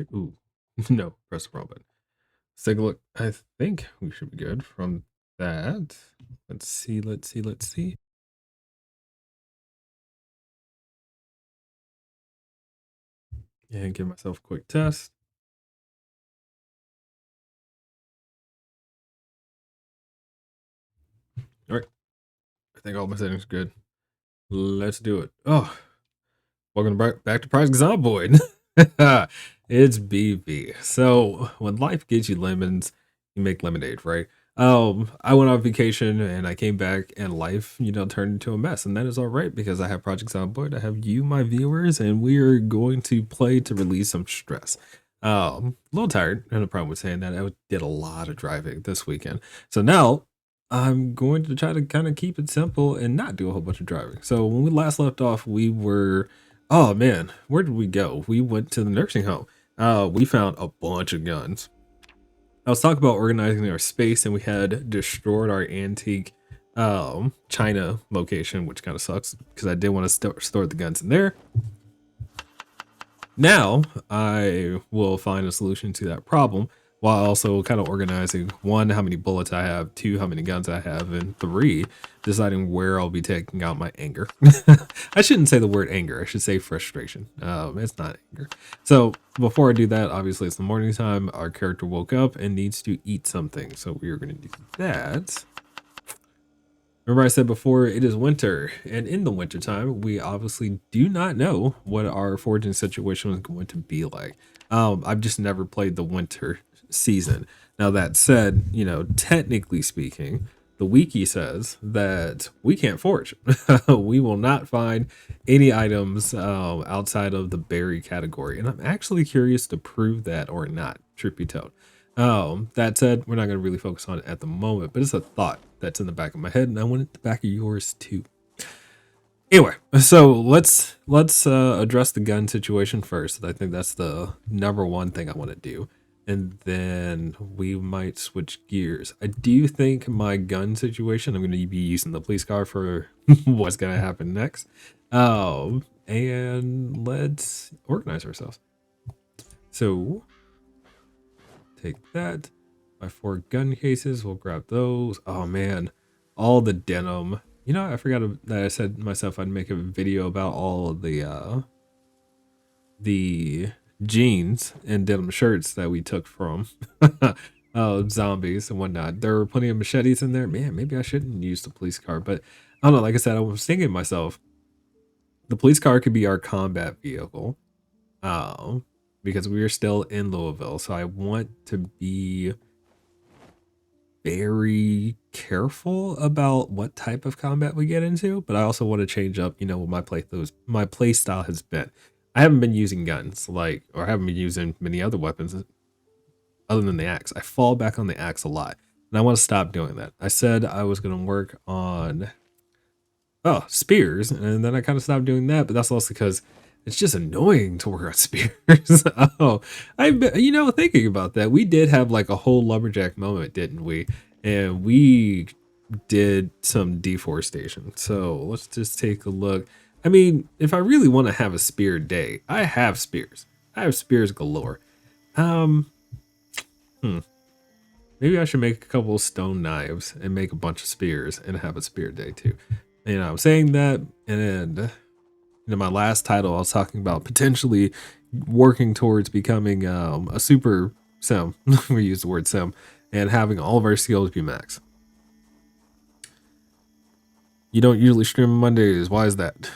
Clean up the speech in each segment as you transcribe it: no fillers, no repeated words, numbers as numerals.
right? Ooh, no, press the wrong button. Let's take a look. I think we should be good from that. Let's see, let's see, let's see. And give myself a quick test. All right, I think all my settings are good. Let's do it. Oh, welcome back to Project Zomboid. It's BB. So when life gives you lemons, you make lemonade, right? I went on vacation and I came back and life, turned into a mess. And that is all right because I have Project Zomboid. I have you, my viewers, and we are going to play to release some stress. A little tired, and the problem with saying that I did a lot of driving this weekend. So now I'm going to try to kind of keep it simple and not do a whole bunch of driving. So when we last left off, we were, oh man, where did we go? We went to the nursing home. We found a bunch of guns. I was talking about organizing our space, and we had destroyed our antique China location, which kind of sucks because I did want to store the guns in there. Now I will find a solution to that problem while also kind of organizing, one, how many bullets I have, two, how many guns I have, and three, deciding where I'll be taking out my anger. I shouldn't say the word anger. I should say frustration. It's not anger. So before I do that, obviously it's the morning time. Our character woke up and needs to eat something. So we are going to do that. Remember I said before, it is winter, and in the winter time, we obviously do not know what our foraging situation is going to be like. I've just never played the winter season. Now that said, technically speaking, the wiki says that we can't forage. We will not find any items outside of the berry category, and I'm actually curious to prove that or not, truth be told. That said, we're not going to really focus on it at the moment, but it's a thought that's in the back of my head, and I want it in the back of yours too. Anyway, so let's address the gun situation first. I think that's the number one thing I want to do, and then we might switch gears. I do think my gun situation, I'm going to be using the police car for what's going to happen next. And let's organize ourselves. So take that. My 4 gun cases, we'll grab those. Oh man, all the denim. I forgot that I said to myself I'd make a video about all of the jeans and denim shirts that we took from zombies and whatnot. There were plenty of machetes in there. Man, maybe I shouldn't use the police car, but I don't know. Like I said, I was thinking to myself, the police car could be our combat vehicle. Because we are still in Louisville, so I want to be very careful about what type of combat we get into, but I also want to change up, what my play style has been. I haven't been using guns or I haven't been using many other weapons other than the axe. I fall back on the axe a lot, and I want to stop doing that. I said I was going to work on spears, and then I kind of stopped doing that, but that's also because it's just annoying to work on spears. Thinking about that, we did have like a whole lumberjack moment, didn't we? And we did some deforestation. So let's just take a look. I mean, if I really want to have a spear day, I have spears. I have spears galore. Maybe I should make a couple of stone knives and make a bunch of spears and have a spear day too. I'm saying that, and in my last title, I was talking about potentially working towards becoming a super sim. We use the word sim, and having all of our skills be max. You don't usually stream on Mondays. Why is that?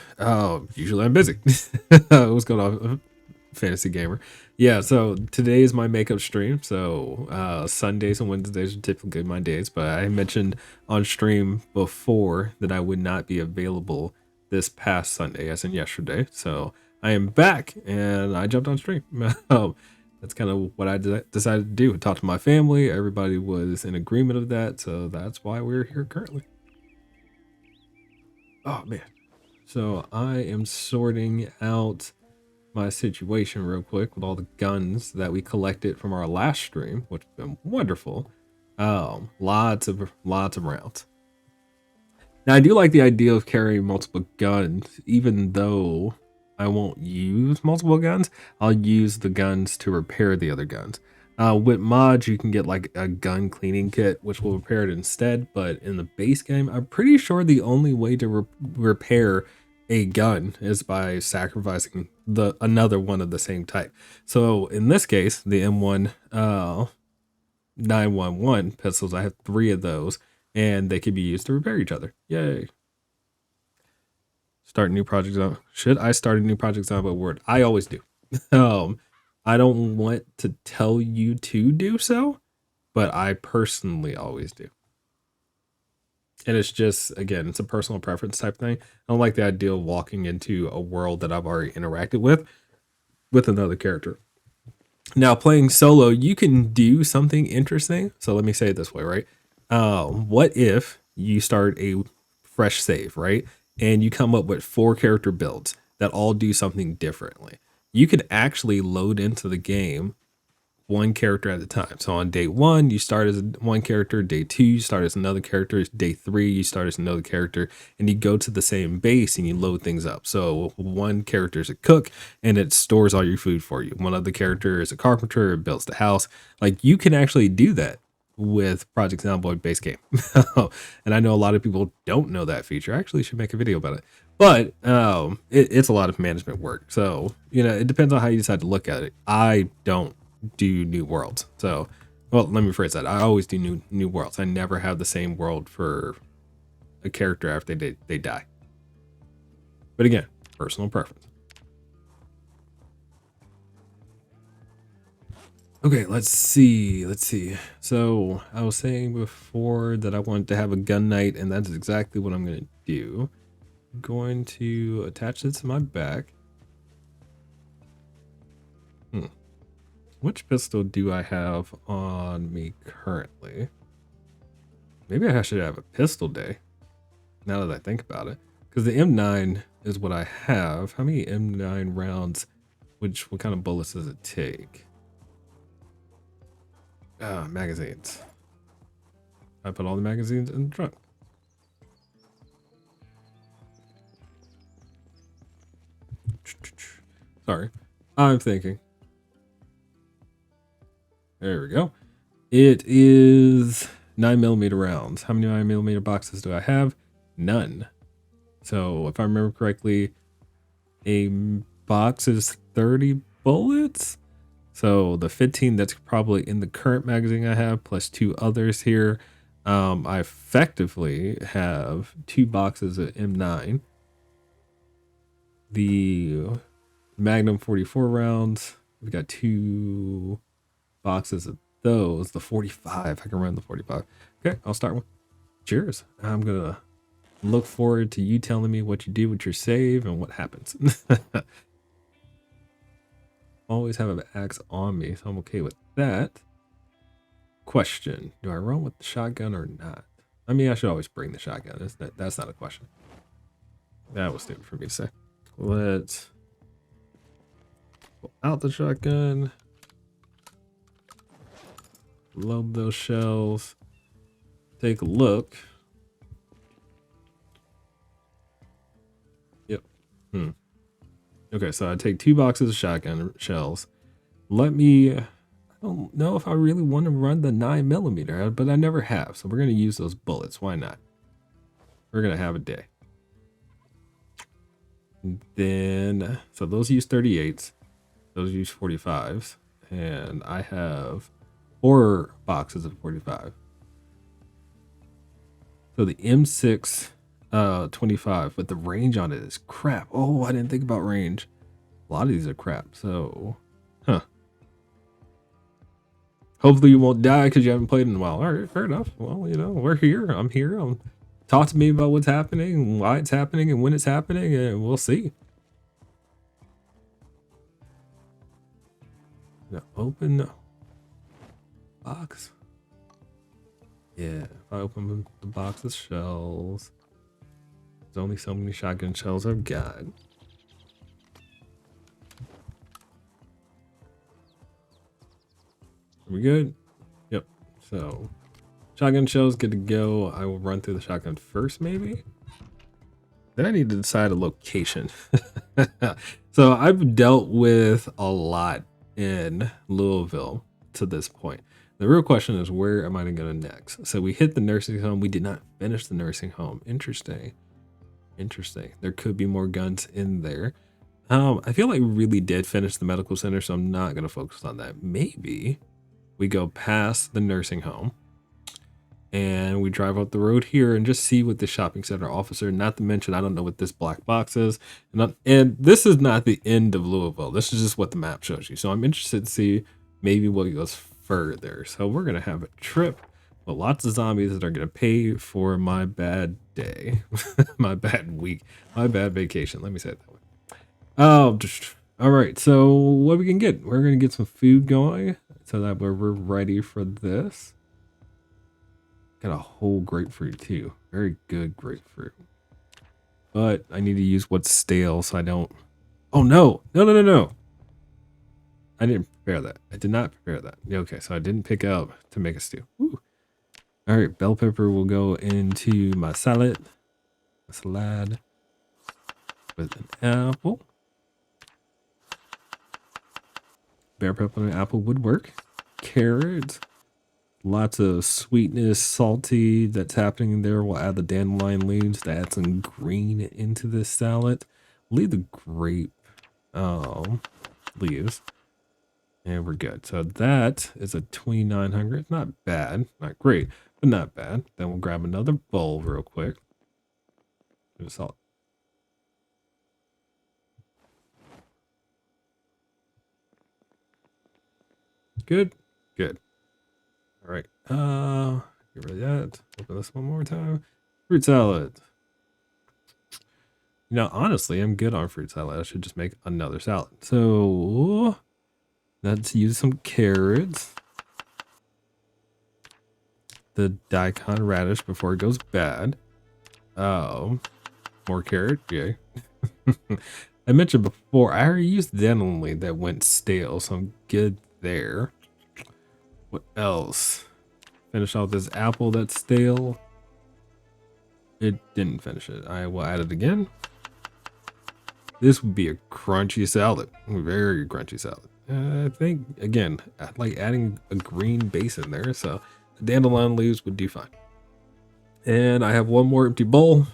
Usually I'm busy. What's going on, fantasy gamer? Yeah, so today is my makeup stream. So Sundays and Wednesdays are typically my days, but I mentioned on stream before that I would not be available this past Sunday, as in yesterday. So I am back, and I jumped on stream. That's kind of what I decided to do. Talk to my family. Everybody was in agreement of that, so that's why we're here currently. Oh man. So I am sorting out my situation real quick with all the guns that we collected from our last stream, which has been wonderful. Lots of rounds. Now I do like the idea of carrying multiple guns, even though I won't use multiple guns. I'll use the guns to repair the other guns. With mods, you can get like a gun cleaning kit, which will repair it instead. But in the base game, I'm pretty sure the only way to repair a gun is by sacrificing another one of the same type. So in this case, the M1 911 pistols, I have 3 of those, and they can be used to repair each other. Yay! Start a new project on. Should I start a new project on Word? I always do. I don't want to tell you to do so, but I personally always do. And it's just, again, it's a personal preference type thing. I don't like the idea of walking into a world that I've already interacted with another character. Now, playing solo, you can do something interesting. So let me say it this way, right? What if you start a fresh save, right? And you come up with 4 character builds that all do something differently. You could actually load into the game one character at a time. So on day 1, you start as one character. Day 2, you start as another character. Day 3, you start as another character. And you go to the same base and you load things up. So one character is a cook and it stores all your food for you. One other character is a carpenter, it builds the house. Like, you can actually do that with Project Zomboid base game. And I know a lot of people don't know that feature. I actually should make a video about it. But it's a lot of management work. So, it depends on how you decide to look at it. I don't do new worlds. So, well, let me phrase that. I always do new worlds. I never have the same world for a character after they die. But again, personal preference. Okay, let's see. So I was saying before that I wanted to have a gun night, and that's exactly what I'm going to do. I'm going to attach it to my back. Which pistol do I have on me currently? Maybe I should have a pistol day, now that I think about it. Because the M9 is what I have. How many M9 rounds, what kind of bullets does it take? Magazines. I put all the magazines in the trunk. Sorry, I'm thinking. There we go. It is 9mm rounds. How many 9mm boxes do I have? None. So if I remember correctly, a box is 30 bullets. So the 15 that's probably in the current magazine I have, plus 2 others here. I effectively have 2 boxes of M9. The Magnum 44 rounds. We got 2 boxes of those. The 45. I can run the 45. Okay, I'll start one. Cheers. I'm gonna look forward to you telling me what you do with your save and what happens. Always have an axe on me, so I'm okay with that. Question: do I run with the shotgun or not? I mean, I should always bring the shotgun. That's not a question. That was stupid for me to say. Let's pull out the shotgun. Load those shells. Take a look. Yep. Okay, so I take 2 boxes of shotgun shells. I don't know if I really want to run the 9mm, but I never have. So we're going to use those bullets. Why not? We're going to have a day. Then, so those use 38s. Those use 45s. And I have 4 boxes of 45. So the M6 25, but the range on it is crap. Oh, I didn't think about range. A lot of these are crap. So, hopefully you won't die because you haven't played in a while. All right, fair enough. Well, we're here. I'm here. Talk to me about what's happening, why it's happening, and when it's happening, and we'll see. Now open the box. Yeah, if I open the box of shells, there's only so many shotgun shells I've got. Are we good? Yep. So, shotgun shells good to go. I will run through the shotgun first, maybe. Then I need to decide a location. So I've dealt with a lot in Louisville to this point. The real question is, where am I going to go next? So we hit the nursing home. We did not finish the nursing home. Interesting. Interesting. There could be more guns in there. I feel like we really did finish the medical center, so I'm not going to focus on that. Maybe we go past the nursing home and we drive up the road here and just see what the shopping center officer, not to mention, I don't know what this black box is. And this is not the end of Louisville. This is just what the map shows you. So I'm interested to see maybe what goes further. So we're going to have a trip with lots of zombies that are going to pay for my bad day, my bad week, my bad vacation. Let me say it that way. Oh, all right. So what we can get, we're going to get some food going so that we're ready for this. Got a whole grapefruit too. Very good grapefruit. But I need to use what's stale so I don't. Oh no. No. I didn't prepare that. I did not prepare that. Okay, so I didn't pick up to make a stew. Ooh. All right, bell pepper will go into my salad. A salad with an apple. Bell pepper and apple would work. Carrots. Lots of sweetness, salty that's happening there. We'll add the dandelion leaves to add some green into this salad. Leave the grape leaves. And we're good. So that is a 2,900. Not bad. Not great, but not bad. Then we'll grab another bowl real quick. Do salt. Good. Good. All right. Get rid of that. Open this one more time. Fruit salad. You know, honestly, I'm good on fruit salad. I should just make another salad. So let's use some carrots. The daikon radish before it goes bad. Oh, more carrot. Yay. I mentioned before, I already used dandelion that went stale, so I'm good there. What else? Finish off this apple that's stale. It didn't finish it. I will add it again. This would be a crunchy salad. Very crunchy salad. I think, again, I like adding a green base in there, so the dandelion leaves would do fine. And I have one more empty bowl.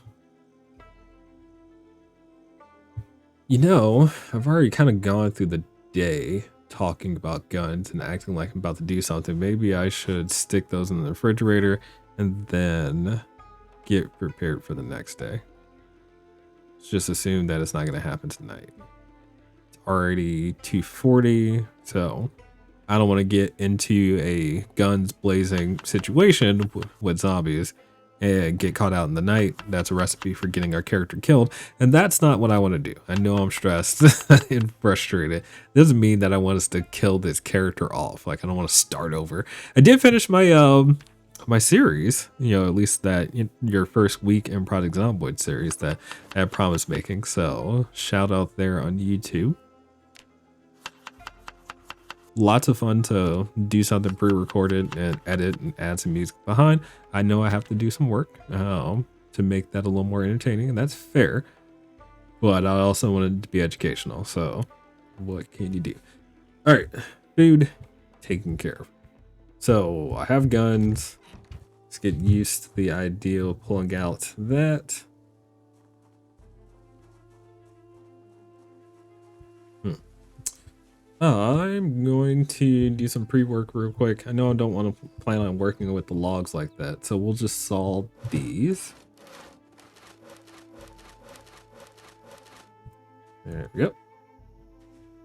You know, I've already kind of gone through the day talking about guns and acting like I'm about to do something. Maybe I should stick those in the refrigerator and then get prepared for the next day. Just assume that it's not going to happen tonight. It's already 2:40, so I don't want to get into a guns blazing situation with zombies and get caught out in the night. That's a recipe for getting our character killed, and that's not what I want to do. I know I'm stressed and frustrated. Doesn't mean that I want us to kill this character off. Like, I don't want to start over. I did finish my my series, you know, at least that your first week in Project Zomboid series that I promised making. So shout out there on YouTube. Lots of fun to do something pre-recorded and edit and add some music behind. I know I have to do some work to make that a little more entertaining, and that's fair. But I also want it to be educational. So what can you do? All right, food taken care of. So I have guns. Let's get used to the idea of pulling out that. I'm going to do some pre-work real quick. I know I don't want to plan on working with the logs like that, so we'll just solve these. There we go.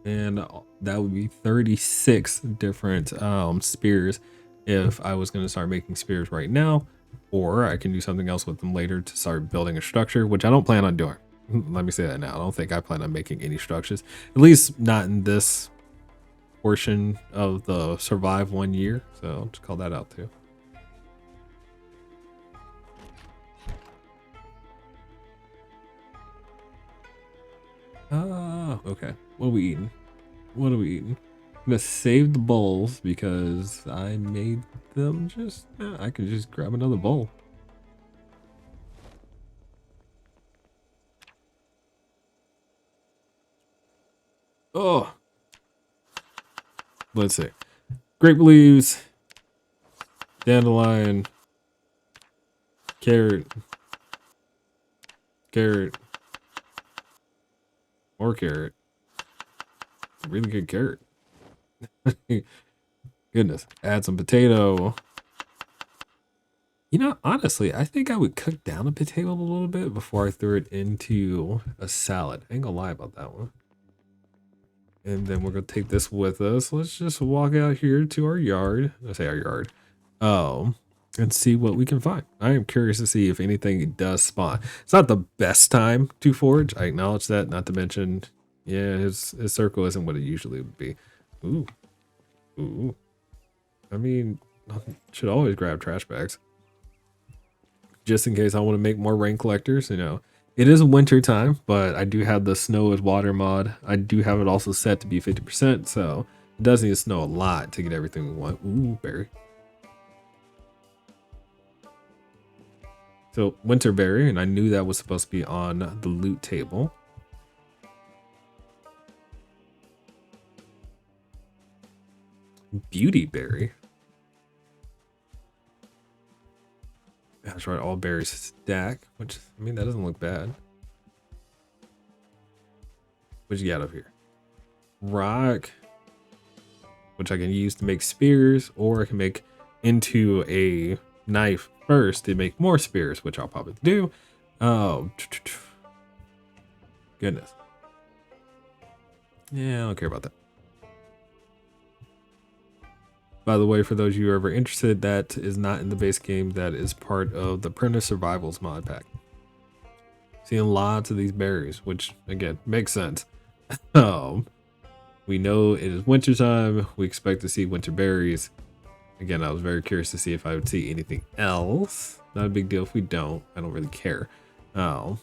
And that would be 36 different spears if I was going to start making spears right now, or I can do something else with them later to start building a structure, which I don't plan on doing. Let me say that now. I don't think I plan on making any structures, at least not in this portion of the survive 1 year. So I'll just call that out too. Okay. What are we eating? What are we eating? I'm gonna save the bowls because I made them just, yeah, I can just grab another bowl. Oh, let's see. Grape leaves, dandelion, carrot, carrot, or carrot. Really good carrot. Goodness. Add some potato. You know, honestly, I think I would cook down a potato a little bit before I throw it into a salad. I ain't gonna lie about that one. And then we're gonna take this with us. Let's just walk out here to our yard. I say our yard. And see what we can find. I am curious to see if anything does spawn. It's not the best time to forage. I acknowledge that. Not to mention, yeah, his circle isn't what it usually would be. Ooh, ooh. I mean, should always grab trash bags just in case I want to make more rain collectors. You know, it is winter time, but I do have the snow is water mod. I do have it also set to be 50%, so it does need to snow a lot to get everything we want. Ooh, berry. So winter berry, and I knew that was supposed to be on the loot table. Beauty berry. That's right, all berries stack, which, I mean, that doesn't look bad. What you got up here? Rock, which I can use to make spears, or I can make into a knife first to make more spears, which I'll probably do. Oh, goodness. Yeah, I don't care about that. By the way, for those of you who are ever interested, that is not in the base game. That is part of the Prentice Survivals mod pack. Seeing lots of these berries, which again makes sense. We know it is winter time. We expect to see winter berries. Again, I was very curious to see if I would see anything else. Not a big deal if we don't. I don't really care. Kind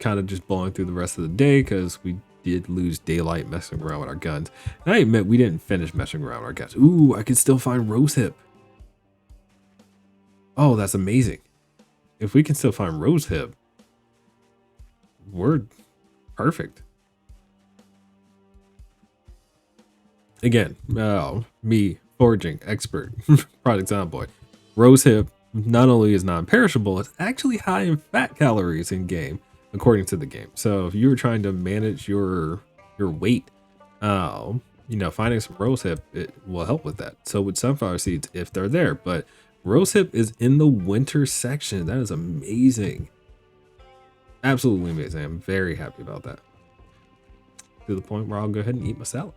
of just blowing through the rest of the day because we did lose daylight messing around with our guns. And I admit we didn't finish messing around with our guns. Ooh, I can still find rosehip. Oh, that's amazing. If we can still find rosehip, we're perfect. Again, me, foraging expert, Project Zomboid. Rosehip not only is non-perishable, it's actually high in fat calories in game, according to the game. So if you were trying to manage your weight, you know, finding some rosehip, it will help with that. So with sunflower seeds, if they're there, but rosehip is in the winter section. That is amazing. Absolutely amazing. I'm very happy about that. To the point where I'll go ahead and eat my salad.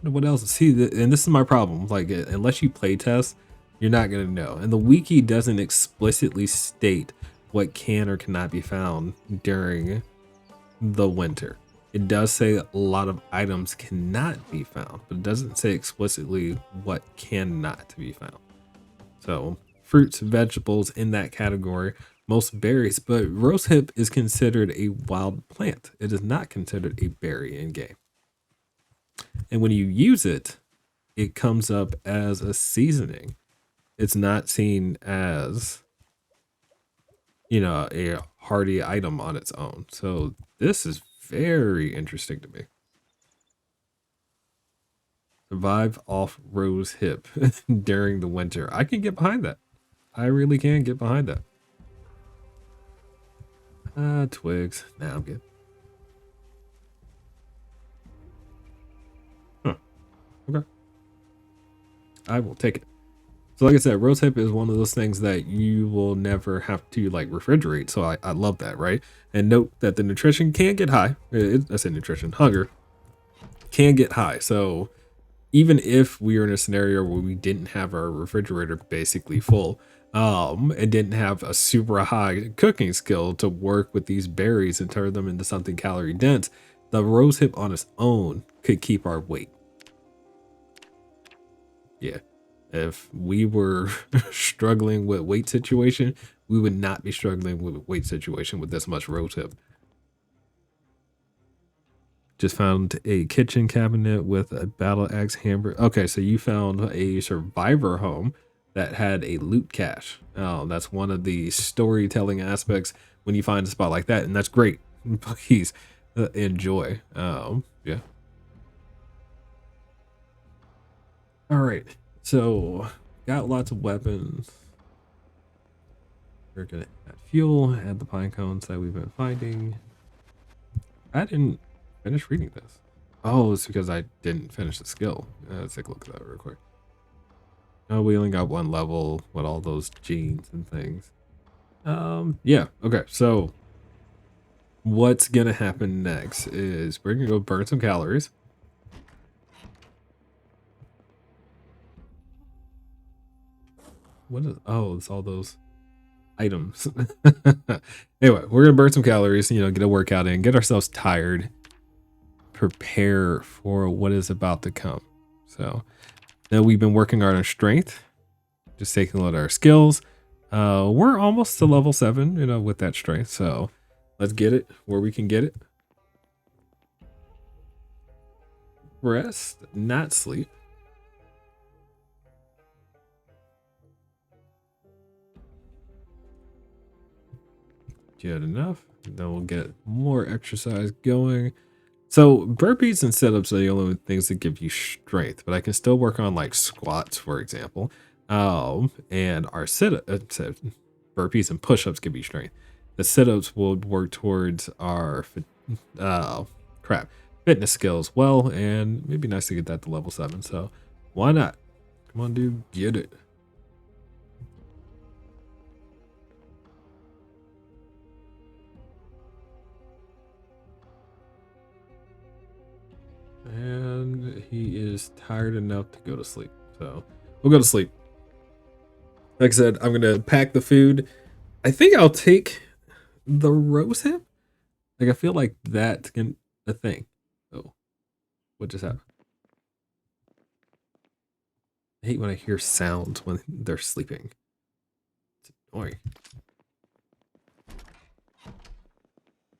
What else? See, and this is my problem. Like, unless you play test, you're not gonna know. And the wiki doesn't explicitly state what can or cannot be found during the winter. It does say a lot of items cannot be found, but it doesn't say explicitly what cannot be found. So fruits, vegetables in that category, most berries, but rosehip is considered a wild plant. It is not considered a berry in game. And when you use it, it comes up as a seasoning. It's not seen as, you know, a hardy item on its own. So this is very interesting to me. Survive off rose hip during the winter. I can get behind that. I really can get behind that. Twigs. Nah, I'm good. Huh. Okay. I will take it. So like I said, rosehip is one of those things that you will never have to like refrigerate. So I love that, right? And note that the nutrition can get high. I say nutrition, hunger can get high. So even if we were in a scenario where we didn't have our refrigerator basically full, and didn't have a super high cooking skill to work with these berries and turn them into something calorie dense, the rosehip on its own could keep our weight. Yeah. If we were struggling with weight situation, we would not be struggling with weight situation with this much rosehip. Just found a kitchen cabinet with a battle axe hammer. Okay, so you found a survivor home that had a loot cache. That's one of the storytelling aspects when you find a spot like that, and that's great. Please enjoy. Yeah. All right. So got lots of weapons. We're gonna add fuel, add the pine cones that we've been finding. I didn't finish reading this. Oh, it's because I didn't finish the skill. Let's take a look at that real quick. Oh, we only got one level with all those genes and things. Yeah, okay, so what's gonna happen next is we're gonna go burn some calories. What is, oh, it's all those items. Anyway, we're gonna burn some calories, you know, get a workout in, get ourselves tired, prepare for what is about to come. So now we've been working on our strength, just taking a look at our skills. We're almost to level 7, you know, with that strength. So let's get it where we can get it. Rest, not sleep. Good enough. Then we'll get more exercise going. So burpees and sit-ups are the only things that give you strength, but I can still work on like squats, for example. And our burpees and push-ups give you strength. The sit-ups will work towards our fitness skills well, and it'd be nice to get that to level 7. So why not? Come on, dude, get it. And he is tired enough to go to sleep. So we'll go to sleep. Like I said, I'm gonna pack the food. I think I'll take the rose hip. Like I feel like that's a thing. Oh, what just happened? I hate when I hear sounds when they're sleeping. It's annoying.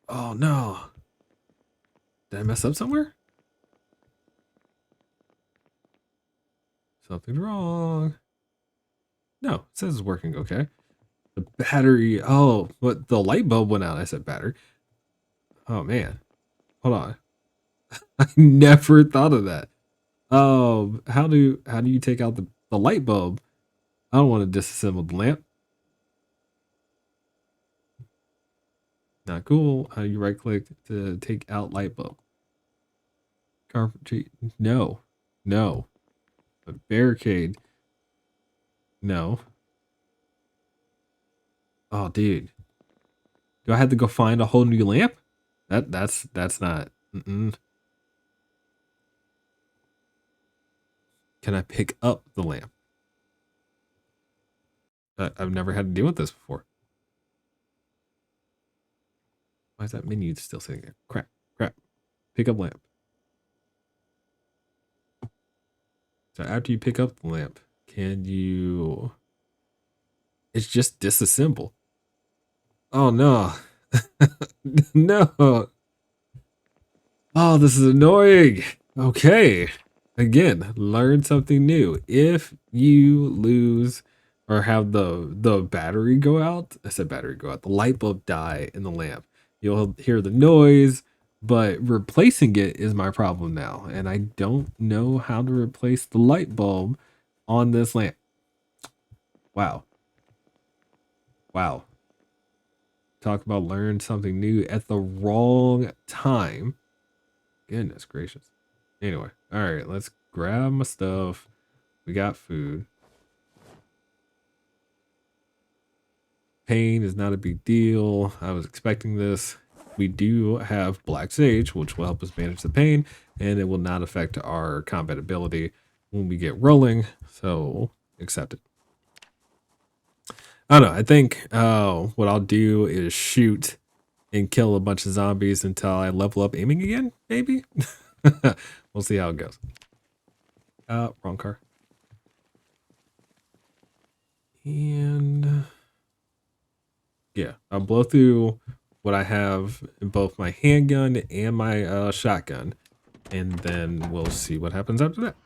Oh no. Did I mess up somewhere? Something's wrong. No, it says it's working okay. The battery, oh, but the light bulb went out. I said battery. Oh man. Hold on. I never thought of that. How do you take out the light bulb? I don't want to disassemble the lamp. Not cool. How do you right click to take out light bulb? Carpentry. No. No. A barricade. No. Oh, dude. Do I have to go find a whole new lamp? That's not. Mm-mm. Can I pick up the lamp? I've never had to deal with this before. Why is that menu still sitting there? Crap. Crap. Pick up lamp. So after you pick up the lamp, can you... It's just disassemble. Oh, no. No. Oh, this is annoying. Okay. Again, learn something new. If you lose or have the battery go out, I said battery go out, the light bulb die in the lamp, you'll hear the noise, but replacing it is my problem now. And I don't know how to replace the light bulb on this lamp. Wow. Wow. Talk about learn something new at the wrong time. Goodness gracious. Anyway, all right, let's grab my stuff. We got food. Pain is not a big deal. I was expecting this. We do have Black Sage, which will help us manage the pain, and it will not affect our combat ability when we get rolling. So accept it. I don't know. I think what I'll do is shoot and kill a bunch of zombies until I level up aiming again, maybe? We'll see how it goes. Wrong car. And yeah, I'll blow through what I have in both my handgun and my shotgun, and then we'll see what happens after that.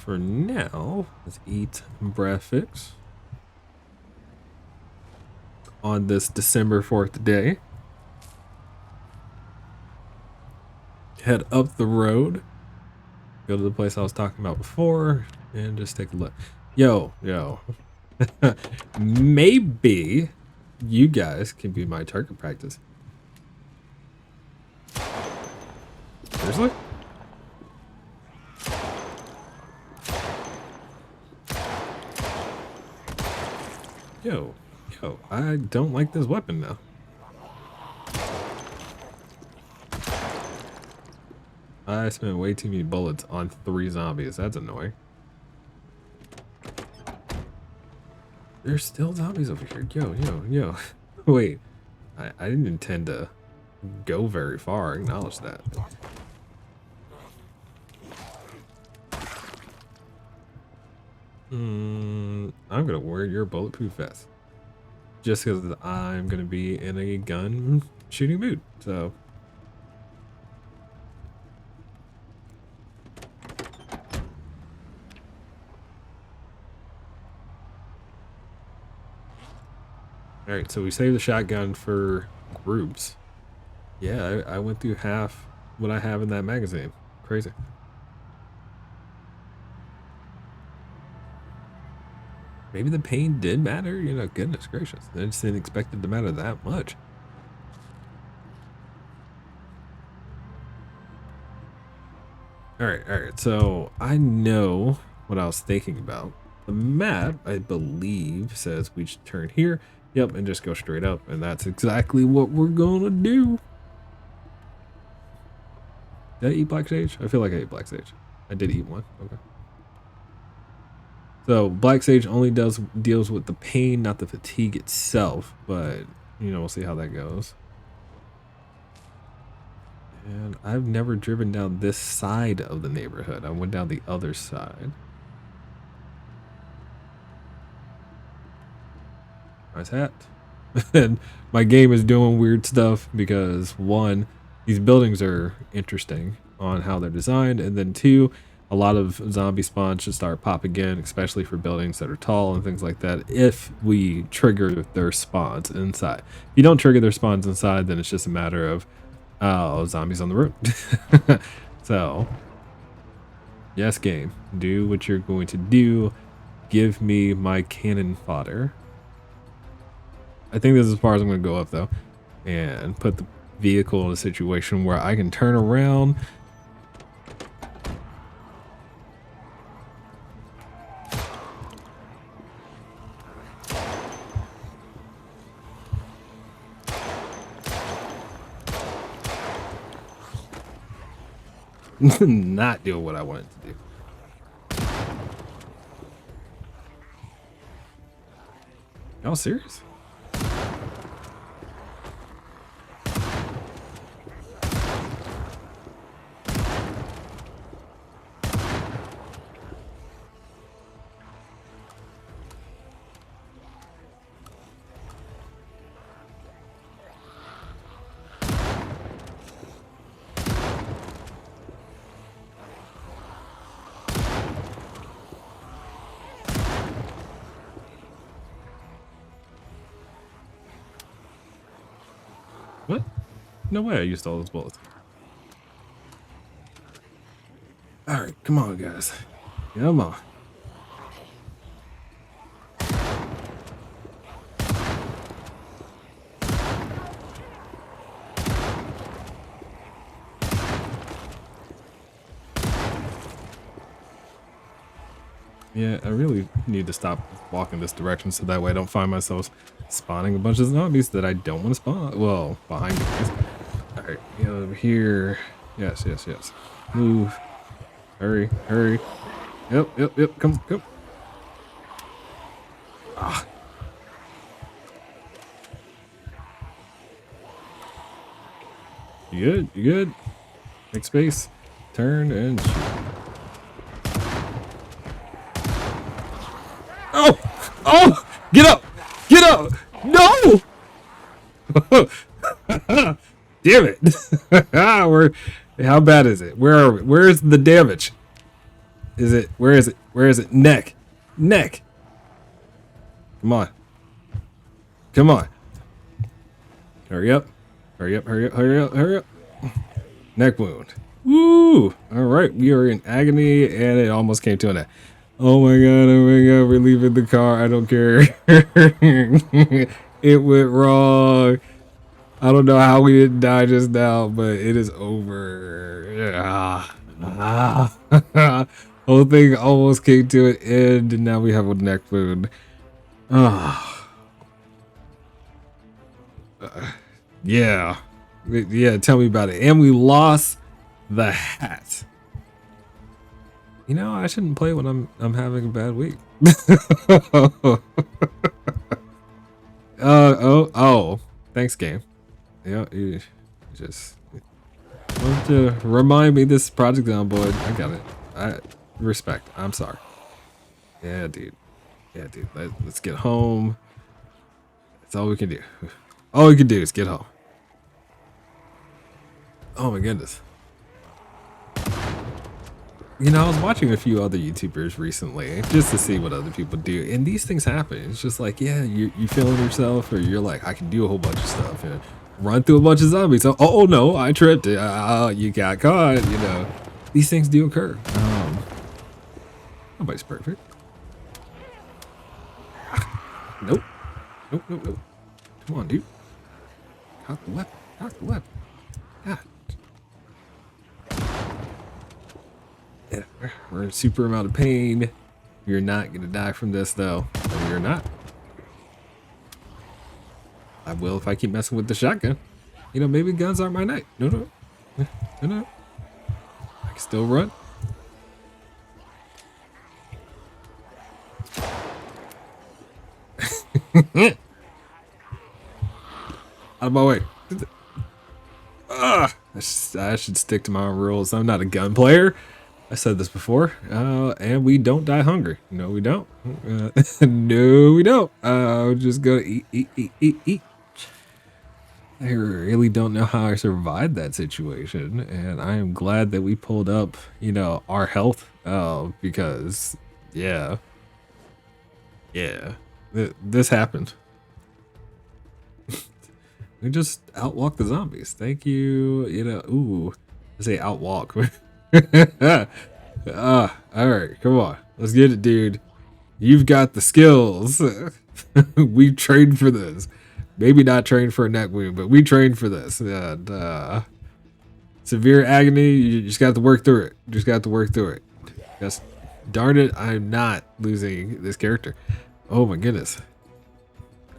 for now, let's eat breakfast on this December 4th day. Head up the road, go to the place I was talking about before, and just take a look. Yo, maybe you guys can be my target practice. Seriously? Yo, I don't like this weapon now. I spent way too many bullets on 3 zombies. That's annoying. There's still zombies over here. Yo. Wait, I didn't intend to go very far. Acknowledge that. I'm gonna wear your bulletproof vest. Just because I'm gonna be in a gun shooting mood. So. Alright, so we saved the shotgun for groups. Yeah, I went through half what I have in that magazine. Crazy. Maybe the pain did matter, you know, goodness gracious. I just didn't expect it to matter that much. Alright, so I know what I was thinking about. The map, I believe, says we should turn here. Yep, and just go straight up, and that's exactly what we're gonna do. Did I eat black sage? I feel like I ate black sage. I did eat one. Okay. So black sage only deals with the pain, not the fatigue itself, but you know, we'll see how that goes. And I've never driven down this side of the neighborhood. I went down the other side. Nice hat. And my game is doing weird stuff because 1, these buildings are interesting on how they're designed, and then 2, a lot of zombie spawns should start popping in, especially for buildings that are tall and things like that, if we trigger their spawns inside. If you don't trigger their spawns inside, then it's just a matter of, oh, zombies on the road. So, yes, game, do what you're going to do. Give me my cannon fodder. I think this is as far as I'm going to go up, though, and put the vehicle in a situation where I can turn around. Not doing what I wanted to do. Y'all serious? What? No way I used all those bullets. Alright, come on, guys. Come on. Yeah, I really need to stop walking this direction so that way I don't find myself spawning a bunch of zombies that I don't want to spawn. Well, behind me. Alright, over here. Yes. Move. Hurry. Yep. Come. Ah. You good? Make space. Turn and shoot. Oh! Get up! No! Damn it! How bad is it? Where are we? Where's the damage? Is it? Where is it? Where is it? Neck. Neck. Come on. Come on. Hurry up. Hurry up, hurry up, hurry up, hurry up. Neck wound. Woo! Alright, we are in agony and it almost came to an end. Oh my god, we're leaving the car. I don't care. It went wrong. I don't know how we didn't die just now, but it is over. Whole thing almost came to an end and now we have a neck wound. Yeah. Yeah, tell me about it. And we lost the hat. You know, I shouldn't play when I'm having a bad week. Oh. Thanks, game. Yeah, you just want to remind me this is Project Zomboid. I got it. I respect. I'm sorry. Yeah, dude. Yeah, dude. Let's get home. That's all we can do. All we can do is get home. Oh my goodness. You know, I was watching a few other YouTubers recently just to see what other people do, and these things happen. It's just like, yeah, you feeling yourself, or you're like, I can do a whole bunch of stuff and run through a bunch of zombies. So, oh no, I tripped. You got caught. You know, these things do occur. Nobody's perfect. Nope. Nope. Come on, dude. Cock the weapon. Cock the weapon. God. Yeah, we're in super amount of pain. You're not gonna die from this though. No, you're not. I will if I keep messing with the shotgun. You know, maybe guns aren't my night. No. I can still run. Out of my way. I should stick to my own rules. I'm not a gun player. I said this before, and we don't die hungry. No, we don't. No, we don't. Just go eat. I really don't know how I survived that situation, and I am glad that we pulled up, you know, our health. Because, yeah, this happened. We just outwalk the zombies. Thank you. You know, ooh, I say outwalk. All right, come on, let's get it, dude. You've got the skills. We trained for this. Maybe not trained for a neck wound, but we trained for this. And severe agony, you just got to work through it. Just darn it, I'm not losing this character. Oh my goodness.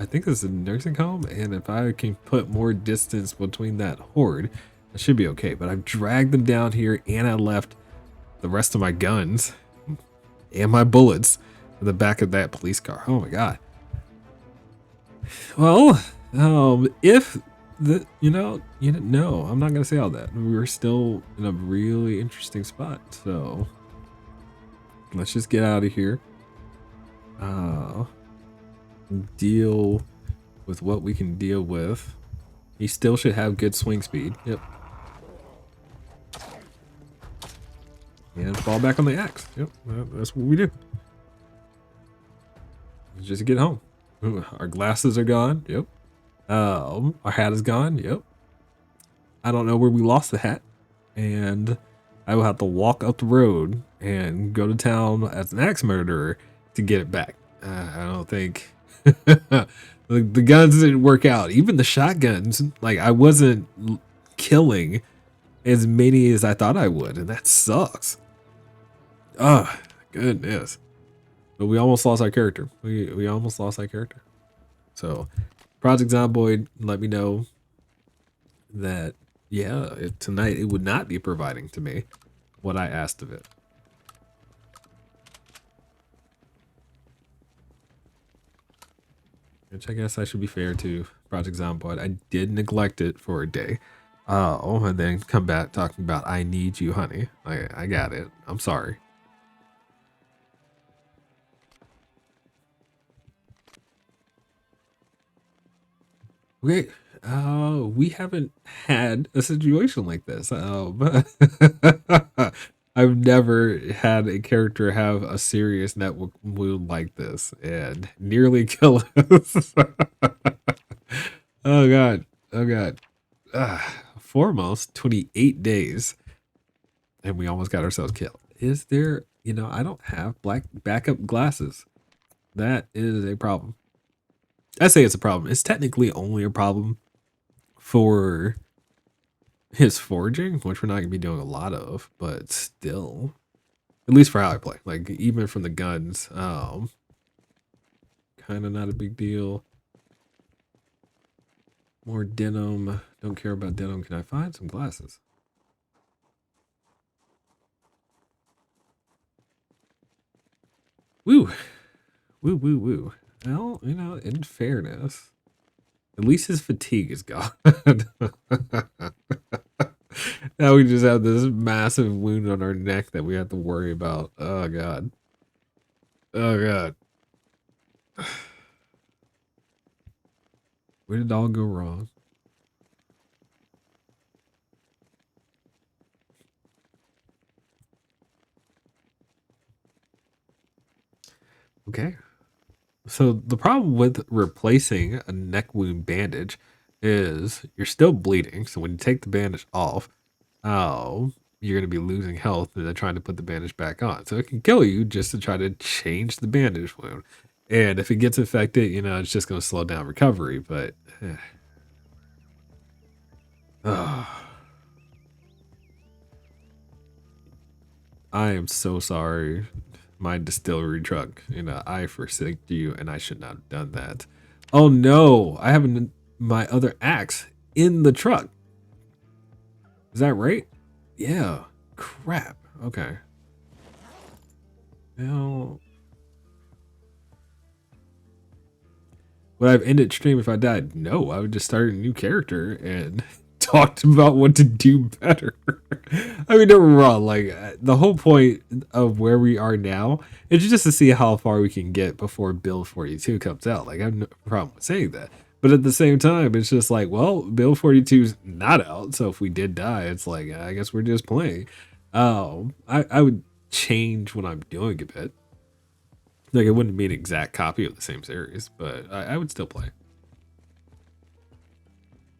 I think this is a nursing home, and if I can put more distance between that horde, I should be okay. But I've dragged them down here, and I left the rest of my guns and my bullets in the back of that police car. Oh my god. Well, if the no, I'm not gonna say all that. We're still in a really interesting spot, so let's just get out of here. Deal with what we can deal with. He still should have good swing speed. Yep. And fall back on the axe. Yep, that's what we do. Just get home. Ooh, our glasses are gone. Yep. Our hat is gone. Yep. I don't know where we lost the hat, and I will have to walk up the road and go to town as an axe murderer to get it back. I don't think the guns didn't work out. Even the shotguns, like I wasn't killing as many as I thought I would, and that sucks. Oh, goodness. But we almost lost our character. We almost lost our character. So, Project Zomboid let me know that, yeah, tonight it would not be providing to me what I asked of it. Which I guess I should be fair to Project Zomboid. I did neglect it for a day. Oh, and then come back talking about, I need you, honey. I got it. I'm sorry. Okay, we haven't had a situation like this. I I've never had a character have a serious network wound like this and nearly kill us. Oh god. Oh god. Foremost, 28 days. And we almost got ourselves killed. Is there, I don't have black backup glasses. That is a problem. I say it's a problem. It's technically only a problem for his foraging, which we're not going to be doing a lot of, but still, at least for how I play, like even from the guns, kind of not a big deal. More denim. Don't care about denim. Can I find some glasses? Woo. Woo, woo, woo. Well, in fairness, at least his fatigue is gone. Now we just have this massive wound on our neck that we have to worry about. Oh, God. Oh, God. Where did it all go wrong? Okay. So the problem with replacing a neck wound bandage is you're still bleeding. So when you take the bandage off, you're going to be losing health and then trying to put the bandage back on. So it can kill you just to try to change the bandage wound. And if it gets infected, it's just going to slow down recovery. But I am so sorry. My distillery truck, I forsook you and I should not have done that. Oh no, I have my other axe in the truck. Is that right? Yeah. Crap. Okay. Well, would I have ended stream if I died? No, I would just start a new character and talked about what to do better. I mean, don't get me wrong, like the whole point of where we are now is just to see how far we can get before Build 42 comes out. Like I have no problem with saying that. But at the same time, it's just like, well, Build 42's not out, so if we did die, it's like I guess we're just playing. I would change what I'm doing a bit. Like it wouldn't be an exact copy of the same series, but I would still play.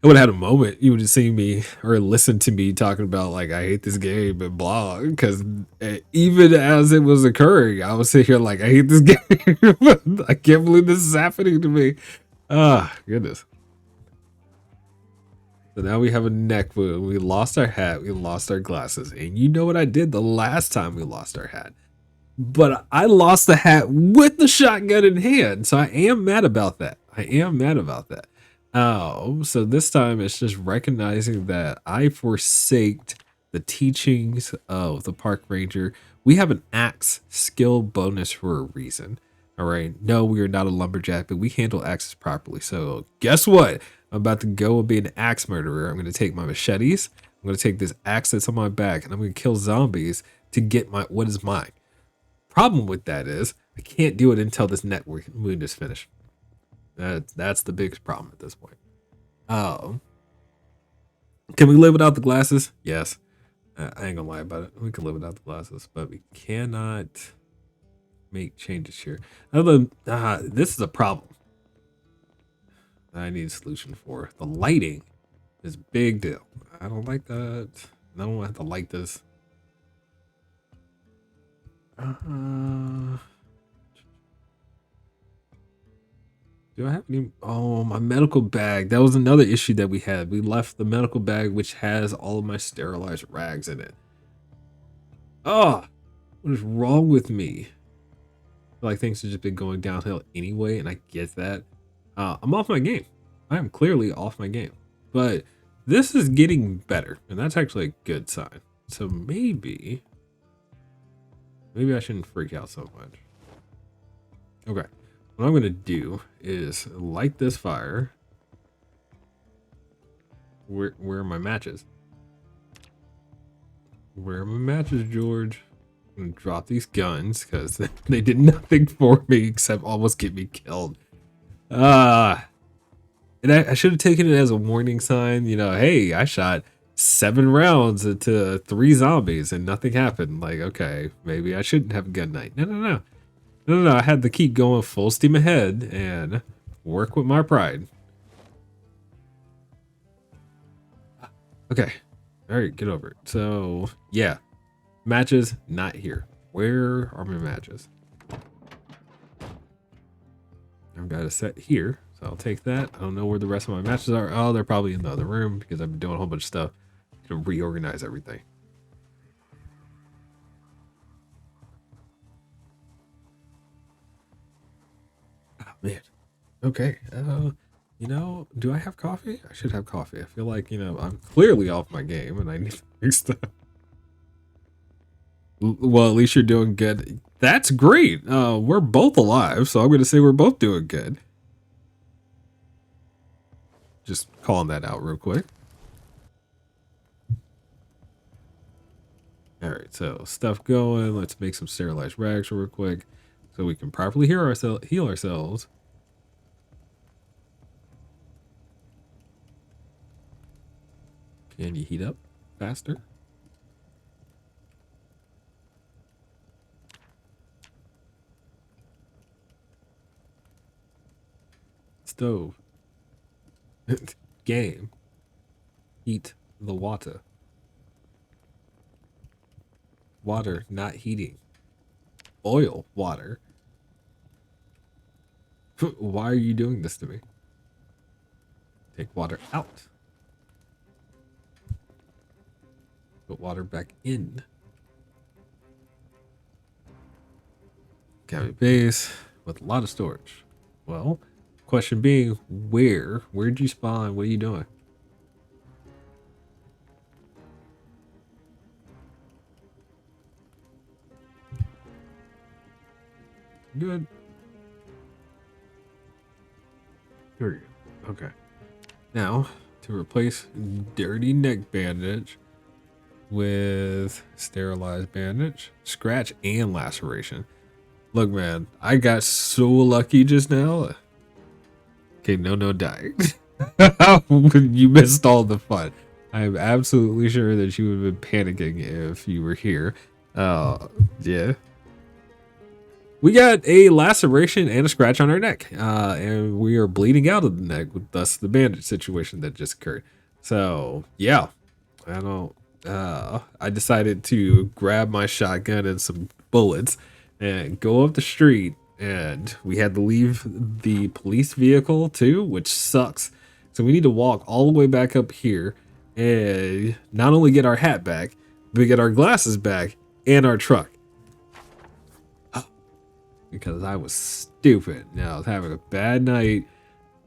I would have had a moment you would have seen me or listened to me talking about like I hate this game and blah, because even as it was occurring, I was sitting here like I hate this game. I can't believe this is happening to me. Ah, goodness. So now we have a neck wound. We lost our hat. We lost our glasses. And you know what I did the last time we lost our hat? But I lost the hat with the shotgun in hand. So I am mad about that. So this time it's just recognizing that I forsaked the teachings of the park ranger. We have an axe skill bonus for a reason. All right. No, we are not a lumberjack, but we handle axes properly. So guess what? I'm about to go and be an axe murderer. I'm going to take my machetes. I'm going to take this axe that's on my back and I'm going to kill zombies to get what is mine. Problem with that is I can't do it until this network wound is finished. That's the biggest problem at this point. Can we live without the glasses? Yes. I ain't gonna lie about it. We can live without the glasses, but we cannot make changes here. This is a problem I need a solution for. The lighting is a big deal. I don't like that. I don't have to like this. Do I have any? Oh, my medical bag. That was another issue that we had. We left the medical bag, which has all of my sterilized rags in it. Oh, what is wrong with me? I feel like things have just been going downhill anyway, and I get that. I'm off my game. I am clearly off my game. But this is getting better, and that's actually a good sign. So maybe I shouldn't freak out so much. Okay. What I'm going to do is light this fire. Where are my matches? Where are my matches, George? I'm going to drop these guns because they did nothing for me except almost get me killed. And I should have taken it as a warning sign. Hey, I shot 7 rounds into 3 zombies and nothing happened. Like, okay, maybe I shouldn't have a gun night. No. I had to keep going full steam ahead and work with my pride. Okay. All right, get over it. So, yeah. Matches, not here. Where are my matches? I've got a set here, so I'll take that. I don't know where the rest of my matches are. Oh, they're probably in the other room because I've been doing a whole bunch of stuff to reorganize everything. Oh, man. Okay. You know, do I have coffee? I should have coffee. I feel like, you know, I'm clearly off my game and I need to fix that. Well, at least you're doing good. That's great. We're both alive, so I'm going to say we're both doing good. Just calling that out real quick. All right, so stuff going. Let's make some sterilized rags real quick so we can properly heal ourselves. Can you heat up faster? Stove. Game. Heat the water. Water not heating. Oil water. Why are you doing this to me? Take water out. Put water back in. Cabin base with a lot of storage. Well, question being, where? Where'd you spawn? What are you doing? Good. There you go. Okay. Now, to replace dirty neck bandage with sterilized bandage, scratch, and laceration. Look, man, I got so lucky just now. Okay, no dying. You missed all the fun. I am absolutely sure that you would have been panicking if you were here. Yeah. We got a laceration and a scratch on our neck, and we are bleeding out of the neck, with thus the bandage situation that just occurred. So, yeah, I don't. I decided to grab my shotgun and some bullets and go up the street, and we had to leave the police vehicle too, which sucks. So we need to walk all the way back up here and not only get our hat back, but get our glasses back and our truck. Because I was stupid. Now I was having a bad night,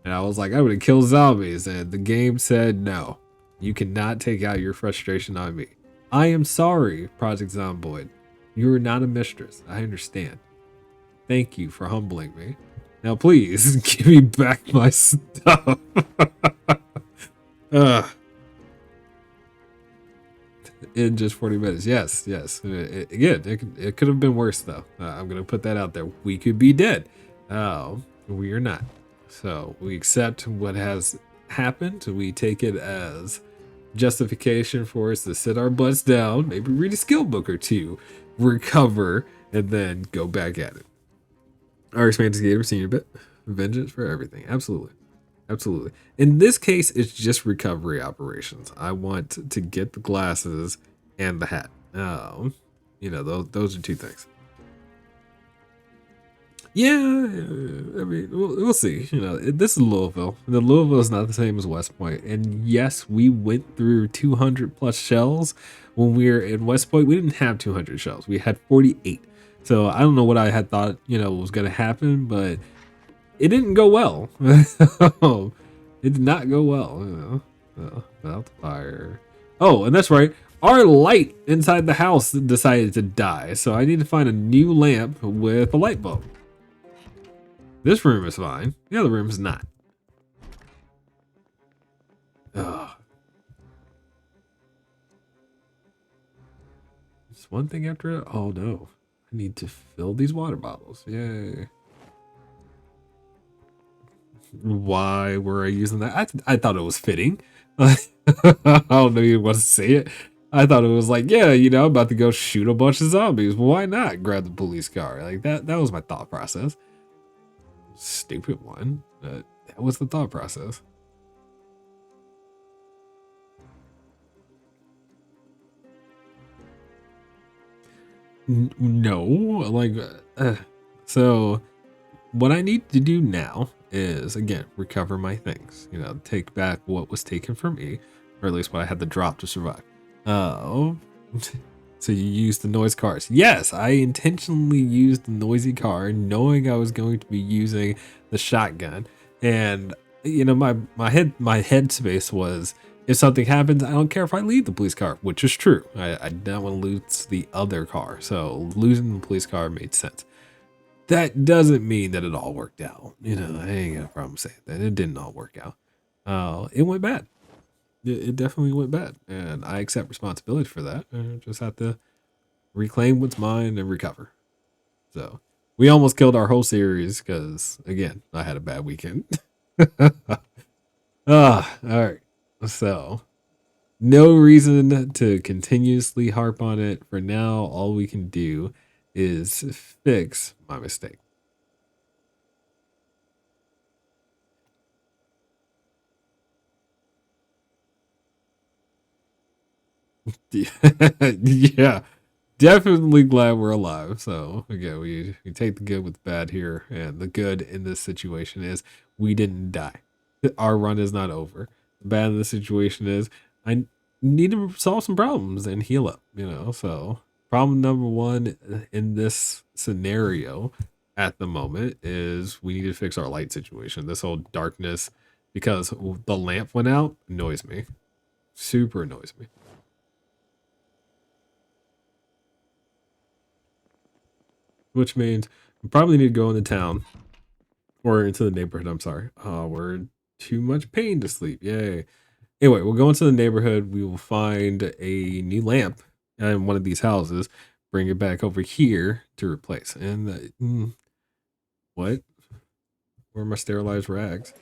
and I was like, I'm gonna kill zombies, and the game said no. You cannot take out your frustration on me. I am sorry, Project Zomboid. You are not a mistress. I understand. Thank you for humbling me. Now please give me back my stuff. In just 40 minutes. Yes. Again, it could have been worse though. I'm gonna put that out there. We could be dead. We are not. So we accept what has happened. We take it as justification for us to sit our butts down, maybe read a skill book or two, recover, and then go back at it. RX Fantasy Gator, senior bit. Vengeance for everything. Absolutely. In this case, it's just recovery operations. I want to get the glasses and the hat. You know, those are two things. Yeah, I mean, we'll see. You know, this is Louisville. The Louisville is not the same as West Point. And yes, we went through 200 plus shells when we were in West Point. We didn't have 200 shells. We had 48. So I don't know what I had thought, you know, was going to happen, but it didn't go well. It did not go well. You know, without the fire. Oh, and that's right. Our light inside the house decided to die. So I need to find a new lamp with a light bulb. This room is fine. The other room is not. Ugh. It's one thing after it. Oh no. I need to fill these water bottles. Yay. why were I using that? I thought it was fitting. I don't know even want to say it. I thought it was like, yeah, you know, I'm about to go shoot a bunch of zombies. Well, why not grab the police car? Like that was my thought process. Stupid one. That was the thought process. No, like, so what I need to do now is again recover my things. You know, take back what was taken from me, or at least what I had to drop to survive. Oh, so you used the noise cars? Yes, I intentionally used the noisy car, knowing I was going to be using the shotgun, and you know my headspace was, if something happens, I don't care if I leave the police car, which is true. I don't want to lose the other car, so losing the police car made sense. That doesn't mean that it all worked out. You know, I ain't got a problem saying that. It didn't all work out. It went bad. It definitely went bad. And I accept responsibility for that. I just have to reclaim what's mine and recover. So we almost killed our whole series because, again, I had a bad weekend. All right. So no reason to continuously harp on it. For now, all we can do is fix my mistake. Yeah, definitely glad we're alive. So again, we take the good with the bad here, and the good in this situation is we didn't die. Our run is not over. The bad in this situation is I need to solve some problems and heal up. You know, so problem number one in this scenario at the moment is we need to fix our light situation. This whole darkness, because the lamp went out, annoys me. Super annoys me. Which means we probably need to go into town or into the neighborhood. I'm sorry. We're in too much pain to sleep. Yay. Anyway, we'll go into the neighborhood. We will find a new lamp in one of these houses, bring it back over here to replace. And what? Where are my sterilized rags?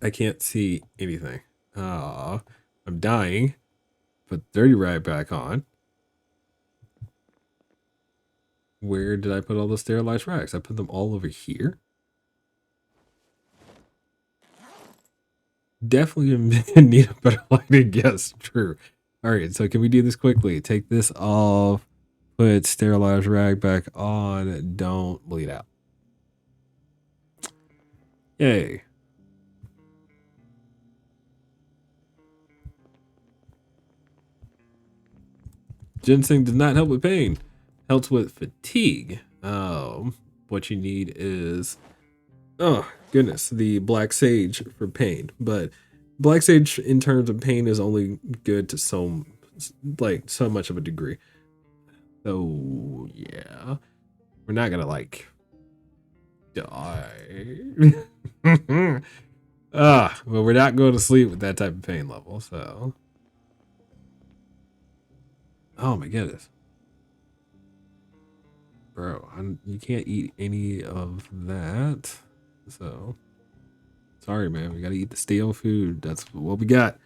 I can't see anything. I'm dying. Put dirty rag back on. Where did I put all the sterilized rags? I put them all over here. Definitely need a better lighting. Yes, true. All right, so can we do this quickly? Take this off, put sterilized rag back on, don't bleed out. Yay. Ginseng does not help with pain. Helps with fatigue. What you need is, oh goodness, the black sage for pain. But black sage in terms of pain is only good to so much of a degree. So yeah, we're not gonna like die. Well, we're not going to sleep with that type of pain level. So, oh my goodness, bro, you can't eat any of that. So, sorry, man. We gotta eat the stale food. That's what we got.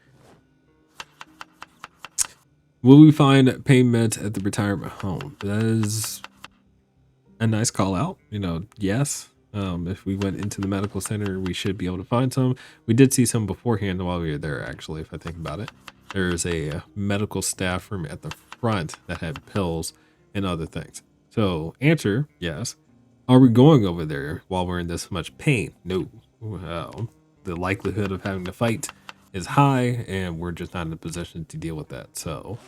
Will we find pain meds at the retirement home? That is a nice call out. You know, yes. If we went into the medical center, we should be able to find some. We did see some beforehand while we were there, actually, if I think about it. There's a medical staff room at the front that had pills and other things. So, answer, yes. Are we going over there while we're in this much pain? No. The likelihood of having to fight is high, and we're just not in a position to deal with that. So,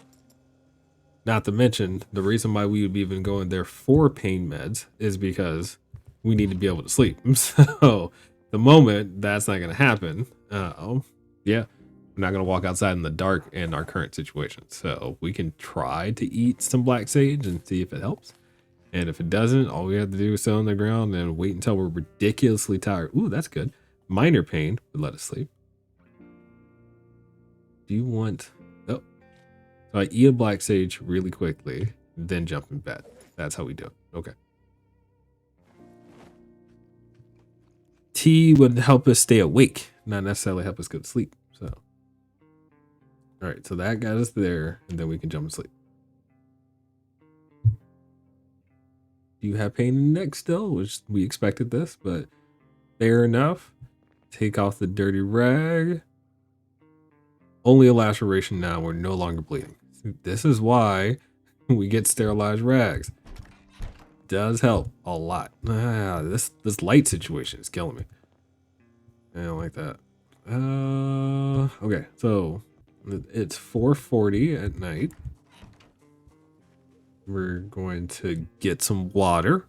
not to mention, the reason why we would be even going there for pain meds is because we need to be able to sleep. So the moment that's not going to happen, yeah, we're not going to walk outside in the dark in our current situation. So we can try to eat some black sage and see if it helps. And if it doesn't, all we have to do is sit on the ground and wait until we're ridiculously tired. Ooh, that's good. Minor pain would let us sleep. Do you want... Oh, so I eat a black sage really quickly, then jump in bed. That's how we do it. Okay. tea would help us stay awake, not necessarily help us go to sleep. So, all right, so that got us there, and then we can jump to sleep. Do you have pain in the neck still? Which we expected this, but fair enough. Take off the dirty rag. Only a laceration now. We're no longer bleeding. This is why we get sterilized rags. Does help a lot. This light situation is killing me. I don't like that. Okay, so it's 4:40 at night. We're going to get some water.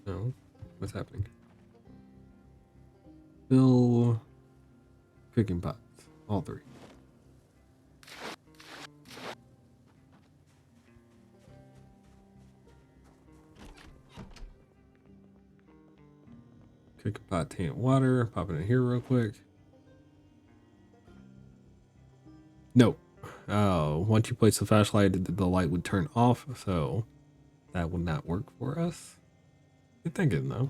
No, what's happening? Fill cooking pots, all three. Cooking pot, taint water. Pop it in here real quick. Nope. Once you place the flashlight, the light would turn off, so that would not work for us. You're thinking though.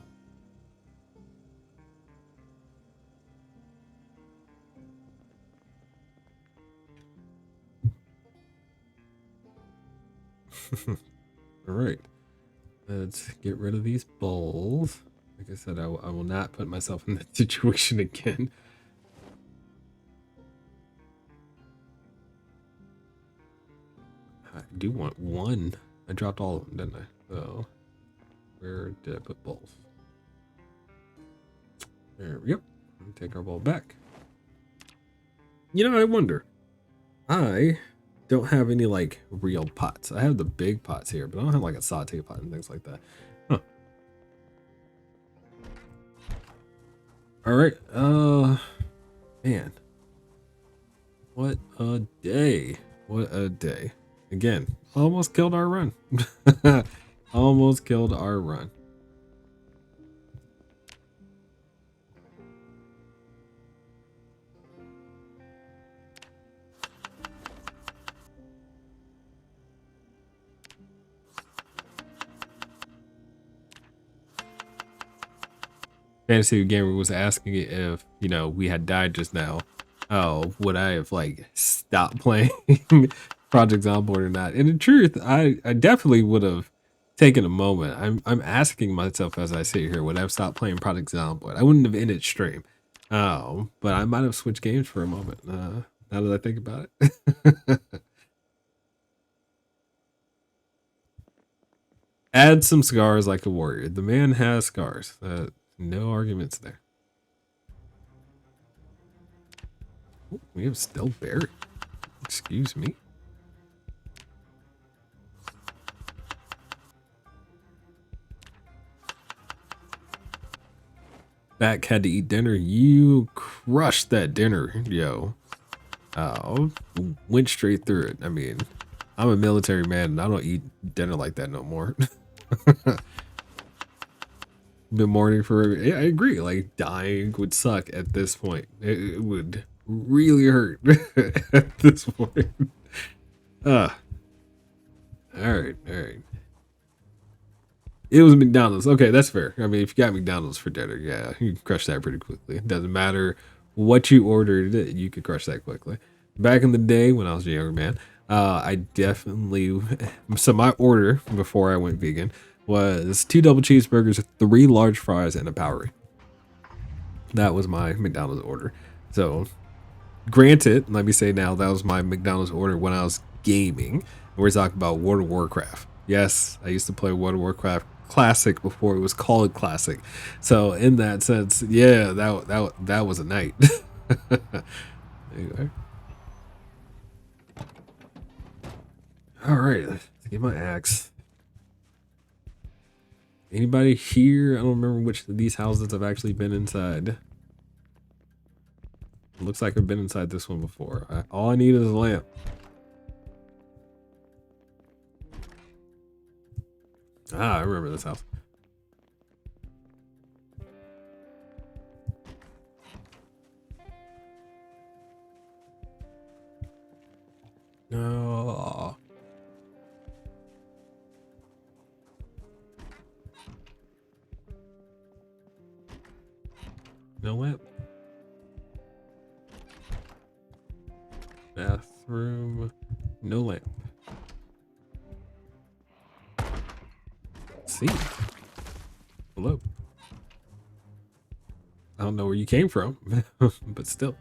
All right, let's get rid of these bowls. Like I said, I will not put myself in that situation again. I do want one. I dropped all of them, didn't I? So, where did I put bowls? There we go. Take our bowl back. You know, I wonder. I don't have any like real pots. I have the big pots here, but I don't have like a saute pot and things like that. Huh. All right. Man. What a day. What a day. Again, almost killed our run. Almost killed our run. Fantasy Gamer was asking if, you know, we had died just now. Oh, would I have like stopped playing Project Zomboid or not? And in truth, I definitely would have taken a moment. I'm asking myself as I sit here, would I have stopped playing Project Zomboid? I wouldn't have ended stream. Oh, but I might have switched games for a moment. Now that I think about it. Add some scars like a warrior. The man has scars. No arguments there. Ooh, we have still berry. Excuse me. Back had to eat dinner. You crushed that dinner, yo. Oh, went straight through it. I mean, I'm a military man and I don't eat dinner like that no more. Been mourning for, yeah, I agree. Like dying would suck at this point. It would really hurt at this point. All right, all right. It was McDonald's. Okay, that's fair. I mean, if you got McDonald's for dinner, yeah, you can crush that pretty quickly. It doesn't matter what you ordered, you could crush that quickly. Back in the day when I was a younger man, I definitely, so my order before I went vegan was 2 double cheeseburgers, 3 large fries, and a Powerade. That was my McDonald's order. So, granted, let me say now, that was my McDonald's order when I was gaming. We're talking about World of Warcraft. Yes, I used to play World of Warcraft Classic before it was called Classic. So in that sense, yeah, that was a night. Anyway. All right, let's get my axe. Anybody here? I don't remember which of these houses I've actually been inside. It looks like I've been inside this one before. All I need is a lamp. Ah, I remember this house. Oh. No lamp. Bathroom. No lamp. Let's see. Hello. I don't know where you came from, but still.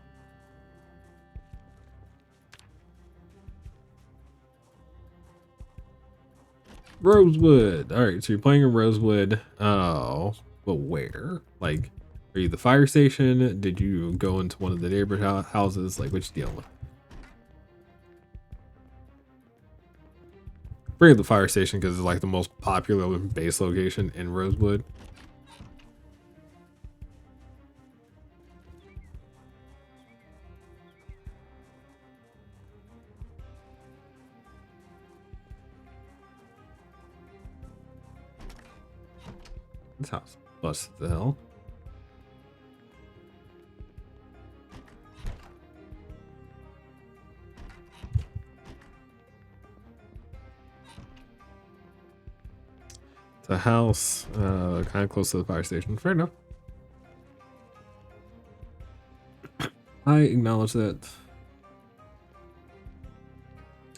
Rosewood. All right, so you're playing in Rosewood. Oh, but where? Like, are you the fire station? Did you go into one of the neighbor houses? Like, which deal with? Bring the fire station because it's like the most popular base location in Rosewood. This house busted the hell. It's a house kind of close to the fire station. Fair enough. I acknowledge that.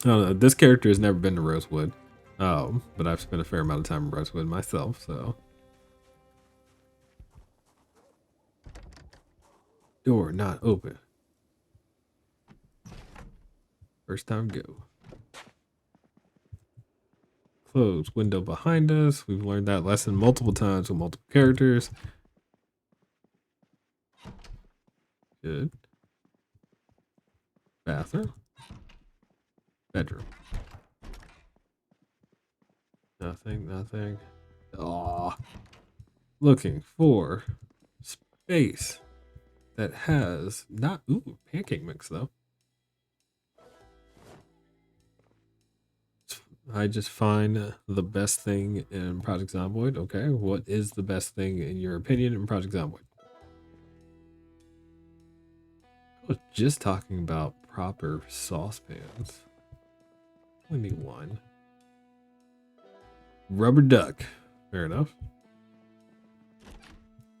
I don't know. This character has never been to Rosewood. But I've spent a fair amount of time in Rosewood myself, so. Door not open. First time go. Closed window behind us. We've learned that lesson multiple times with multiple characters. Good. Bathroom. Bedroom. Nothing, nothing. Aw. Looking for space that has not, ooh, pancake mix though. I just find the best thing in Project Zomboid. Okay, what is the best thing in your opinion in Project Zomboid? I was just talking about proper saucepans. Only need one. Rubber duck. Fair enough.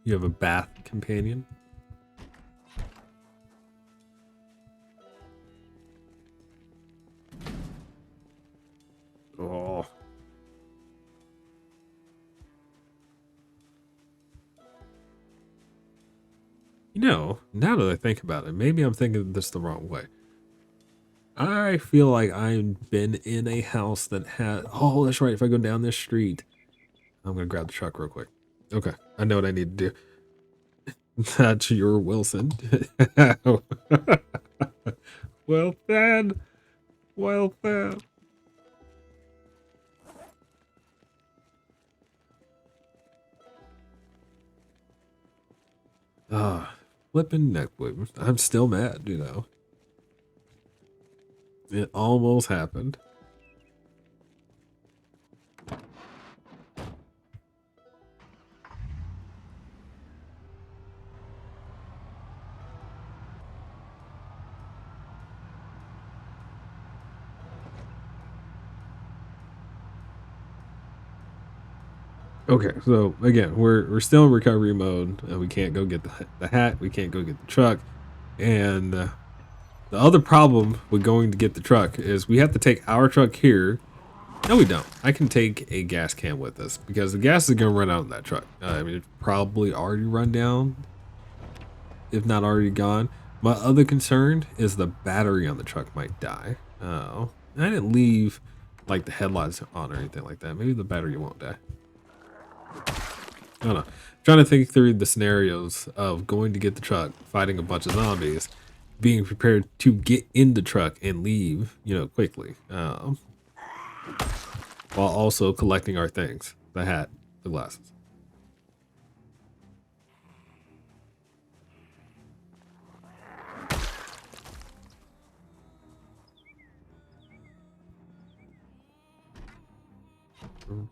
You have a bath companion. Oh. You know, now that I think about it, maybe I'm thinking this the wrong way. I feel like I've been in a house that had, oh, that's right. If I go down this street, I'm going to grab the truck real quick. Okay. I know what I need to do. That's your Wilson. Well then. Well then. Ah, flipping neck whip. I'm still mad, you know. It almost happened. Okay, so again, we're still in recovery mode, and we can't go get the hat. We can't go get the truck, and the other problem with going to get the truck is we have to take our truck here. No, we don't. I can take a gas can with us because the gas is gonna run out of that truck. I mean, it's probably already run down, if not already gone. My other concern is the battery on the truck might die. Oh, I didn't leave like the headlights on or anything like that. Maybe the battery won't die. I don't know. I'm trying to think through the scenarios of going to get the truck, fighting a bunch of zombies, being prepared to get in the truck and leave, you know, quickly, while also collecting our things, the hat, the glasses.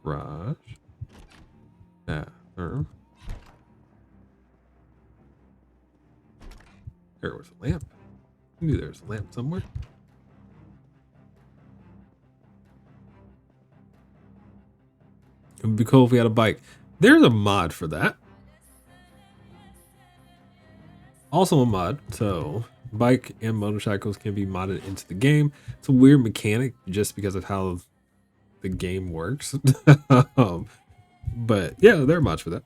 Garage. Bathroom. There was a lamp. I knew there was a lamp somewhere. It would be cool if we had a bike. There's a mod for that. Also a mod, so bike and motorcycles can be modded into the game. It's a weird mechanic just because of how the game works. um, but yeah, there are mods for that.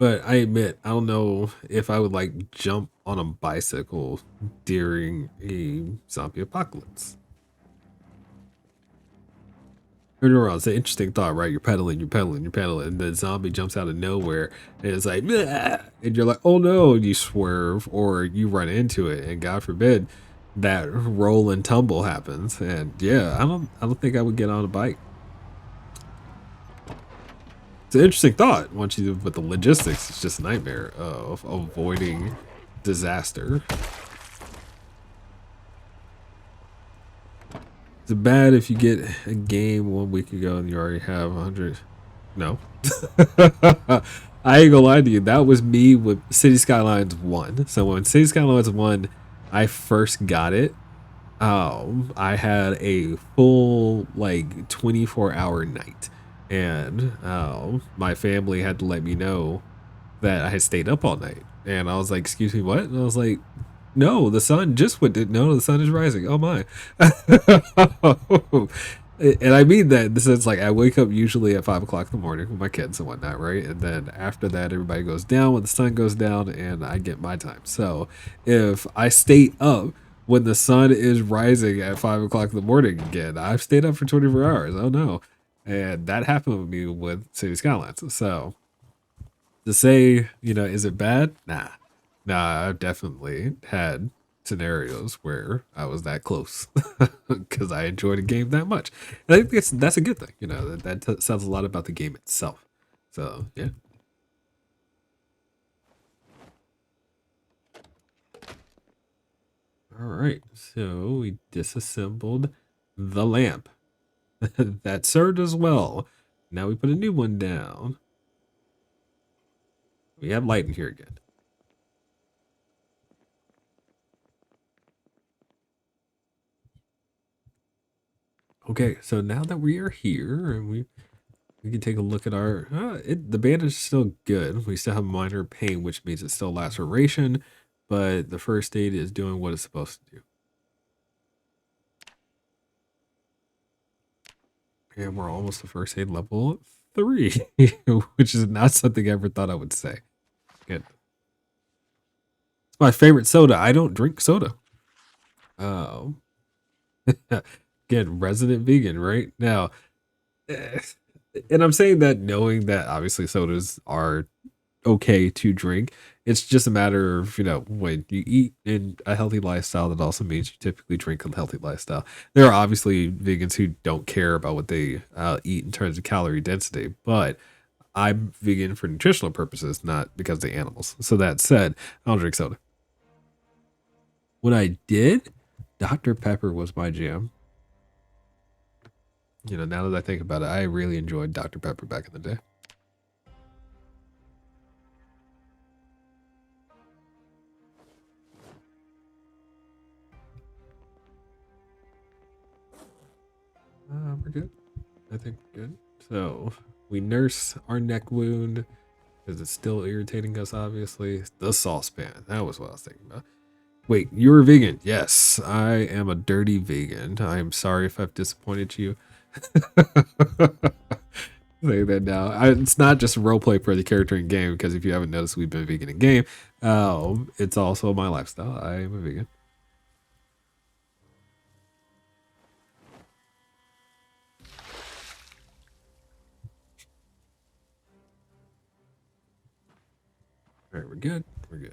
But I admit, I don't know if I would like jump on a bicycle during a zombie apocalypse. Turn around, it's an interesting thought, right? You're pedaling, and the zombie jumps out of nowhere, and it's like, "Bleh!" And you're like, oh no, and you swerve, or you run into it, and God forbid, that roll and tumble happens. And yeah, I don't think I would get on a bike. It's an interesting thought. Once you, but the logistics, it's just a nightmare of avoiding disaster. It's bad if you get a game 1 week ago and you already have 100. No. I ain't gonna lie to you. That was me with City Skylines 1. So when City Skylines 1, I first got it, I had a full like 24-hour night. And my family had to let me know that I had stayed up all night. And I was like, excuse me, what? And I was like, no, the sun just went. No, the sun is rising. Oh my! And I mean that in the sense, like I wake up usually at 5 o'clock in the morning with my kids and whatnot, right? And then after that, everybody goes down when the sun goes down, and I get my time. So if I stay up when the sun is rising at 5 o'clock in the morning again, I've stayed up for 24 hours. Oh no! And that happened with me with City Skylines. So to say, is it bad? Nah, I've definitely had scenarios where I was that close because I enjoyed a game that much. And I think that's a good thing. That sounds a lot about the game itself. So yeah. All right, so we disassembled the lamp. That served us well. Now we put a new one down. We have light in here again. Okay, so now that we are here and we can take a look at our the bandage is still good. We still have minor pain, which means it's still laceration, but the first aid is doing what it's supposed to do. And we're almost to first aid level 3, which is not something I ever thought I would say. Good. It's my favorite soda. I don't drink soda. Um, again, resident vegan, right? Now, and I'm saying that knowing that obviously sodas are okay to drink. It's just a matter of, when you eat in a healthy lifestyle, that also means you typically drink a healthy lifestyle. There are obviously vegans who don't care about what they eat in terms of calorie density, but I'm vegan for nutritional purposes, not because of the animals. So that said, I don't drink soda. What I did, Dr. Pepper was my jam. Now that I think about it, I really enjoyed Dr. Pepper back in the day. We're good. I think we're good. So we nurse our neck wound because it's still irritating us, obviously. The saucepan. That was what I was thinking about. Wait, you're a vegan? Yes, I am a dirty vegan. I am sorry if I've disappointed you. Say that now. It's not just a roleplay for the character in game, because if you haven't noticed, we've been vegan in game. It's also my lifestyle. I am a vegan. All right, we're good. We're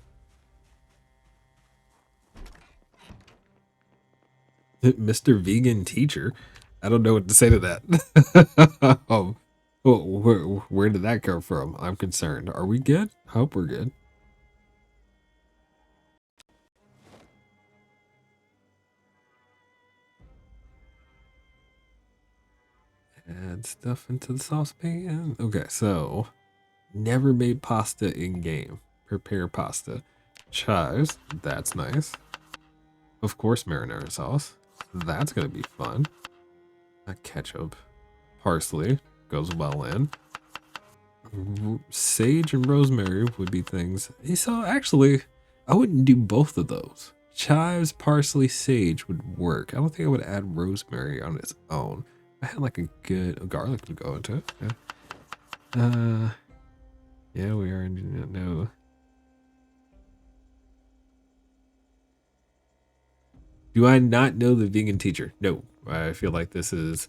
good. Mr. Vegan Teacher. I don't know what to say to that. Where did that come from? I'm concerned. Are we good? Hope we're good. Add stuff into the saucepan. Okay, so never made pasta in game. Prepare pasta. Chives. That's nice. Of course, marinara sauce. That's gonna be fun. Ketchup. Parsley goes well in. Sage and rosemary would be things. So actually, I wouldn't do both of those. Chives, parsley, sage would work. I don't think I would add rosemary on its own. I had like a good garlic to go into it. Yeah, yeah, we are. No. Do I not know the vegan teacher? No. I feel like this is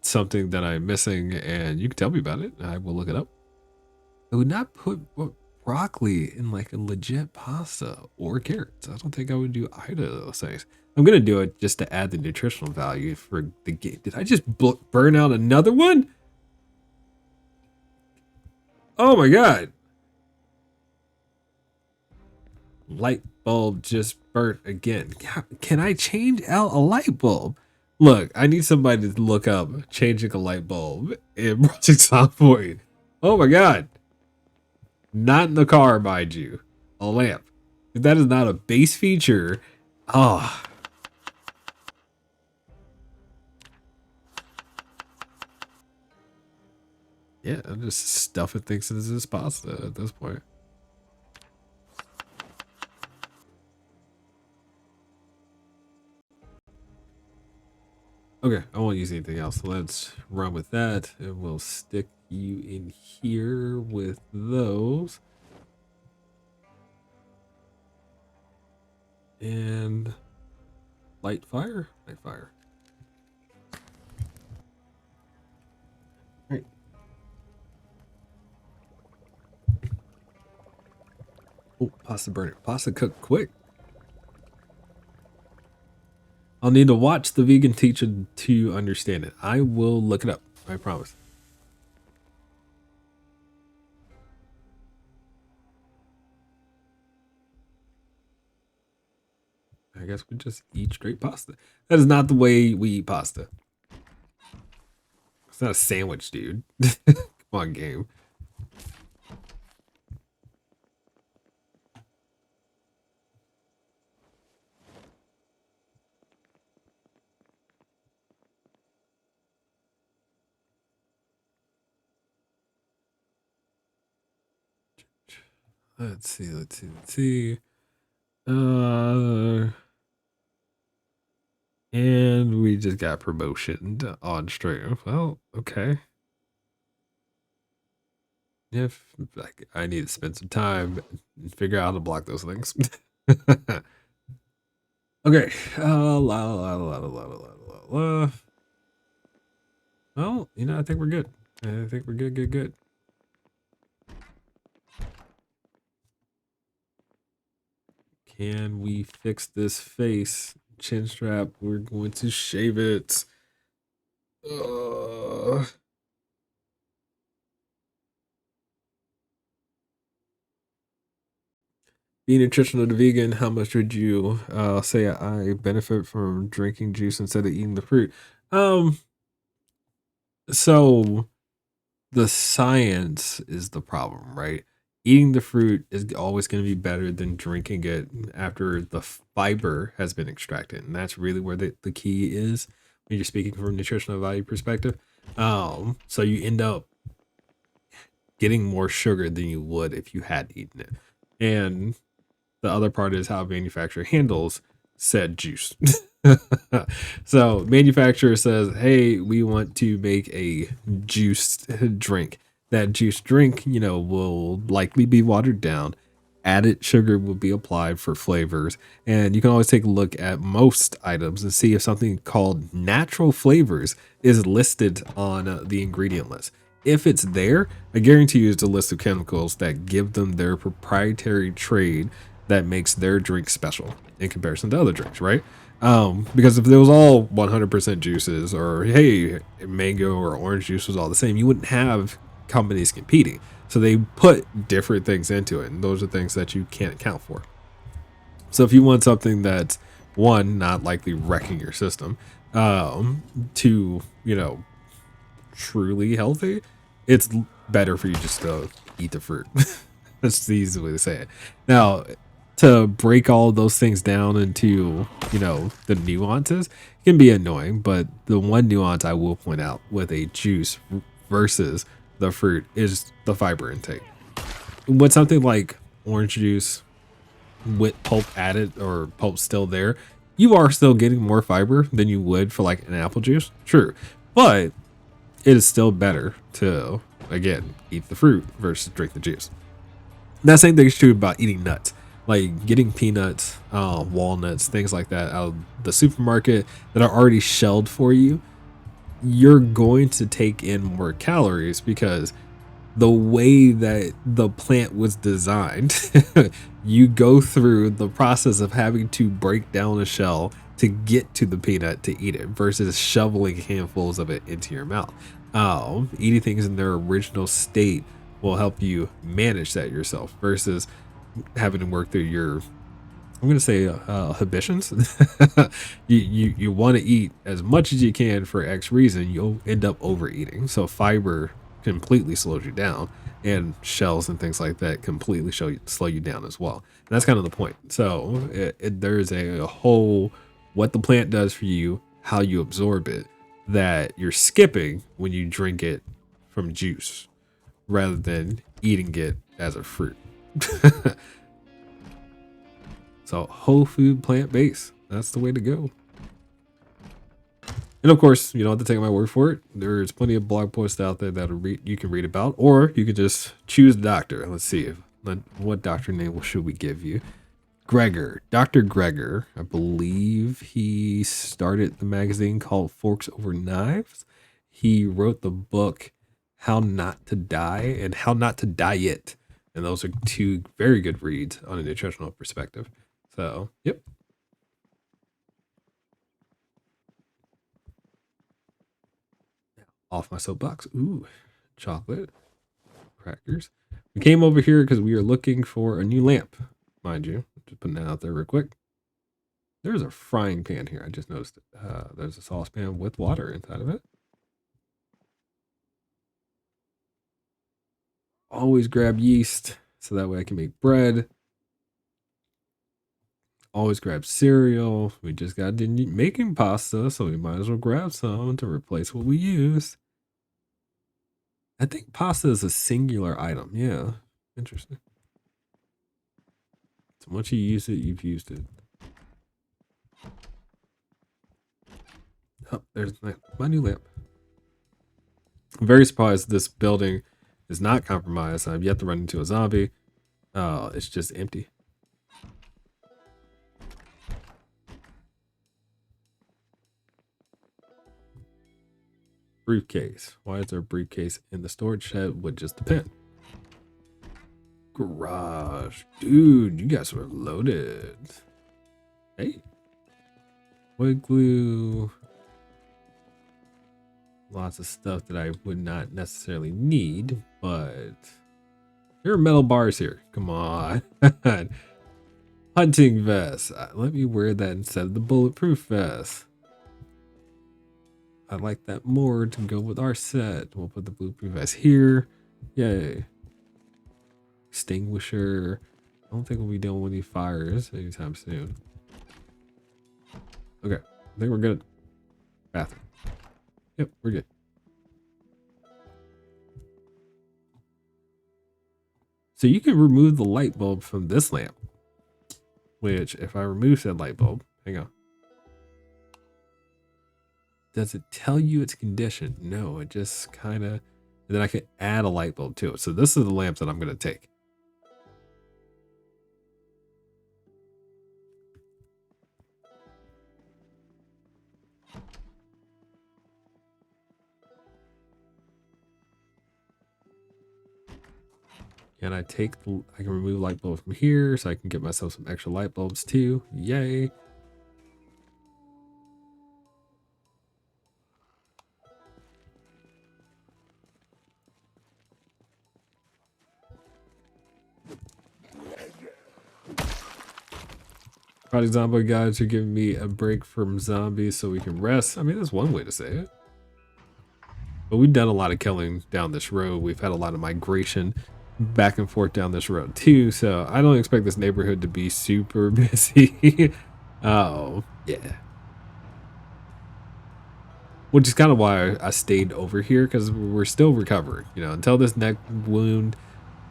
something that I'm missing, and you can tell me about it. I will look it up. I would not put broccoli in like a legit pasta or carrots. I don't think I would do either of those things. I'm gonna do it just to add the nutritional value for the game. Did I just burn out another one? Oh my god! Light bulb just burnt again. Can I change out a light bulb? Look, I need somebody to look up changing a light bulb in Project Zomboid. Oh my god. Not in the car, mind you. A lamp. If that is not a base feature, oh. Yeah, I'm just stuffing things into this pasta at this point. Okay, I won't use anything else. Let's run with that, and we'll stick you in here with those. And light fire. Right. Oh, pasta burner. Pasta cooked quick. I'll need to watch the vegan teacher to understand it. I will look it up. I promise. I guess we just eat straight pasta. That is not the way we eat pasta. It's not a sandwich, dude. Come on, game. Let's see. And we just got promotioned on stream. Well, okay. If like I need to spend some time and figure out how to block those things. Okay. Well, you know, I think we're good. I think we're good. Can we fix this face? Chin strap, we're going to shave it. Being nutritional to vegan, how much would you say I benefit from drinking juice instead of eating the fruit? So the science is the problem, right? Eating the fruit is always going to be better than drinking it after the fiber has been extracted. And that's really where the key is when you're speaking from a nutritional value perspective. So you end up getting more sugar than you would if you had eaten it. And the other part is how a manufacturer handles said juice. So manufacturer says, hey, we want to make a juiced drink. That juice drink, you know, will likely be watered down. Added sugar will be applied for flavors. And you can always take a look at most items and see if something called natural flavors is listed on the ingredient list. If it's there, I guarantee you it's a list of chemicals that give them their proprietary trade that makes their drink special in comparison to other drinks, right? Because if it was all 100% juices, or hey, mango or orange juice was all the same, you wouldn't have companies competing. So they put different things into it, and those are things that you can't account for. So if you want something that's one, not likely wrecking your system, two, you know, truly healthy, it's better for you just to eat the fruit. That's the easy way to say it. Now, to break all those things down into, you know, the nuances can be annoying, but the one nuance I will point out with a juice versus the fruit is the fiber intake. With something like orange juice with pulp added or pulp still there, you are still getting more fiber than you would for like an apple juice. True. But it is still better to, again, eat the fruit versus drink the juice. That same thing is true about eating nuts. Like getting peanuts, walnuts, things like that out of the supermarket that are already shelled for you, you're going to take in more calories because the way that the plant was designed, you go through the process of having to break down a shell to get to the peanut to eat it versus shoveling handfuls of it into your mouth. Eating things in their original state will help you manage that yourself versus having to work through your, I'm gonna say, inhibitions. You want to eat as much as you can for X reason. You'll end up overeating. So fiber completely slows you down, and shells and things like that completely slow you down as well. And that's kind of the point. So there's a whole what the plant does for you, how you absorb it, that you're skipping when you drink it from juice rather than eating it as a fruit. So whole food, plant based. That's the way to go. And of course, you don't have to take my word for it. There's plenty of blog posts out there that you can read about, or you can just choose a doctor. Let's see what doctor name should we give you. Gregor, Dr. Gregor. I believe he started the magazine called Forks Over Knives. He wrote the book How Not to Die and How Not to Diet. And those are two very good reads on a nutritional perspective. So, yep. Off my soapbox. Ooh, chocolate, crackers. We came over here because we are looking for a new lamp, mind you. Just putting that out there real quick. There's a frying pan here. I just noticed it. There's a saucepan with water inside of it. Always grab yeast so that way I can make bread. Always grab cereal. We just got done making pasta, so we might as well grab some to replace what we used. I think pasta is a singular item. Yeah, interesting. So once you use it, you've used it. Oh, there's my new lamp. I'm very surprised this building is not compromised. I've yet to run into a zombie. It's just empty. Briefcase. Why is there a briefcase in the storage shed with just a pen? Garage. Dude, you guys were loaded. Hey. Wood glue. Lots of stuff that I would not necessarily need, but there are metal bars here. Come on. Hunting vest. Let me wear that instead of the bulletproof vest. I like that more to go with our set. We'll put the bulletproof vest here. Yay. Extinguisher. I don't think we'll be dealing with any fires anytime soon. Okay. I think we're good. Bathroom. Yep, we're good. So you can remove the light bulb from this lamp. Which, if I remove said light bulb, hang on. Does it tell you its condition? No, it just kind of, and then I can add a light bulb to it. So this is the lamp that I'm going to take. And I can remove light bulb from here so I can get myself some extra light bulbs too. Yay. Project Zomboid guys are giving me a break from zombies so we can rest. I mean, that's one way to say it. But we've done a lot of killing down this road. We've had a lot of migration back and forth down this road too. So I don't expect this neighborhood to be super busy. Oh, yeah. which is kind of why I stayed over here, because we're still recovering, you know, until this neck wound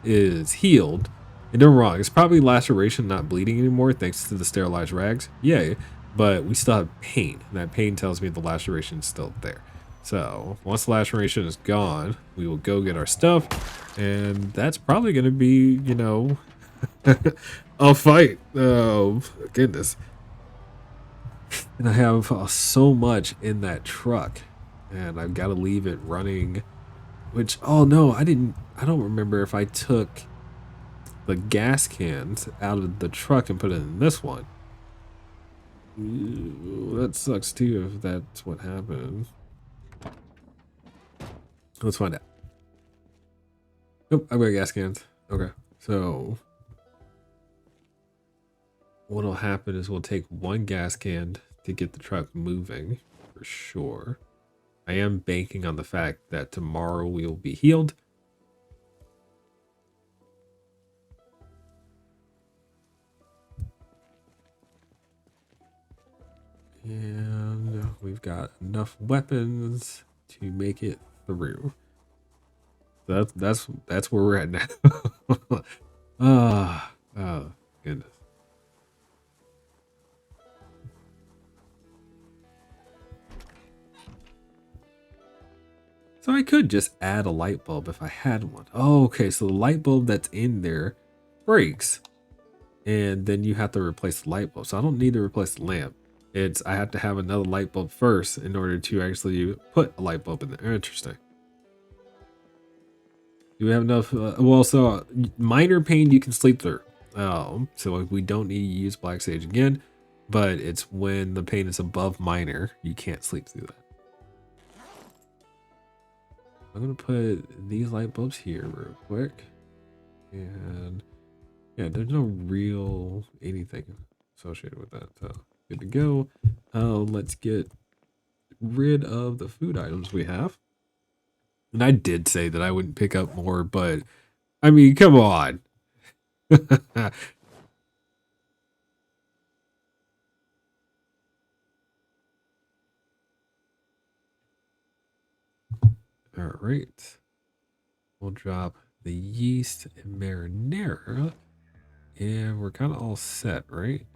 is healed. And don't get me wrong, it's probably laceration, not bleeding anymore, thanks to the sterilized rags. Yay. But we still have pain, and that pain tells me the laceration is still there. So once the laceration is gone, we will go get our stuff, and that's probably going to be, you know, a fight. Oh, goodness. And I have so much in that truck, and I've got to leave it running, which, oh no, I don't remember if I took the gas cans out of the truck and put it in this one. Ooh, that sucks too if that's what happened. Let's find out. Nope, I've got gas cans. Okay, so what'll happen is we'll take one gas can to get the truck moving for sure. I am banking on the fact that tomorrow we will be healed. And we've got enough weapons to make it through. That's where we're at now. Oh, goodness. So I could just add a light bulb if I had one. Oh, okay, so the light bulb that's in there breaks, and then you have to replace the light bulb. So I don't need to replace the lamp. I have to have another light bulb first in order to actually put a light bulb in there. Interesting. Do we have enough? Well, so minor pain you can sleep through. So we don't need to use black sage again, but it's when the pain is above minor, you can't sleep through that. I'm gonna put these light bulbs here real quick, and yeah, there's no real anything associated with that. So good to go. Let's get rid of the food items we have. And I did say that I wouldn't pick up more, but I mean, come on. All right. We'll drop the yeast and marinara, and we're kind of all set, right?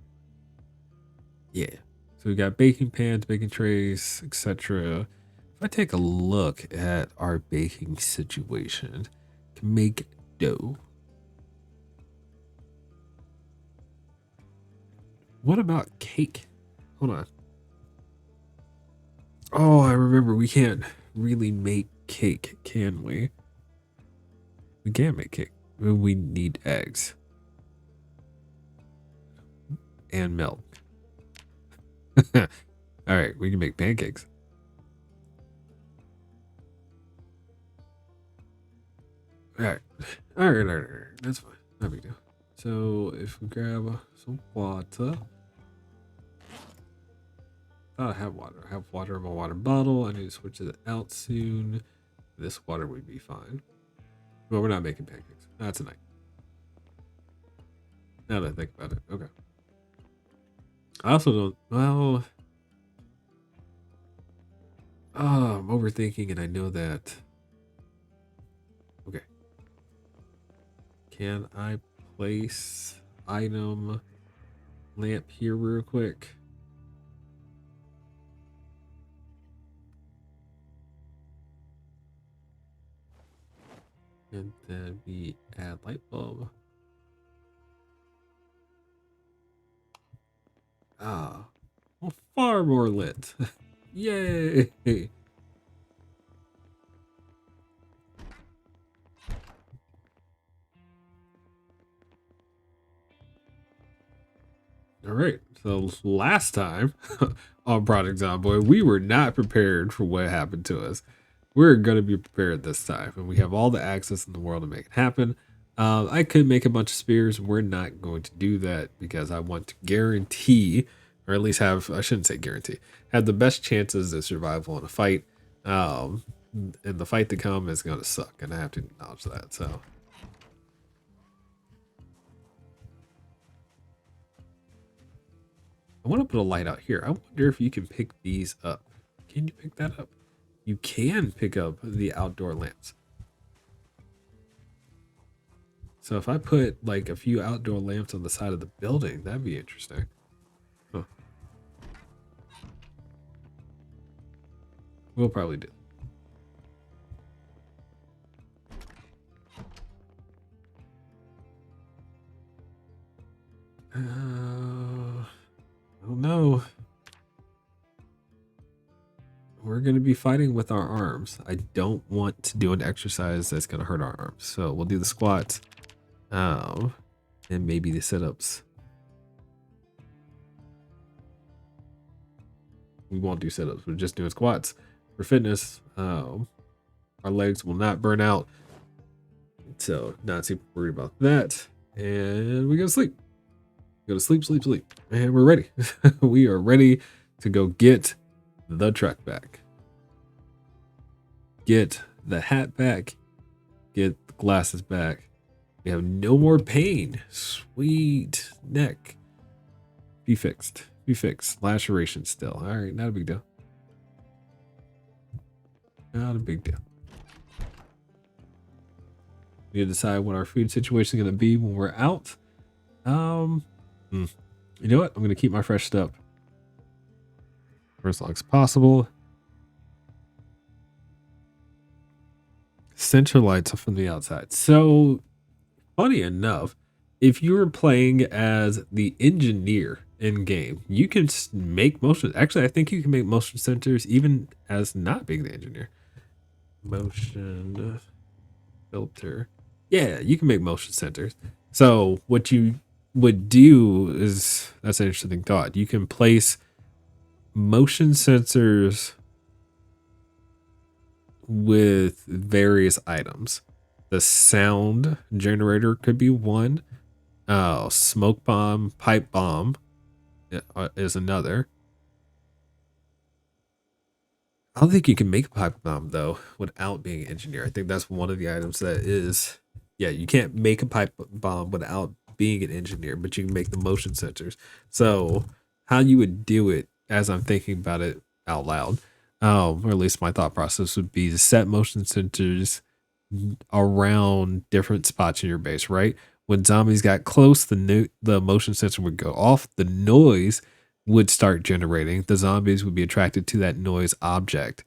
Yeah. So we got baking pans, baking trays, etc. If I take a look at our baking situation, can make dough. What about cake? Hold on. Oh, I remember we can't really make cake, can we? We can't make cake. We need eggs and milk. All right, we can make pancakes. All right, all right, all right. That's fine. No big deal. So if we grab some water, I have water. I have water in my water bottle. I need to switch it out soon. This water would be fine. Well, we're not making pancakes. Not tonight. Now that I think about it, okay. I also don't. Well, I'm overthinking, and I know that. Okay. Can I place item lamp here real quick? And then we add light bulb. Ah, well, far more lit. Yay! All right. So last time on Project Zomboid, we were not prepared for what happened to us. We're going to be prepared this time, and we have all the access in the world to make it happen. I could make a bunch of spears. We're not going to do that because I want to guarantee, or at least have, I shouldn't say guarantee, have the best chances of survival in a fight. And the fight to come is going to suck, and I have to acknowledge that. So I want to put a light out here. I wonder if you can pick these up. Can you pick that up? You can pick up the outdoor lamps. So if I put like a few outdoor lamps on the side of the building, that'd be interesting. Huh. We'll probably do. Oh no. We're going to be fighting with our arms. I don't want to do an exercise that's going to hurt our arms. So we'll do the squats. And maybe the sit-ups. We won't do sit-ups. We're just doing squats for fitness. Our legs will not burn out. So not super worried about that. And we go to sleep. Go to sleep, sleep, sleep. And we're ready. We are ready to go get the truck back. Get the hat back. Get the glasses back. We have no more pain. Sweet neck. Be fixed. Be fixed. Laceration still. All right, not a big deal. Not a big deal. We need to decide what our food situation is going to be when we're out. You know what? I'm going to keep my fresh stuff for as long as possible. Center lights from the outside. So, funny enough, if you're playing as the engineer in game, you can make motion. Actually, I think you can make motion sensors even as not being the engineer. Motion filter. Yeah, you can make motion sensors. So what you would do is, that's an interesting thought. You can place motion sensors with various items. The sound generator could be one. Smoke bomb, pipe bomb is another. I don't think you can make a pipe bomb though without being an engineer. I think that's one of the items that is, yeah, you can't make a pipe bomb without being an engineer, but you can make the motion sensors. So how you would do it, as I'm thinking about it out loud, or at least my thought process would be to set motion sensors around different spots in your base, right? When zombies got close, the motion sensor would go off. The noise would start generating. The zombies would be attracted to that noise object,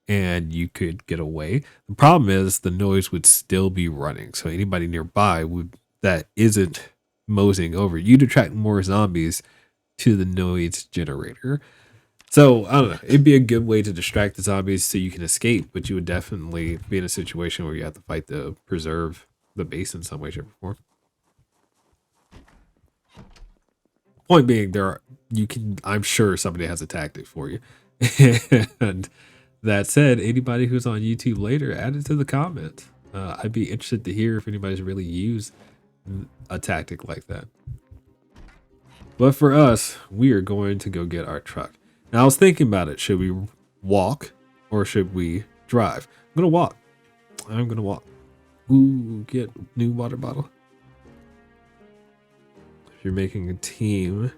and you could get away. The problem is the noise would still be running, so anybody nearby that isn't moseying over, you'd attract more zombies to the noise generator. So, I don't know. It'd be a good way to distract the zombies so you can escape, but you would definitely be in a situation where you have to fight to preserve the base in some way, shape, or form. Point being, I'm sure somebody has a tactic for you. And that said, anybody who's on YouTube later, add it to the comments. I'd be interested to hear if anybody's really used a tactic like that. But for us, we are going to go get our truck. Now, I was thinking about it. Should we walk or should we drive? I'm going to walk. I'm going to walk. Ooh, get new water bottle. If you're making a team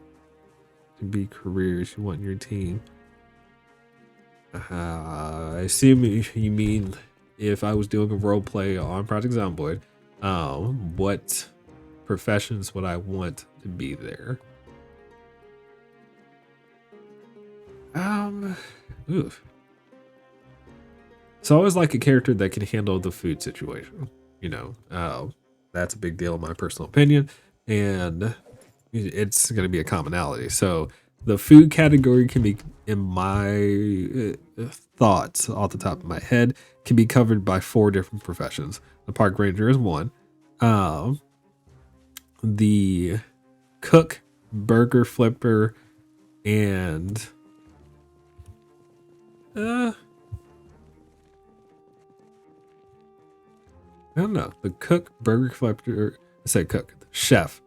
to be careers, you want your team. I assume you mean if I was doing a role play on Project Zomboid, what professions would I want to be there? Oof. So I always like a character that can handle the food situation. You know, that's a big deal in my personal opinion, and it's going to be a commonality. So the food category can be, in my thoughts off the top of my head, can be covered by 4 different professions. The park ranger is one. The cook, burger flipper, and I don't know. The cook, burger flipper, I said cook, chef,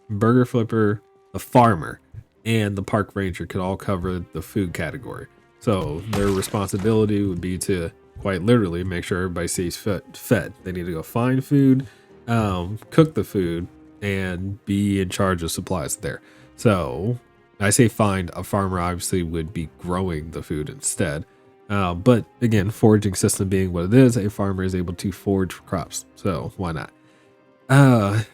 burger flipper, the farmer, and the park ranger could all cover the food category. So their responsibility would be to quite literally make sure everybody stays fed. They need to go find food, cook the food, and be in charge of supplies there. So I say find, a farmer obviously would be growing the food instead. But again, foraging system being what it is, a farmer is able to forage for crops. So why not? I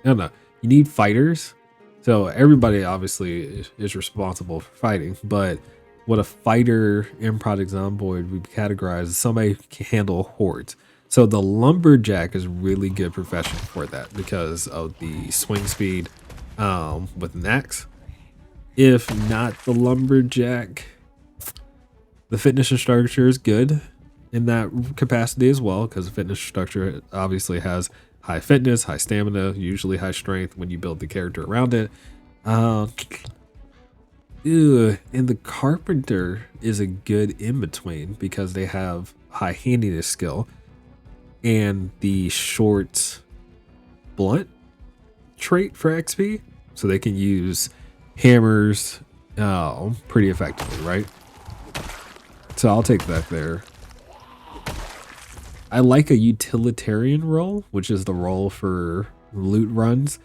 don't know. You need fighters. So everybody obviously is responsible for fighting, but what a fighter in Project Zomboid would be categorized as somebody who can handle hordes. So the lumberjack is really good profession for that because of the swing speed with an axe. If not the lumberjack, the fitness instructor is good in that capacity as well, because the fitness instructor obviously has high fitness, high stamina, usually high strength when you build the character around it. And the carpenter is a good in between because they have high handiness skill and the short blunt trait for XP, so they can use hammers pretty effectively, right? So I'll take that there. I like a utilitarian role, which is the role for loot runs.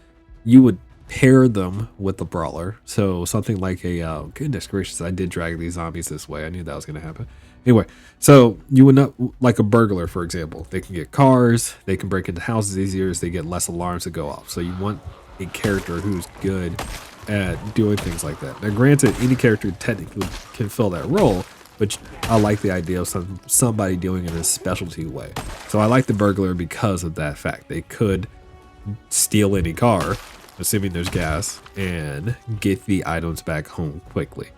You would pair them with the brawler. So something like a, goodness gracious, I did drag these zombies this way. I knew that was going to happen. Anyway, so you would not, like a burglar, for example. They can get cars, they can break into houses easier as they get less alarms to go off. So you want a character who's good at doing things like that. Now, granted, any character technically can fill that role, but I like the idea of somebody doing it in a specialty way. So I like the burglar because of that fact. They could steal any car, assuming there's gas, and get the items back home quickly.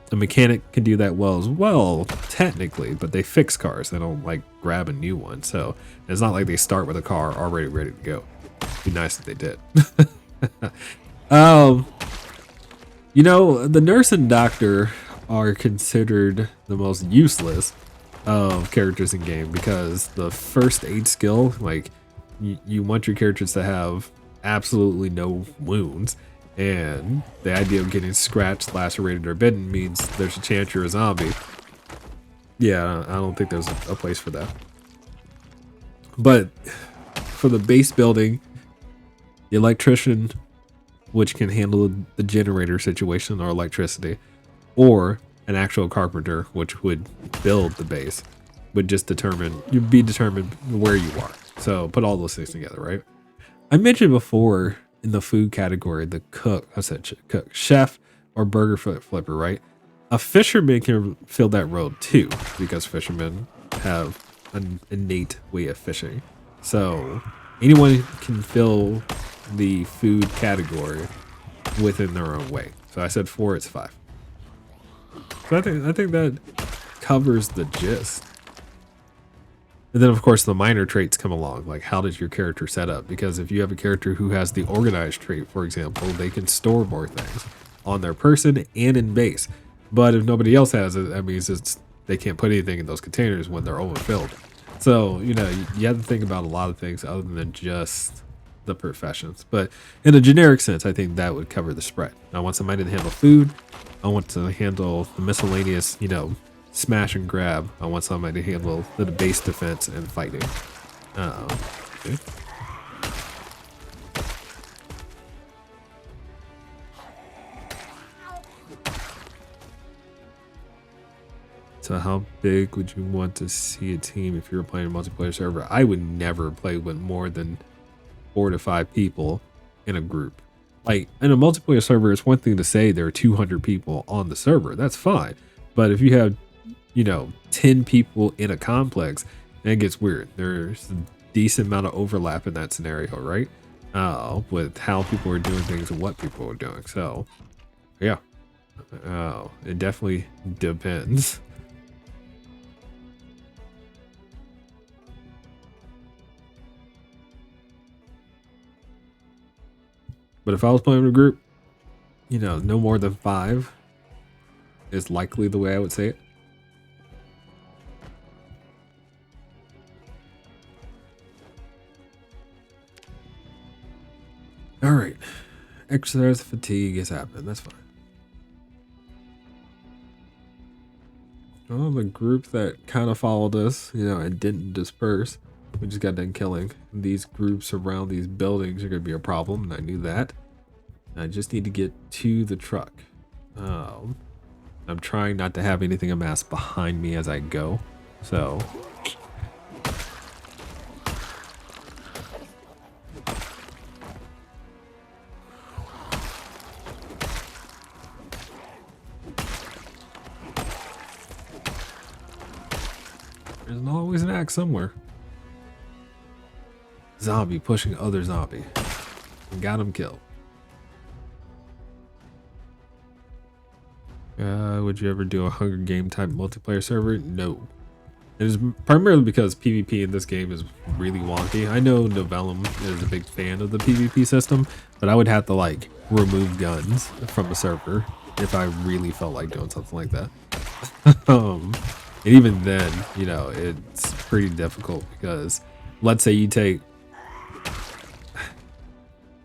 The mechanic can do that well as well, technically, but they fix cars. They don't like grab a new one. So it's not like they start with a car already ready to go. It'd be nice if they did. You know, the nurse and doctor are considered the most useless of characters in game because the first aid skill, like you want your characters to have absolutely no wounds, and the idea of getting scratched, lacerated, or bitten means there's a chance you're a zombie. Yeah, I don't think there's a place for that. But for the base building, the electrician, which can handle the generator situation or electricity, or an actual carpenter, which would build the base, would just be determined where you are. So put all those things together, right? I mentioned before in the food category, the cook, chef, or burger flipper, right? A fisherman can fill that role too, because fishermen have an innate way of fishing. So anyone can fill the food category within their own way. So I said 4, it's 5. So I think that covers the gist. And then of course the minor traits come along, like how does your character set up? Because if you have a character who has the organized trait, for example, they can store more things on their person and in base. But if nobody else has it, that means they can't put anything in those containers when they're overfilled. So, you know, you have to think about a lot of things other than just the professions. But in a generic sense, I think that would cover the spread. I want somebody to handle food. I want to handle the miscellaneous, you know, smash and grab. I want somebody to handle the base defense and fighting. Okay. So how big would you want to see a team if you were playing a multiplayer server? I would never play with more than 4 to 5 people in a group. Like in a multiplayer server, it's one thing to say there are 200 people on the server. That's fine. But if you have, you know, 10 people in a complex, then it gets weird. There's a decent amount of overlap in that scenario, right? With how people are doing things and what people are doing. So, yeah. It definitely depends. But if I was playing with a group, you know, no more than 5 is likely the way I would say it. All right. Exercise fatigue is happening. That's fine. Well, the group that kind of followed us, you know, and didn't disperse, we just got done killing. These groups around these buildings are going to be a problem, and I knew that. I just need to get to the truck. I'm trying not to have anything amassed behind me as I go. So there's always an axe somewhere. Zombie pushing other zombie. Got him killed. Would you ever do a Hunger Game type multiplayer server? No. It is primarily because PvP in this game is really wonky. I know Novellum is a big fan of the PvP system, but I would have to like remove guns from the server if I really felt like doing something like that. And even then, you know, it's pretty difficult because let's say you take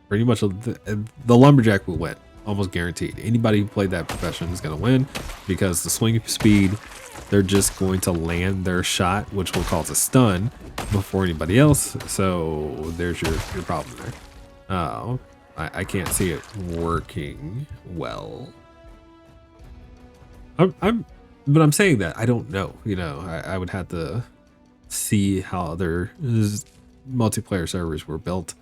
pretty much the lumberjack will win, almost guaranteed. Anybody who played that profession is going to win because the swing speed, they're just going to land their shot, which will cause a stun before anybody else. So there's your problem there. I can't see it working well. But I'm saying that I don't know. You know, I would have to see how other multiplayer servers were built,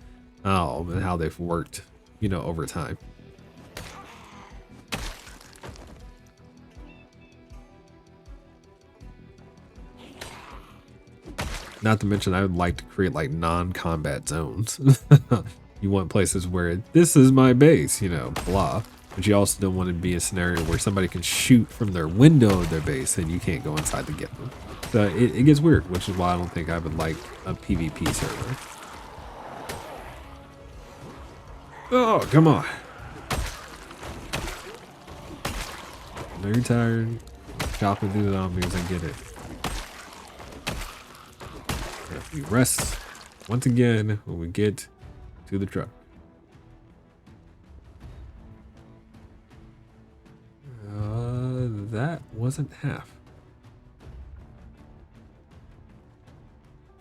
and how they've worked, you know, over time. Not to mention, I would like to create like non-combat zones. You want places where this is my base, you know, blah. But you also don't want to be a scenario where somebody can shoot from their window of their base and you can't go inside to get them. So it gets weird, which is why I don't think I would like a PvP server. Oh, come on. I know you're tired. Chopping through the zombies, I get it. We rest once again when we get to the truck. That wasn't half.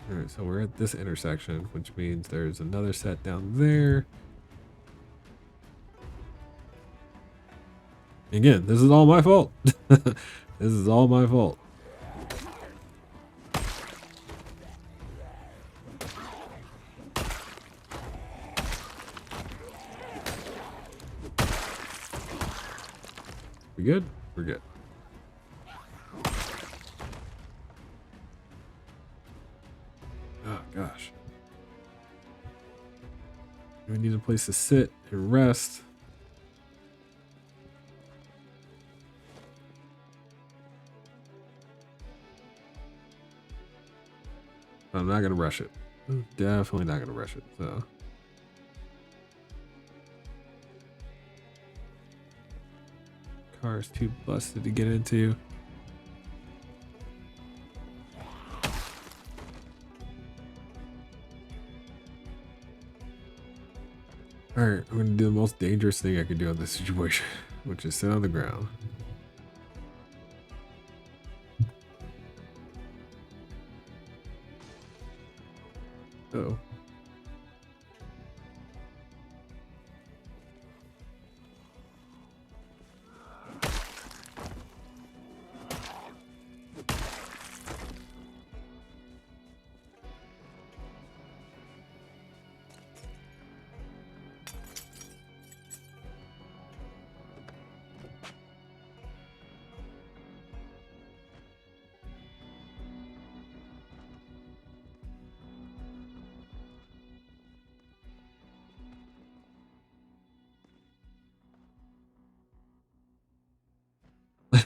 All right, so we're at this intersection, which means there's another set down there. Again, this is all my fault. This is all my fault. We good? We're good. Oh gosh. We need a place to sit and rest. I'm not gonna rush it. Definitely not gonna rush it. So car is too busted to get into. All right, I'm gonna do the most dangerous thing I could do in this situation, which is sit on the ground. Oh.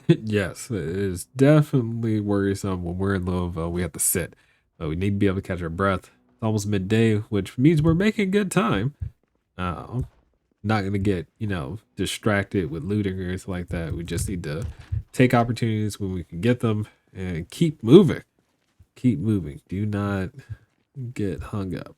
Yes, it is definitely worrisome when we're in Louisville. We have to sit. We need to be able to catch our breath. It's almost midday, which means we're making good time. Not going to get, you know, distracted with looting or anything like that. We just need to take opportunities when we can get them and keep moving. Keep moving. Do not get hung up.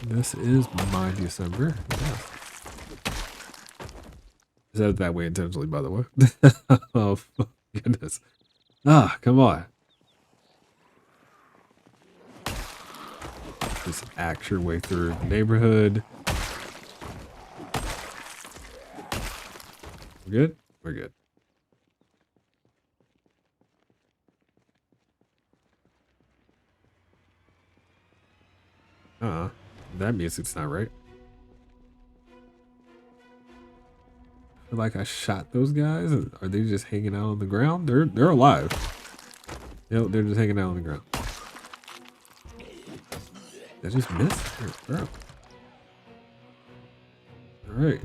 This is my December. Yes. I said it that way intentionally, by the way. Oh, goodness. Ah, come on. Just axe your way through the neighborhood. We're good? We're good. That music's not right. I feel like I shot those guys. Are they just hanging out on the ground? They're alive. Yep, they're just hanging out on the ground. Did I just miss? All right.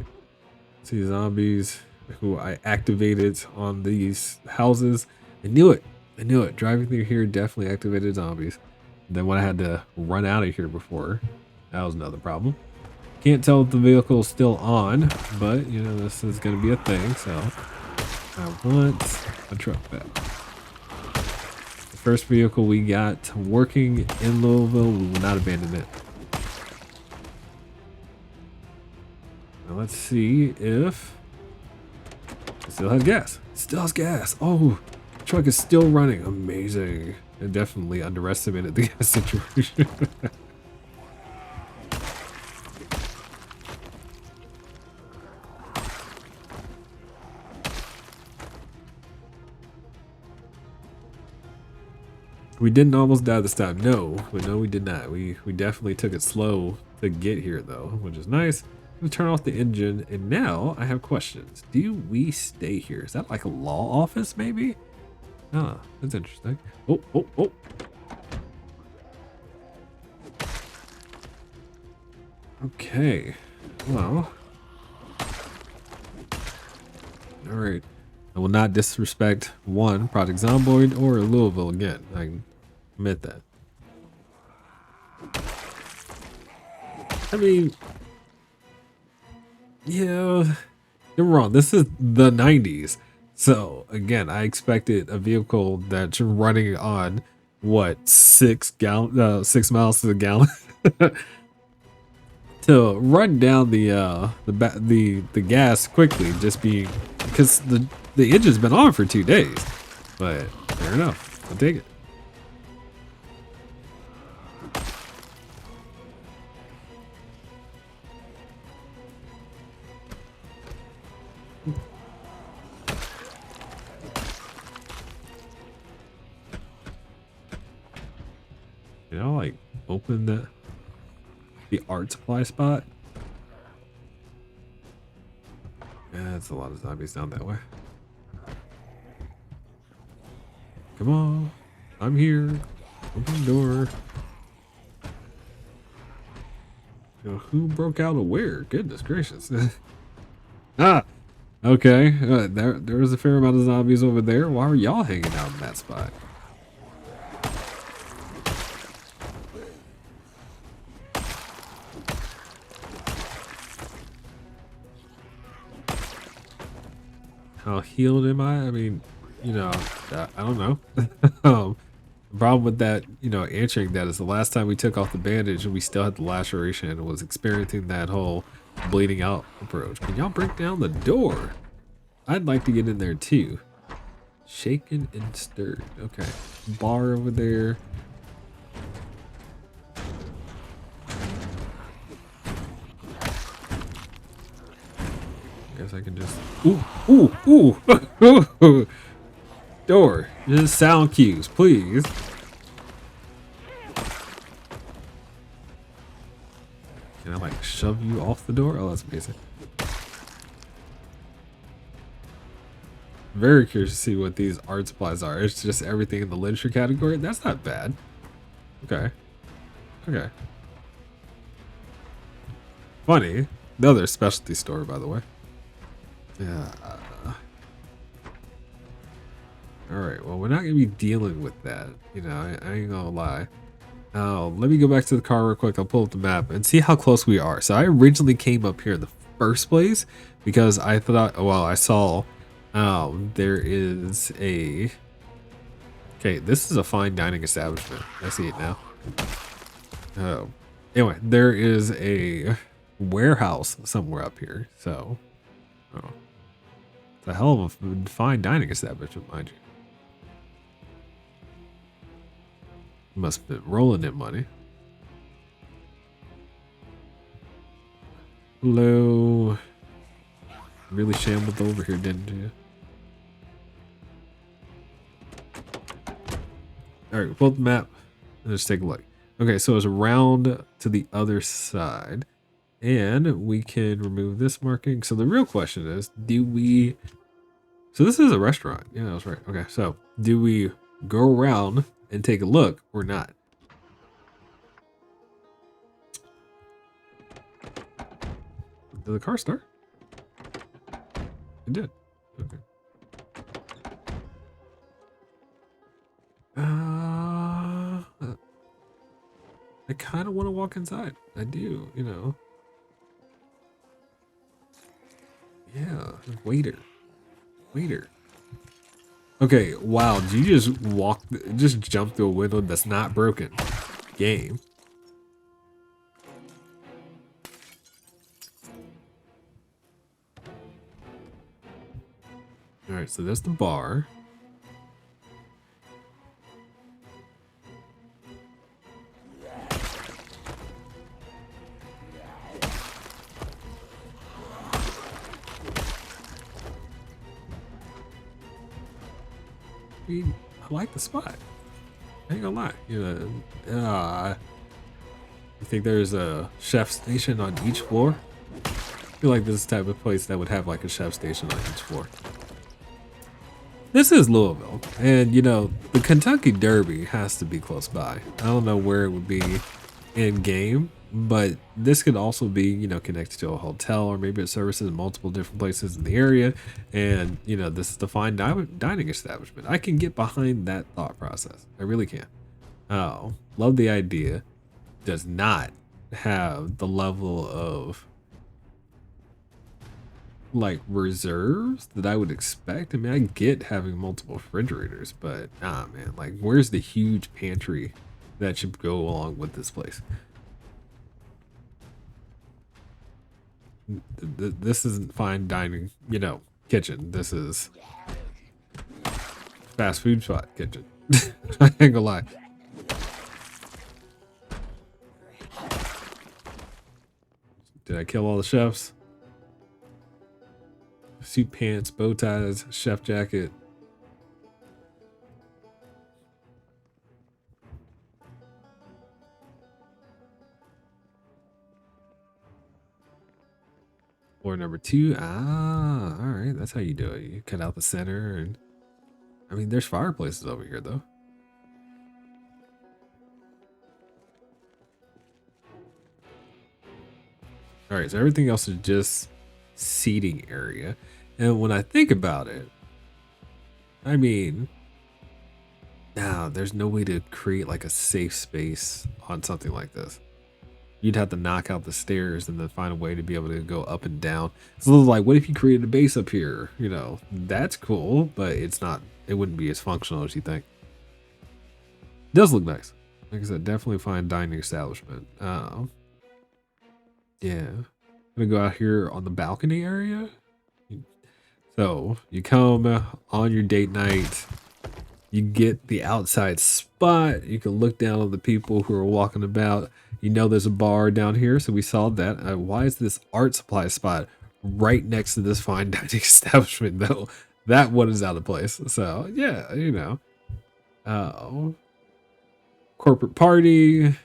See zombies who I activated on these houses. I knew it. I knew it. Driving through here definitely activated zombies. Then when I had to run out of here before, that was another problem. Can't tell if the vehicle is still on, but you know, this is going to be a thing, so I want a truck back. The first vehicle we got working in Louisville, we will not abandon it. Now let's see if it still has gas. It still has gas. Oh, the truck is still running. Amazing. I definitely underestimated the gas situation. We didn't almost die this time. No, but no, we did not. We definitely took it slow to get here though, which is nice. I'm gonna turn off the engine, and now I have questions. Do we stay here? Is that like a law office maybe? Ah, that's interesting. Oh, oh, oh. Okay, well. All right. I will not disrespect one, Project Zomboid, or Louisville again. I can admit that. I mean, yeah, you're wrong. This is the 90s. So, again, I expected a vehicle that's running on, what, 6 miles to the gallon? To run down the gas quickly, just because the engine's been on for 2 days. But fair enough, I'll take it. You know, like open the art supply spot. Yeah, that's a lot of zombies down that way. Come on, I'm here. Open the door. You know, who broke out of where? Goodness gracious. Ah, okay. There was a fair amount of zombies over there. Why are y'all hanging out in that spot? How healed am I? I mean, you know, I don't know. The problem with that, you know, answering that is the last time we took off the bandage and we still had the laceration and was experiencing that whole bleeding out approach. Can y'all break down the door? I'd like to get in there too. Shaken and stirred. Okay. Bar over there. Guess I can just ooh. Door. Just sound cues, please. Can I like shove you off the door? Oh, that's amazing. Very curious to see what these art supplies are. It's just everything in the literature category. That's not bad. Okay. Okay. Funny. Another specialty store, by the way. Yeah. Alright, well, we're not going to be dealing with that. You know, I ain't going to lie. Let me go back to the car real quick. I'll pull up the map and see how close we are. So I originally came up here in the first place because I thought, well, I saw there is a... Okay, this is a fine dining establishment. I see it now. Oh. Anyway, there is a warehouse somewhere up here. So, oh, it's a hell of a fine dining establishment, mind you. Must have been rolling in money. Hello. Really shambled over here, didn't you? All right, pull up the map. Let's take a look. Okay, so it's around to the other side. And we can remove this marking. So the real question is, do we... So this is a restaurant. Yeah, that's right. Okay, so do we go around and take a look or not? Did the car start? It did. Okay. I kind of want to walk inside. I do, you know. Yeah, waiter. Okay, wow. Did you just jump through a window that's not broken? Game. All right, so that's the bar. I like the spot. I ain't gonna lie. You know, you think there's a chef station on each floor? I feel like this is the type of place that would have like a chef station on each floor. This is Louisville, and you know, the Kentucky Derby has to be close by. I don't know where it would be in game, but this could also be, you know, connected to a hotel, or maybe it services multiple different places in the area. And you know, this is the fine dining establishment. I can get behind that thought process. I really can. Oh, love the idea. Does not have the level of like reserves that I would expect. I mean, I get having multiple refrigerators, but nah, man, like where's the huge pantry that should go along with this place? This isn't fine dining, you know, kitchen. This is fast food spot kitchen. I ain't gonna lie. Did I kill all the chefs? Suit pants, bow ties, chef jacket. Floor number 2. Ah, all right. That's how you do it. You cut out the center, and I mean, there's fireplaces over here though. All right, so everything else is just seating area. And when I think about it, I mean, now there's no way to create like a safe space on something like this. You'd have to knock out the stairs and then find a way to be able to go up and down. So like, what if you created a base up here? You know, that's cool, but it's not, it wouldn't be as functional as you think. It does look nice. Like I said, definitely fine dining establishment. Yeah. I'm gonna go out here on the balcony area. So you come on your date night, you get the outside spot. You can look down on the people who are walking about. You know there's a bar down here, so we saw that. Why is this art supply spot right next to this fine dining establishment, though? That one is out of place. So, yeah, you know. Corporate party,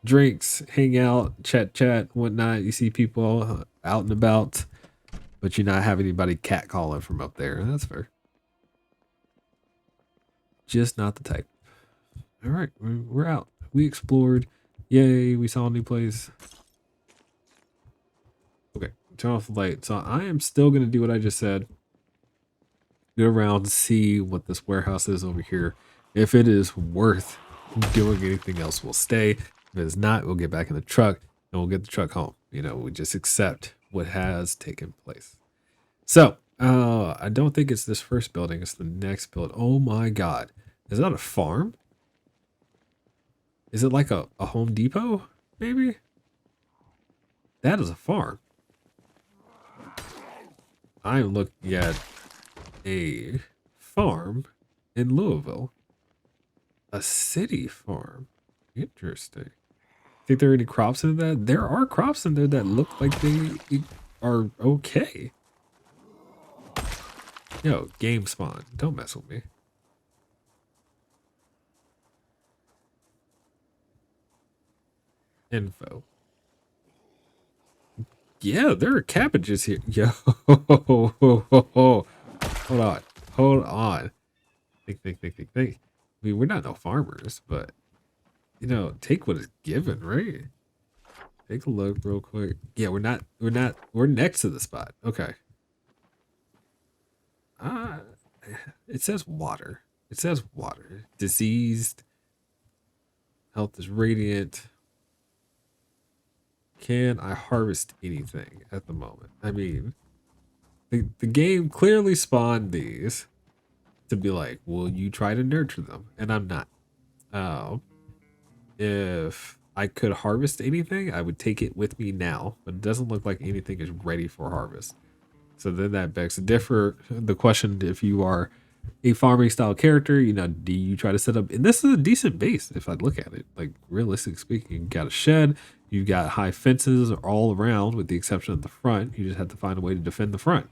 drinks, hang out, chat, whatnot. You see people out and about, but you not have anybody catcalling from up there. That's fair. Just not the type. All right, we're out. We explored. Yay, we saw a new place. Okay, turn off the light. So I am still going to do what I just said. Go around, see what this warehouse is over here. If it is worth doing anything else, we'll stay. If it is not, we'll get back in the truck and we'll get the truck home. You know, we just accept what has taken place. So, I don't think it's this first building. It's the next building. Oh my God. Is that a farm? Is it like a Home Depot? Maybe? That is a farm. I'm looking at a farm in Louisville. A city farm. Interesting. Think there are any crops in that? There are crops in there that look like they are okay. Yo, game spawn. Don't mess with me. Info. Yeah, there are cabbages here. Yo, hold on. Hold on. Think. I mean, we're not no farmers, but, you know, take what is given, right? Take a look real quick. Yeah, we're next to the spot. Okay. Uh, it says water. It says water. Diseased. Health is radiant. Can I harvest anything at the moment? I mean, the game clearly spawned these to be like, will you try to nurture them? And I'm not. If I could harvest anything, I would take it with me now, but it doesn't look like anything is ready for harvest. So then that begs the question, if you are a farming style character, you know, do you try to set up, and this is a decent base if I look at it, like realistically speaking, you got a shed, you've got high fences all around with the exception of the front. You just have to find a way to defend the front.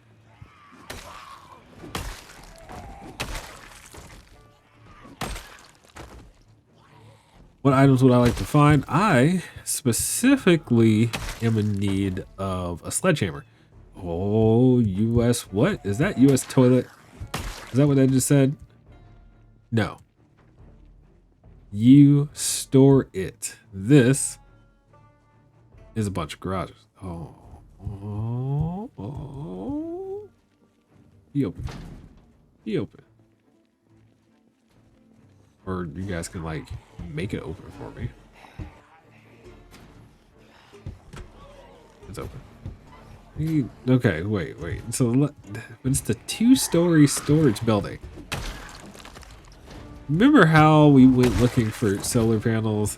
What items would I like to find? I specifically am in need of a sledgehammer. Oh, US what? Is that US toilet? Is that what I just said? No. You store it. This is a bunch of garages. Oh. Be open. Be open. Or you guys can like make it open for me. It's open. Okay, wait. So it's the 2-story storage building. Remember how we went looking for solar panels?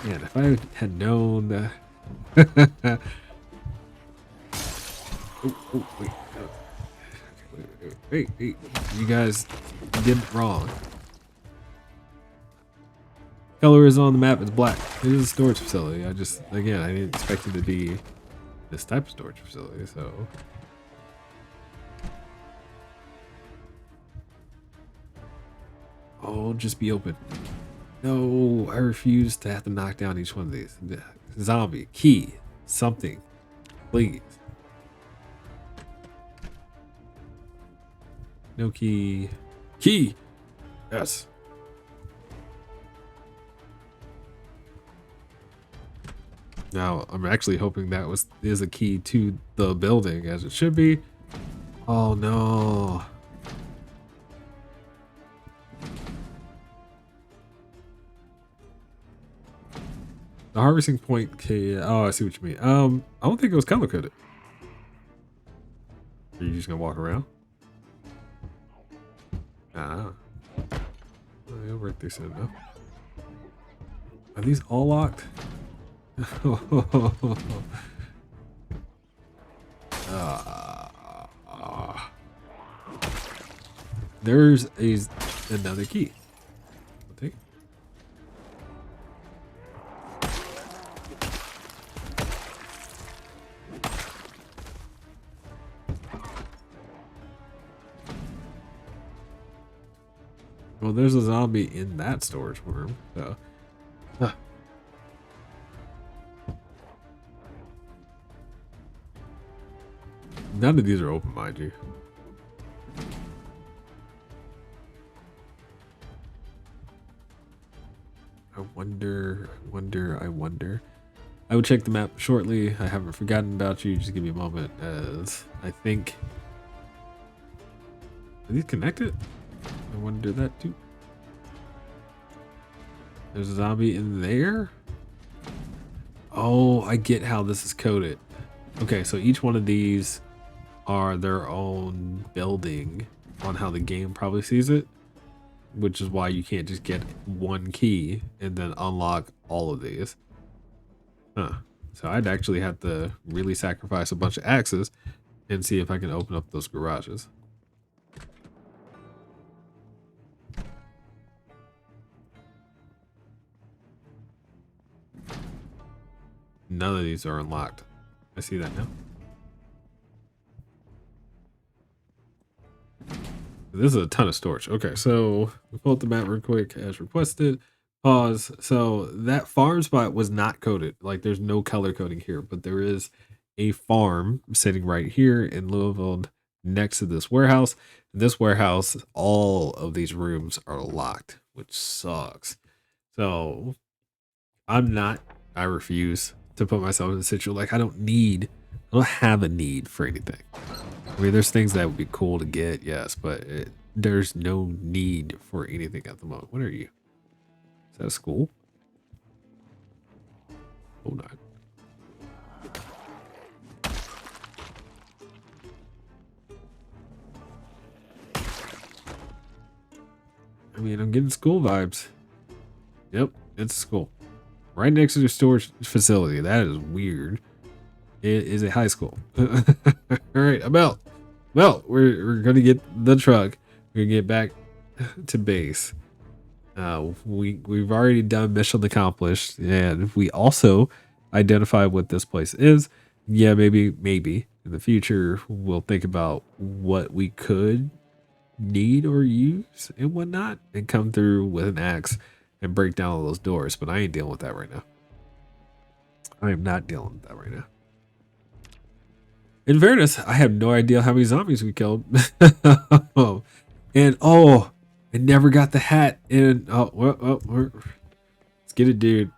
Man, if I had known. Wait. You guys did it wrong. Color is on the map. It's black. It is a storage facility. I didn't expect it to be this type of storage facility, so. Oh, just be open. No, I refuse to have to knock down each one of these. Zombie, key, something, please. No key. Key! Yes. Now, I'm actually hoping that is a key to the building, as it should be. Oh, no. The harvesting point key. Oh, I see what you mean. I don't think it was color coded. Are you just gonna walk around? Ah. Oh, you'll work through soon enough. Are these all locked? There's another key. I'll take it. Well, there's a zombie in that storage room, so. Huh. None of these are open, mind you. I wonder. I will check the map shortly. I haven't forgotten about you. Just give me a moment, as I think. Are these connected? I wonder that too. There's a zombie in there. Oh, I get how this is coded. Okay, so each one of these are their own building on how the game probably sees it. which is why you can't just get one key and then unlock all of these. Huh. So I'd actually have to really sacrifice a bunch of axes and see if I can open up those garages. None of these are unlocked. I see that now. This is a ton of storage. Okay, so we pull up the map real quick as requested. Pause. So that farm spot was not coded. Like there's no color coding here, but there is a farm sitting right here in Louisville next to this warehouse. This warehouse, all of these rooms are locked, which sucks. So I refuse to put myself in a situation like I don't have a need for anything. I mean, there's things that would be cool to get, yes, but there's no need for anything at the moment. What are you? Is that a school? Hold on. I mean, I'm getting school vibes. Yep, it's a school. Right next to the storage facility. That is weird. It is a high school. All right, I'm out. Well, we're gonna get the truck. We're gonna get back to base. We've already done mission accomplished, and we also identified what this place is. Yeah, maybe in the future we'll think about what we could need or use and whatnot, and come through with an axe and break down all those doors. But I ain't dealing with that right now. I am not dealing with that right now. In fairness, I have no idea how many zombies we killed. And oh, I never got the hat. And let's get it, dude.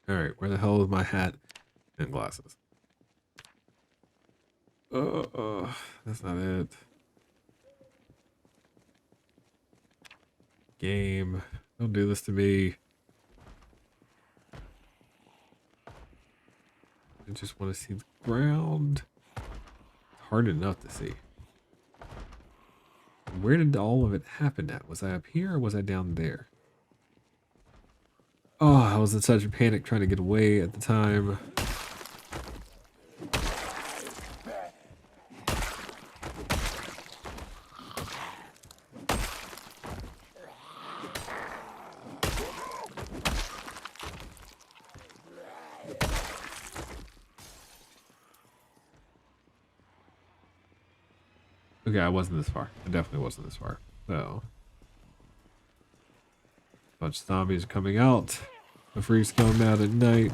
All right, where the hell is my hat and glasses? That's not it. Game, don't do this to me. I just want to see the ground. Hard enough to see. Where did all of it happen at? Was I up here or was I down there? Oh, I was in such a panic trying to get away at the time. Okay, I wasn't this far. I definitely wasn't this far. So, a bunch of zombies are coming out. The freaks coming out at night.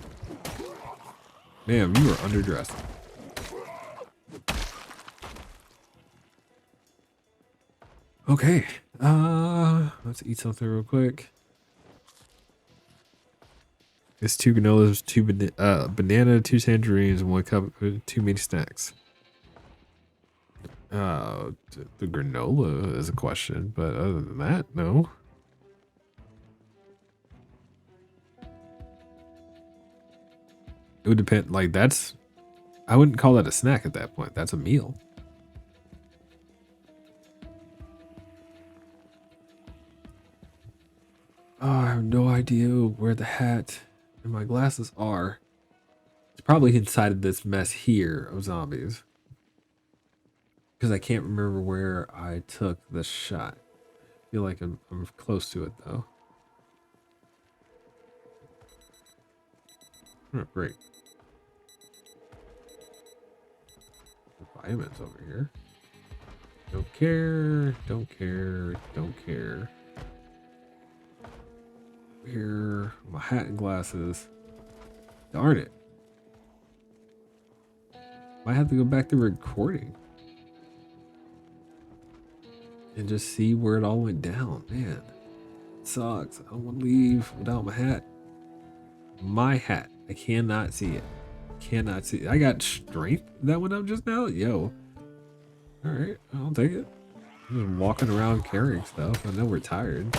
Damn, you are underdressed. Okay, let's eat something real quick. It's 2 granolas, 2 banana, 2 tangerines, and 1 cup of 2 mini snacks. The granola is a question, but other than that, no. It would depend. Like I wouldn't call that a snack at that point. That's a meal. Oh, I have no idea where the hat and my glasses are. It's probably inside of this mess here of zombies. Because I can't remember where I took the shot. I feel like I'm close to it though. Oh, great. The vitamins over here. Don't care, don't care, don't care. Here, my hat and glasses. Darn it. Might have to go back to recording. And just see where it all went down, man. Sucks. I don't want to leave without my hat. My hat. I cannot see it. Cannot see it. I got strength that went up just now. Yo. All right, I'll take it. I'm just walking around carrying stuff. I know we're tired.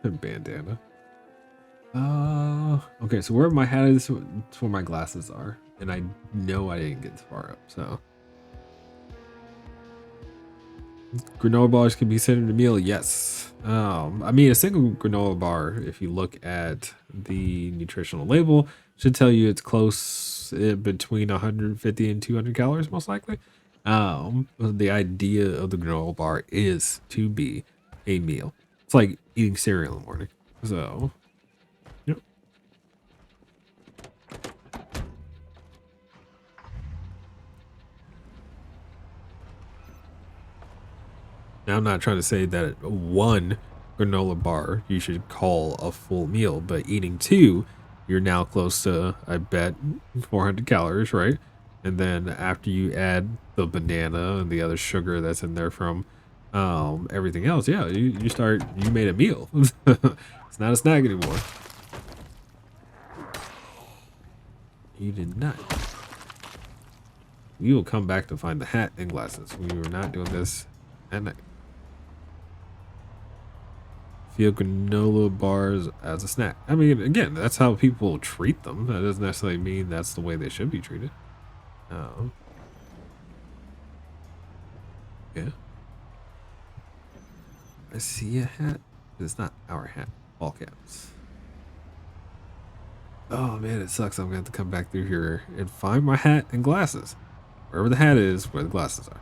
Bandana. Okay, so where my hat is, it's where my glasses are, and I know I didn't get as far up. So, granola bars can be considered a meal. Yes. I mean, a single granola bar, if you look at the nutritional label, should tell you it's close between 150 and 200 calories, most likely. The idea of the granola bar is to be a meal. It's like eating cereal in the morning. So, yep. Now, I'm not trying to say that one granola bar you should call a full meal, but eating two, you're now close to, I bet, 400 calories, right? And then after you add the banana and the other sugar that's in there from everything else, yeah, you made a meal. It's not a snack anymore. You did not. You will come back to find the hat and glasses. We were not doing this at night. Feel granola bars as a snack. I mean, again, that's how people treat them. That doesn't necessarily mean that's the way they should be treated. Yeah. I see a hat. It's not our hat. All caps. Oh man, it sucks. I'm gonna have to come back through here and find my hat and glasses. Wherever the hat is, where the glasses are.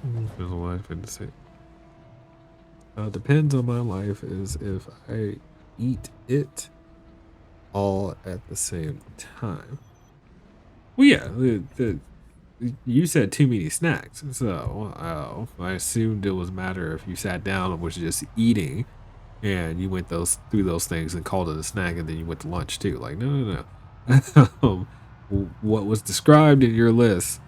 Depends on what I've been to say. Depends on my life is if I eat it all at the same time. Well, yeah, you said too many snacks, so I assumed it was a matter if you sat down and was just eating, and you went through those things and called it a snack, and then you went to lunch too. Like, no. What was described in your list,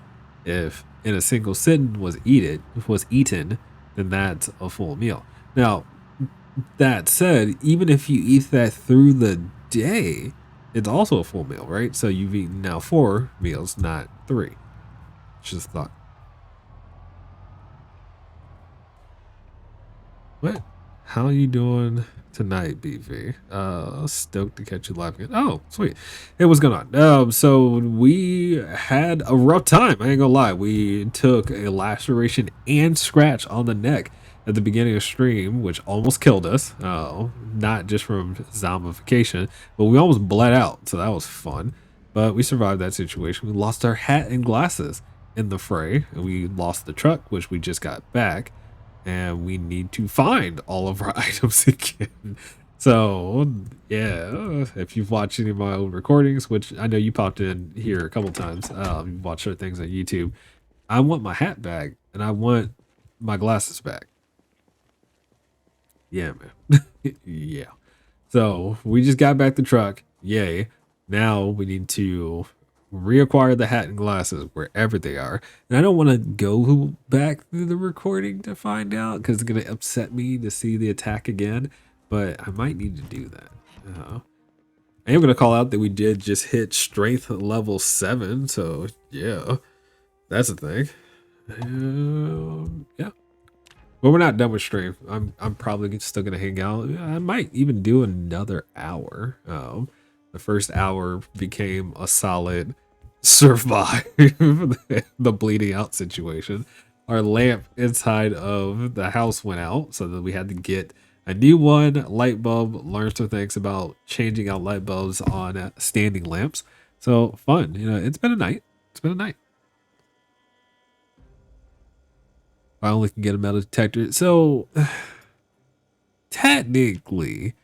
if in a single sitting was eaten, then that's a full meal. Now, that said, even if you eat that through the day, it's also a full meal, right? So you've eaten now 4 meals, not 3. Just thought. What? How you doing tonight, BV? Stoked to catch you live again. Oh, sweet. Hey, what's going on? So we had a rough time. I ain't gonna lie. We took a laceration and scratch on the neck at the beginning of stream, which almost killed us. Not just from zombification, but we almost bled out. So that was fun. But we survived that situation. We lost our hat and glasses in the fray. We lost the truck, which we just got back, and we need to find all of our items again. So yeah, if you've watched any of my old recordings, which I know you popped in here a couple times, you've watched other things on YouTube, I want my hat back and I want my glasses back. Yeah, man. Yeah. So we just got back the truck. Yay. Now we need to reacquire the hat and glasses wherever they are. And I don't want to go back through the recording to find out, because it's going to upset me to see the attack again. But I might need to do that. I am going to call out that we did just hit strength level 7. So yeah, that's a thing. Yeah. But we're not done with strength. I'm probably still going to hang out. I might even do another hour. The first hour became a solid survive the bleeding out situation. Our lamp inside of the house went out, so that we had to get a new one. Light bulb, learn some things about changing out light bulbs on standing lamps. So fun. It's been a night. I only can get a metal detector. So technically,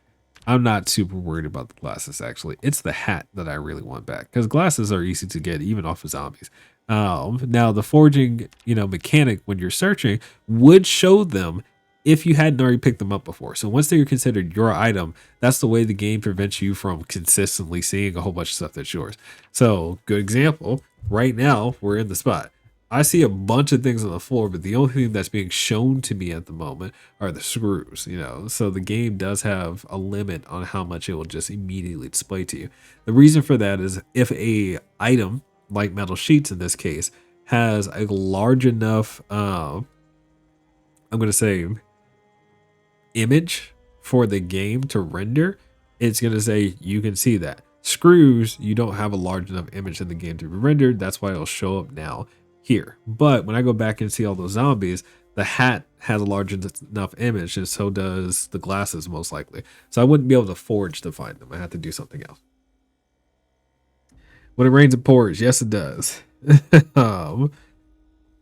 I'm not super worried about the glasses, actually. It's the hat that I really want back, because glasses are easy to get even off of zombies. Now the forging, mechanic, when you're searching, would show them if you hadn't already picked them up before. So once they're considered your item, that's the way the game prevents you from consistently seeing a whole bunch of stuff that's yours. So good example, right now we're in the spot. I see a bunch of things on the floor, but the only thing that's being shown to me at the moment are the screws, you know. So the game does have a limit on how much it will just immediately display to you. The reason for that is if a item, like metal sheets in this case, has a large enough, I'm going to say, image for the game to render, it's going to say you can see that. Screws, you don't have a large enough image in the game to be rendered. That's why it'll show up now here. But when I go back and see all those zombies, the hat has a large enough image, and so does the glasses most likely. So I wouldn't be able to forge to find them. I have to do something else. When it rains, it pours. Yes, it does.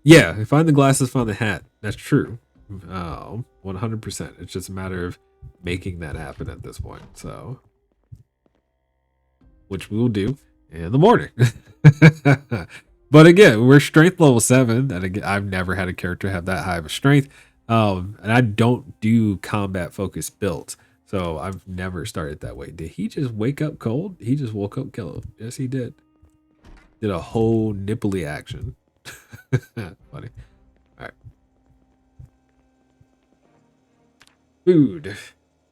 Yeah, find the glasses, find the hat. That's true. 100%. It's just a matter of making that happen at this point. So, which we will do in the morning. But again, we're strength level 7, and again, I've never had a character have that high of a strength. And I don't do combat focused builds, so I've never started that way. Did he just wake up cold? He just woke up cold. Yes, he did. Did a whole nipply action. Funny. All right. Food.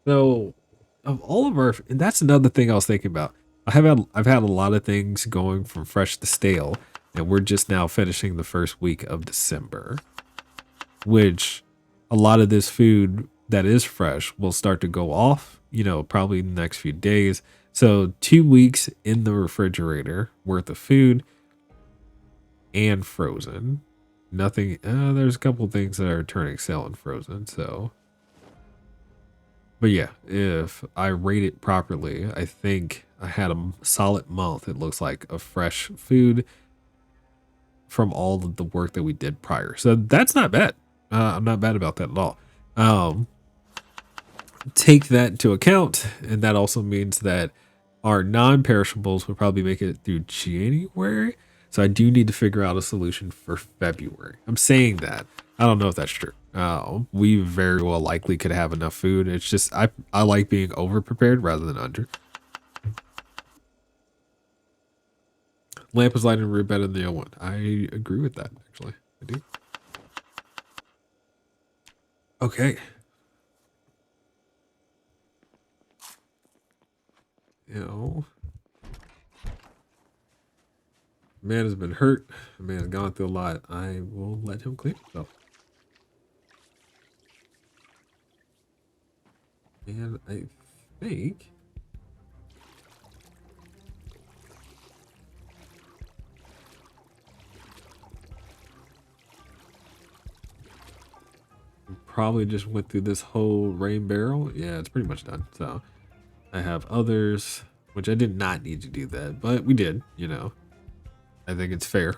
So, of all of our, and that's another thing I was thinking about. I've had a lot of things going from fresh to stale, and we're just now finishing the first week of December, which a lot of this food that is fresh will start to go off, you know, probably in the next few days. So 2 weeks in the refrigerator worth of food and frozen. Nothing, there's a couple things that are turning stale and frozen, so. But yeah, if I rate it properly, I think I had a solid month, it looks like, of fresh food from all of the work that we did prior. So that's not bad. I'm not bad about that at all. Take that into account, and that also means that our non-perishables will probably make it through January. So I do need to figure out a solution for February. I'm saying that. I don't know if that's true. We very well likely could have enough food. It's just I like being over prepared rather than under. Lamp is lighting the room better than the other one. I agree with that, actually. I do. Okay. You know, man has been hurt. The man has gone through a lot. I will let him clean himself. And I think we probably just went through this whole rain barrel. Yeah, it's pretty much done. So I have others, which I did not need to do that, but we did, you know. I think it's fair.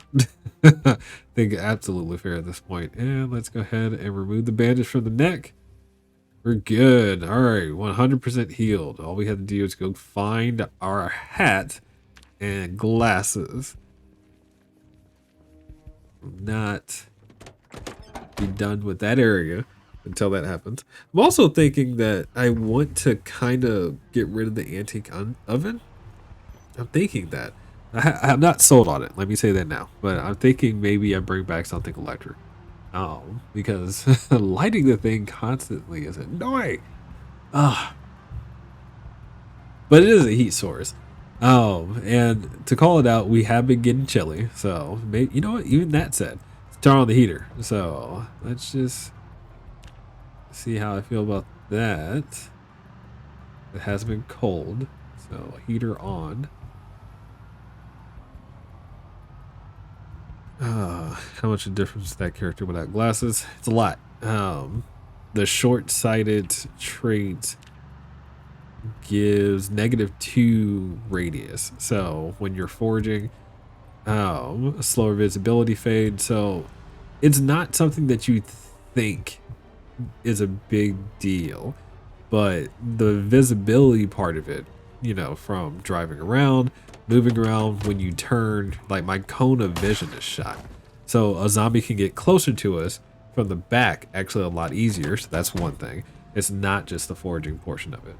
I think absolutely fair at this point. And let's go ahead and remove the bandage from the neck. We're good. All right, 100% healed. All we had to do is go find our hat and glasses. Not be done with that area until that happens. I'm also thinking that I want to kind of get rid of the antique oven. I'm thinking that. I'm not sold on it. Let me say that now. But I'm thinking maybe I bring back something electric. Because lighting the thing constantly is annoying. But it is a heat source. And to call it out, we have been getting chilly. So, maybe, you know what? Even that said, let's turn on the heater. So, let's just see how I feel about that. It has been cold. So, heater on. How much of a difference is that character without glasses? It's a lot. The short-sighted trait gives -2 radius. So when you're forging, a slower visibility fade. So it's not something that you think is a big deal, but the visibility part of it, you know, from driving around, moving around, when you turn, like my cone of vision is shot. So a zombie can get closer to us, from the back actually a lot easier. So that's one thing. It's not just the foraging portion of it.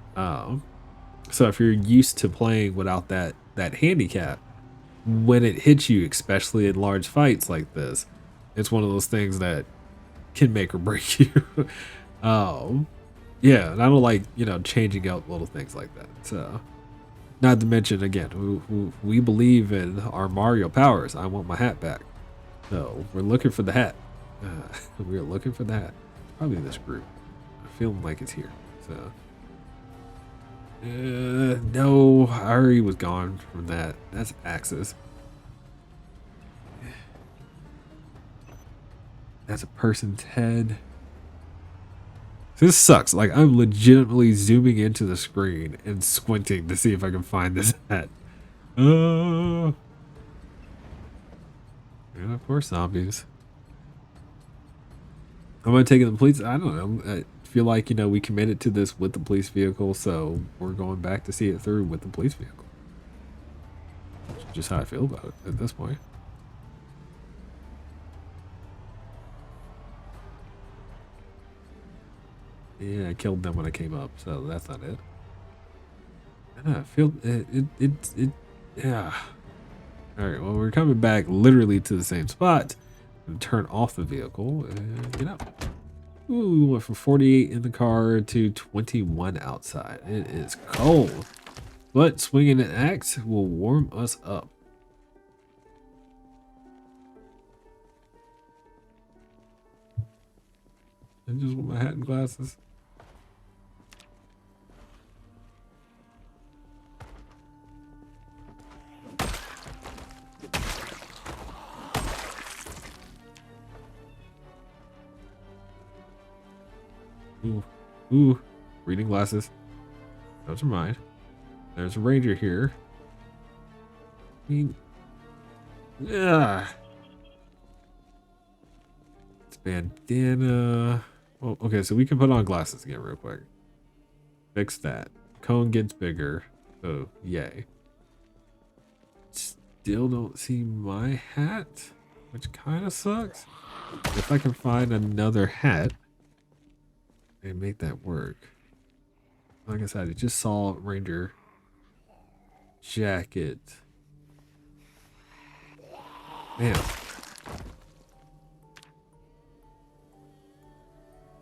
So if you're used to playing without that handicap, when it hits you, especially in large fights like this, it's one of those things that can make or break you. Yeah, and I don't like, changing out little things like that. So, not to mention, again, we believe in our Mario powers. I want my hat back. So, we're looking for the hat. We're looking for the hat. Probably this group. I feel like it's here. So, no, I already was gone from that. That's Axis. That's a person's head. This sucks. Like, I'm legitimately zooming into the screen and squinting to see if I can find this hat. And of course, zombies. Am I taking the police? I don't know. I feel like, we committed to this with the police vehicle, so we're going back to see it through with the police vehicle. That's just how I feel about it at this point. Yeah, I killed them when I came up, so that's not it. I feel yeah. All right, well, we're coming back literally to the same spot. Turn off the vehicle and get out. Ooh, we went from 48 in the car to 21 outside. It is cold, but swinging an axe will warm us up. I just want my hat and glasses. Ooh, reading glasses. Those are mine. There's a ranger here. I mean, yeah. It's bandana. Well, okay, so we can put on glasses again real quick. Fix that. Cone gets bigger. Oh, yay. Still don't see my hat, which kind of sucks. If I can find another hat and make that work. Like I said, I just saw Ranger jacket. Man.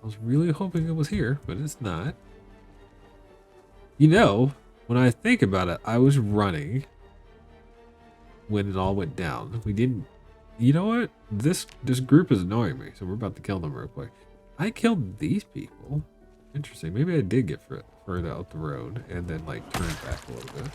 I was really hoping it was here, but it's not. When I think about it, I was running when it all went down. We didn't. You know what? This group is annoying me, so we're about to kill them real quick. I killed these people. Interesting. Maybe I did get further out the road and then like turn back a little bit.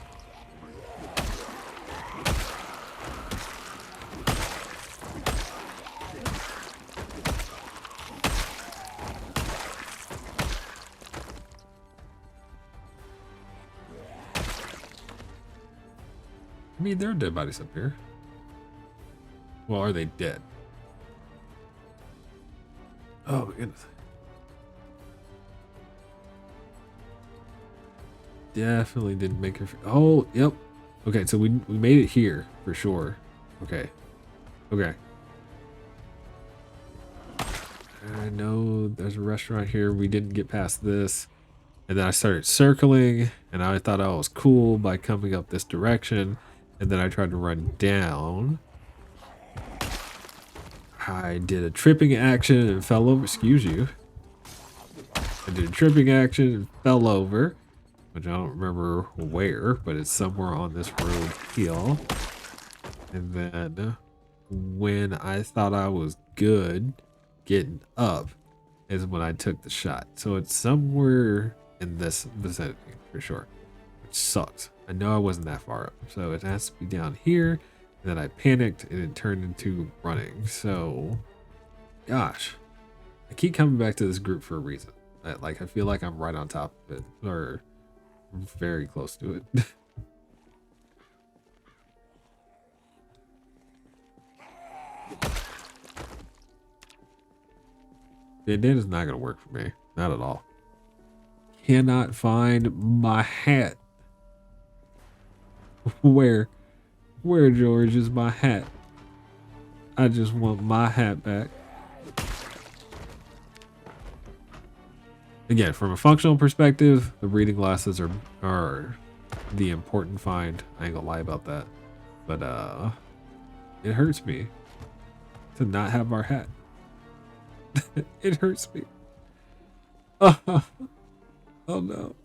I mean, there are dead bodies up here. Well, are they dead? Oh my goodness. Definitely didn't make it. Oh, yep. Okay, so we made it here for sure. Okay. Okay. I know there's a restaurant here. We didn't get past this. And then I started circling, and I thought I was cool by coming up this direction. And then I tried to run down. I did a tripping action and fell over. Excuse you. I did a tripping action and fell over, which I don't remember where, but it's somewhere on this road hill. And then when I thought I was good getting up is when I took the shot. So it's somewhere in this vicinity for sure, which sucks. I know I wasn't that far up, so it has to be down here. And then I panicked and it turned into running. So, gosh, I keep coming back to this group for a reason. I feel like I'm right on top of it, or very close to it. Bandana's not gonna work for me, not at all. Cannot find my hat. Where George is my hat? I just want my hat back. Again, from a functional perspective, the reading glasses are the important find. I ain't gonna lie about that. But it hurts me to not have our hat. It hurts me. Oh no.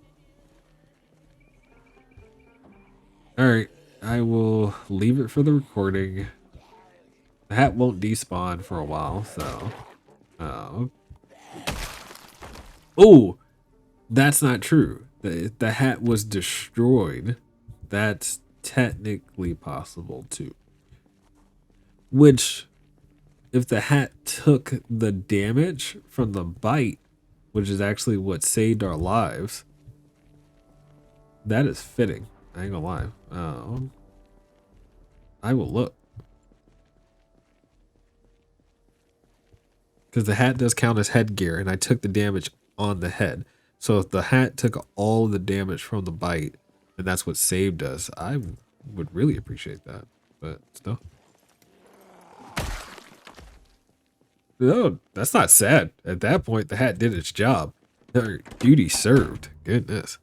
Alright, I will leave it for the recording. The hat won't despawn for a while, so oh, that's not true. The hat was destroyed. That's technically possible too. Which, if the hat took the damage from the bite, which is actually what saved our lives, that is fitting. I ain't gonna lie. I will look. Because the hat does count as headgear, and I took the damage on the head. So if the hat took all of the damage from the bite, and that's what saved us, I would really appreciate that. But still. No, that's not sad. At that point, the hat did its job. Their duty served. Goodness.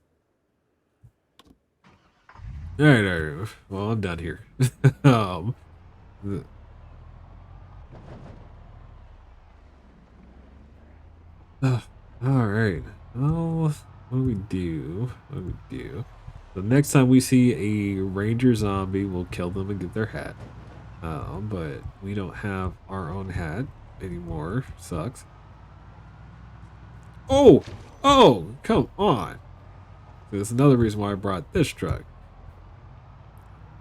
All right. Well, I'm done here. um, all right. Well, what do we do? What do we do? The next time we see a ranger zombie, we'll kill them and get their hat. But we don't have our own hat anymore. Sucks. Oh, come on. That's another reason why I brought this truck.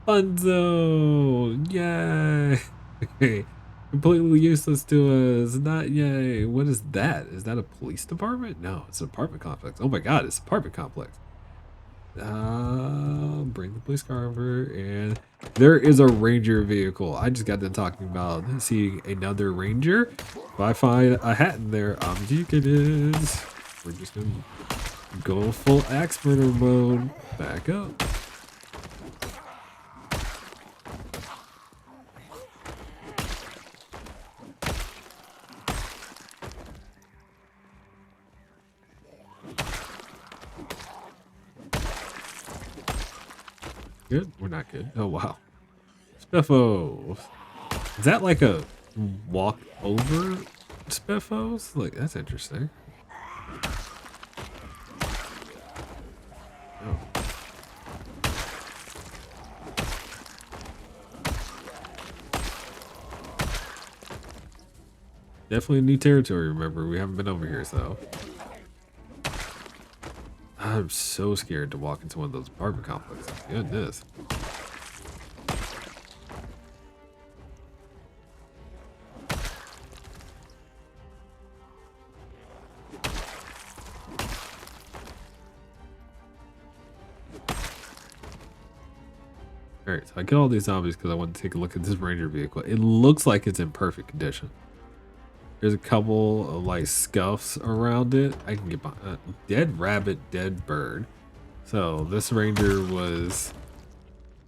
Bunzo! Yay! Completely useless to us. Not yay. What is that? Is that a police department? No, it's an apartment complex. Oh my god, it's an apartment complex. Bring the police car over, and there is a ranger vehicle. I just got done talking about seeing another ranger. If I find a hat in there, I'm juking it. We're just gonna go full axe murder mode. Back up. Good? We're not good. Oh, wow. Spiffos. Is that like a walk over Spiffos? Like, that's interesting. Oh. Definitely new territory, remember. We haven't been over here, so. I'm so scared to walk into one of those apartment complexes. Goodness. Alright, so I get all these zombies because I want to take a look at this ranger vehicle. It looks like it's in perfect condition. There's a couple of like scuffs around it. I can get behind. Dead rabbit, dead bird. So this ranger was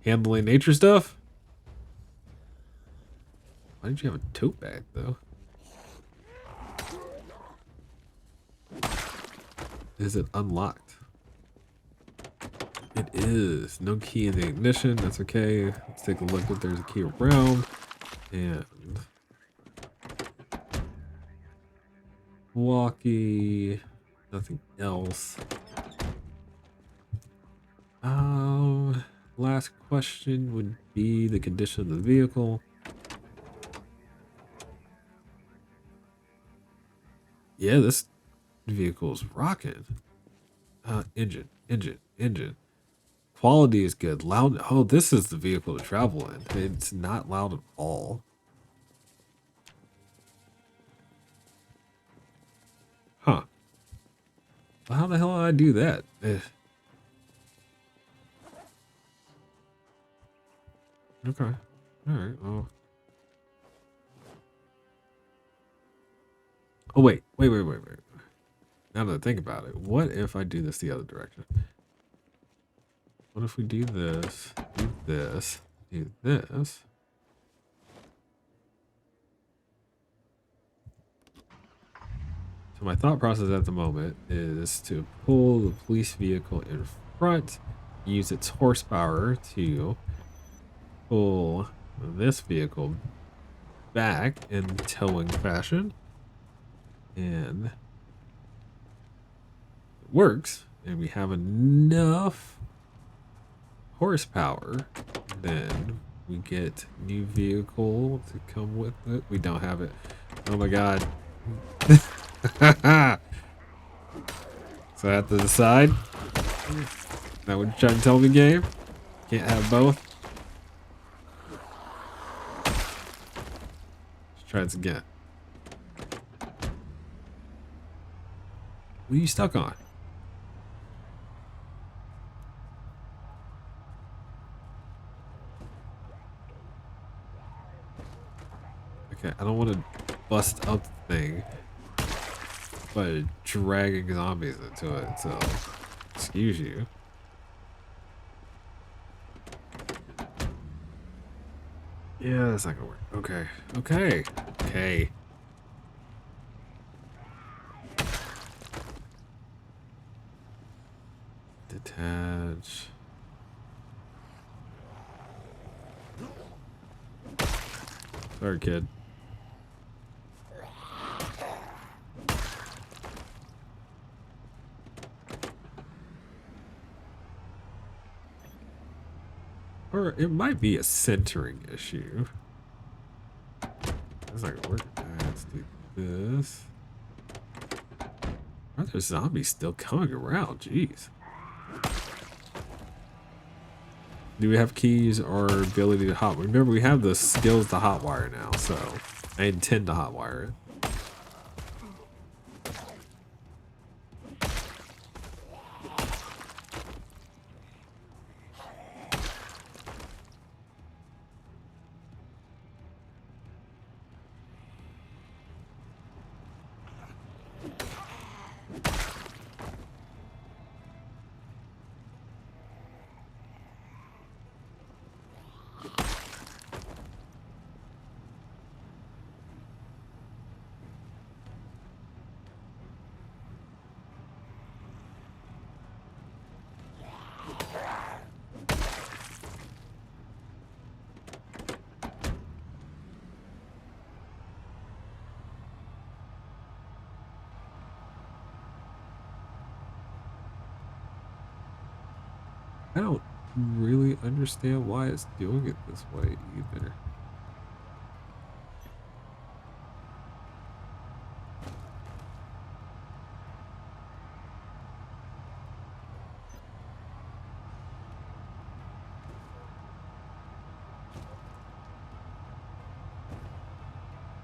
handling nature stuff. Why did you have a tote bag though? Is it unlocked? It is. No key in the ignition. That's okay. Let's take a look if there's a key around. And walkie. Nothing else. Last question would be the condition of the vehicle. Yeah, this vehicle is rocking. Engine. Quality is good. Loud. Oh, this is the vehicle to travel in. It's not loud at all. Huh. Well, how the hell did I do that? Okay. All right. Well. Oh, wait. Now that I think about it, what if I do this the other direction? What if we do this, do this, do this? So my thought process at the moment is to pull the police vehicle in front, use its horsepower to pull this vehicle back in towing fashion, and it works, and we have enough horsepower, then we get new vehicle to come with it. We don't have it. Oh my god. So I have to decide. Is that what you're trying to tell me, game? Can't have both. Let's try this again. What are you stuck on? Okay, I don't want to bust up the thing by dragging zombies into it, so excuse you. Yeah, that's not gonna work. Okay, okay, okay. Detach. Sorry, kid. Or it might be a centering issue. That's not gonna work. Let's do this. Are there zombies still coming around? Jeez. Do we have keys or ability to hotwire? Remember, we have the skills to hotwire now, so I intend to hotwire it. I don't really understand why it's doing it this way either.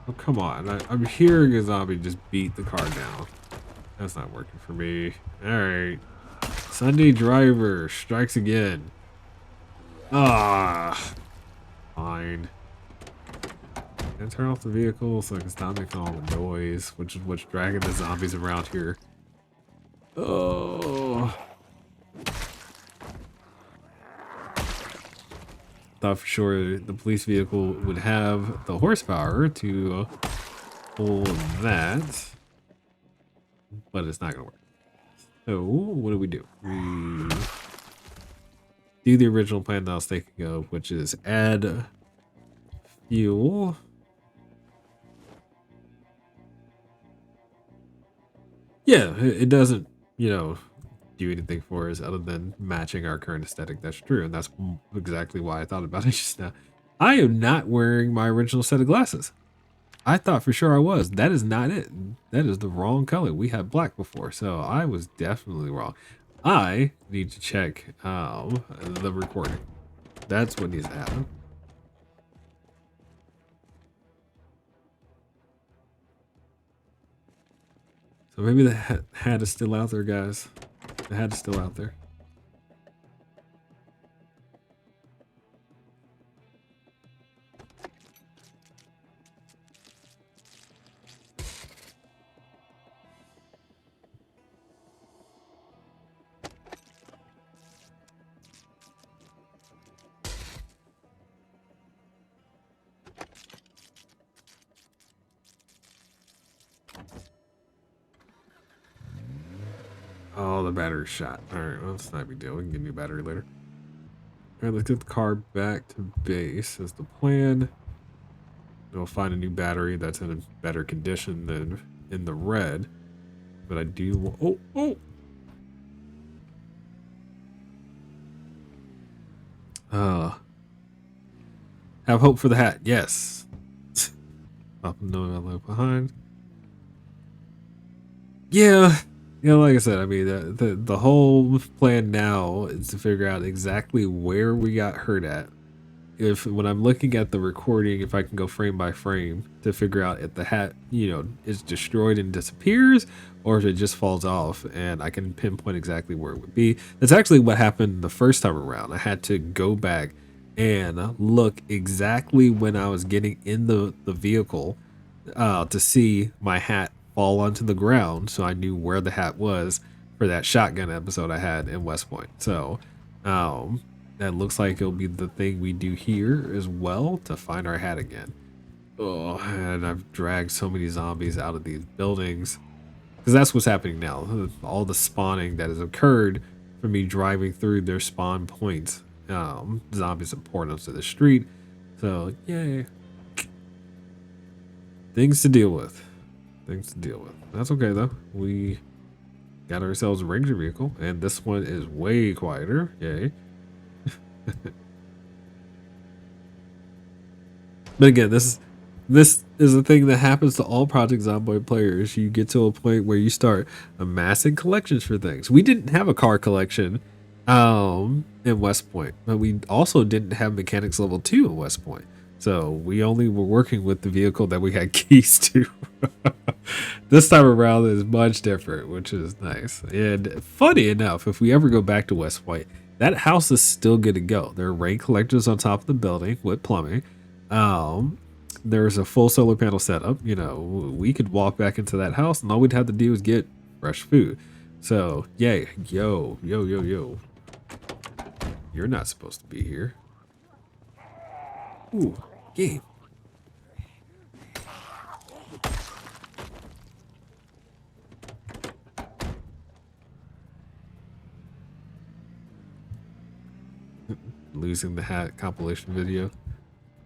Oh, come on. I'm hearing a zombie just beat the car down. That's not working for me. Alright. Sunday driver strikes again. Ah, fine. And turn off the vehicle so I can stop making all the noise, which is what's dragging the zombies around here. Oh. Thought for sure the police vehicle would have the horsepower to pull that, but it's not gonna work. So what do? We do the original plan that I was thinking of, which is add fuel. Yeah, it doesn't, you know, do anything for us other than matching our current aesthetic. That's true, and that's exactly why I thought about it just now. I am not wearing my original set of glasses. I thought for sure I was. That is not it. That is the wrong color. We had black before, so I was definitely wrong. I need to check the recording. That's what needs to happen. So maybe the hat is still out there, guys. The hat is still out there. Oh, the battery's shot. All right, well, that's not a big deal. We can get a new battery later. All right, let's get the car back to base as the plan. We'll find a new battery that's in a better condition than in the red. But I do... Have hope for the hat. Yes. Up and no left behind. Yeah. Yeah, like I said, I mean, the whole plan now is to figure out exactly where we got hurt at. If when I'm looking at the recording, if I can go frame by frame to figure out if the hat, you know, is destroyed and disappears, or if it just falls off, and I can pinpoint exactly where it would be. That's actually what happened the first time around. I had to go back and look exactly when I was getting in the vehicle to see my hat fall onto the ground, so I knew where the hat was for that shotgun episode I had in West Point. So that looks like it'll be the thing we do here as well to find our hat again. Oh, and I've dragged so many zombies out of these buildings because that's what's happening now. All the spawning that has occurred from me driving through their spawn points. Zombies are pouring onto the street. So, yay. Things to deal with. Things to deal with. That's okay, though. We got ourselves a Ranger vehicle, and this one is way quieter. Yay. But again, this is a thing that happens to all Project Zomboid players. You get to a point where you start amassing collections for things. We didn't have a car collection in West Point, but we also didn't have mechanics level 2 in West Point. So we only were working with the vehicle that we had keys to. This time around is much different, which is nice. And funny enough, if we ever go back to West Point, that house is still good to go. There are rain collectors on top of the building with plumbing. There's a full solar panel setup. You know, we could walk back into that house and all we'd have to do is get fresh food. So, yay. Yo. You're not supposed to be here. Ooh, game. Losing the hat compilation video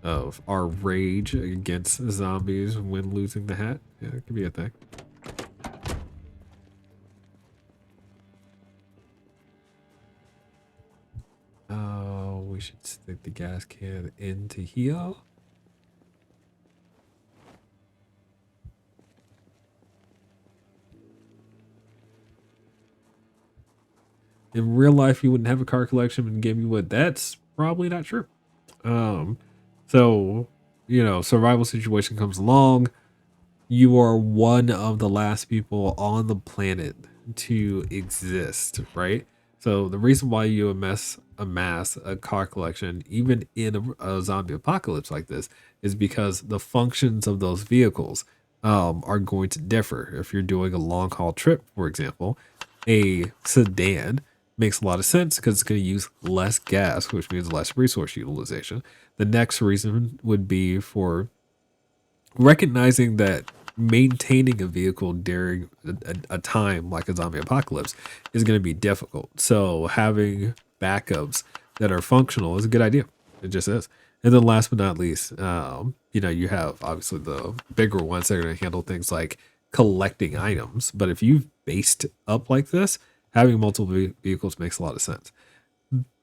of our rage against zombies when losing the hat. Yeah, it could be a thing. Oh, we should stick the gas can into here. In real life, you wouldn't have a car collection, but in game you would. That's probably not true. So, you know, survival situation comes along. You are one of the last people on the planet to exist, right? So the reason why you amass a car collection, even in a zombie apocalypse like this, is because the functions of those vehicles are going to differ. If you're doing a long haul trip, for example, a sedan makes a lot of sense because it's going to use less gas, which means less resource utilization. The next reason would be for recognizing that maintaining a vehicle during a time like a zombie apocalypse is going to be difficult. So having backups that are functional is a good idea. It just is. And then last but not least, you know, you have obviously the bigger ones that are going to handle things like collecting items. But if you've based up like this, having multiple vehicles makes a lot of sense.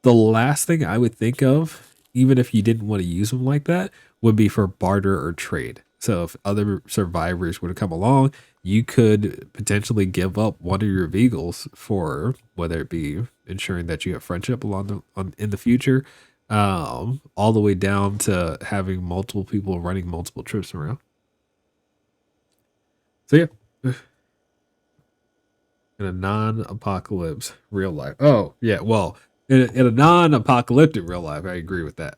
The last thing I would think of, even if you didn't want to use them like that, would be for barter or trade. So if other survivors were to come along, you could potentially give up one of your vehicles for whether it be ensuring that you have friendship in the future, all the way down to having multiple people running multiple trips around. So yeah. In a non-apocalypse real life. Oh, yeah, well, in a non-apocalyptic real life, I agree with that.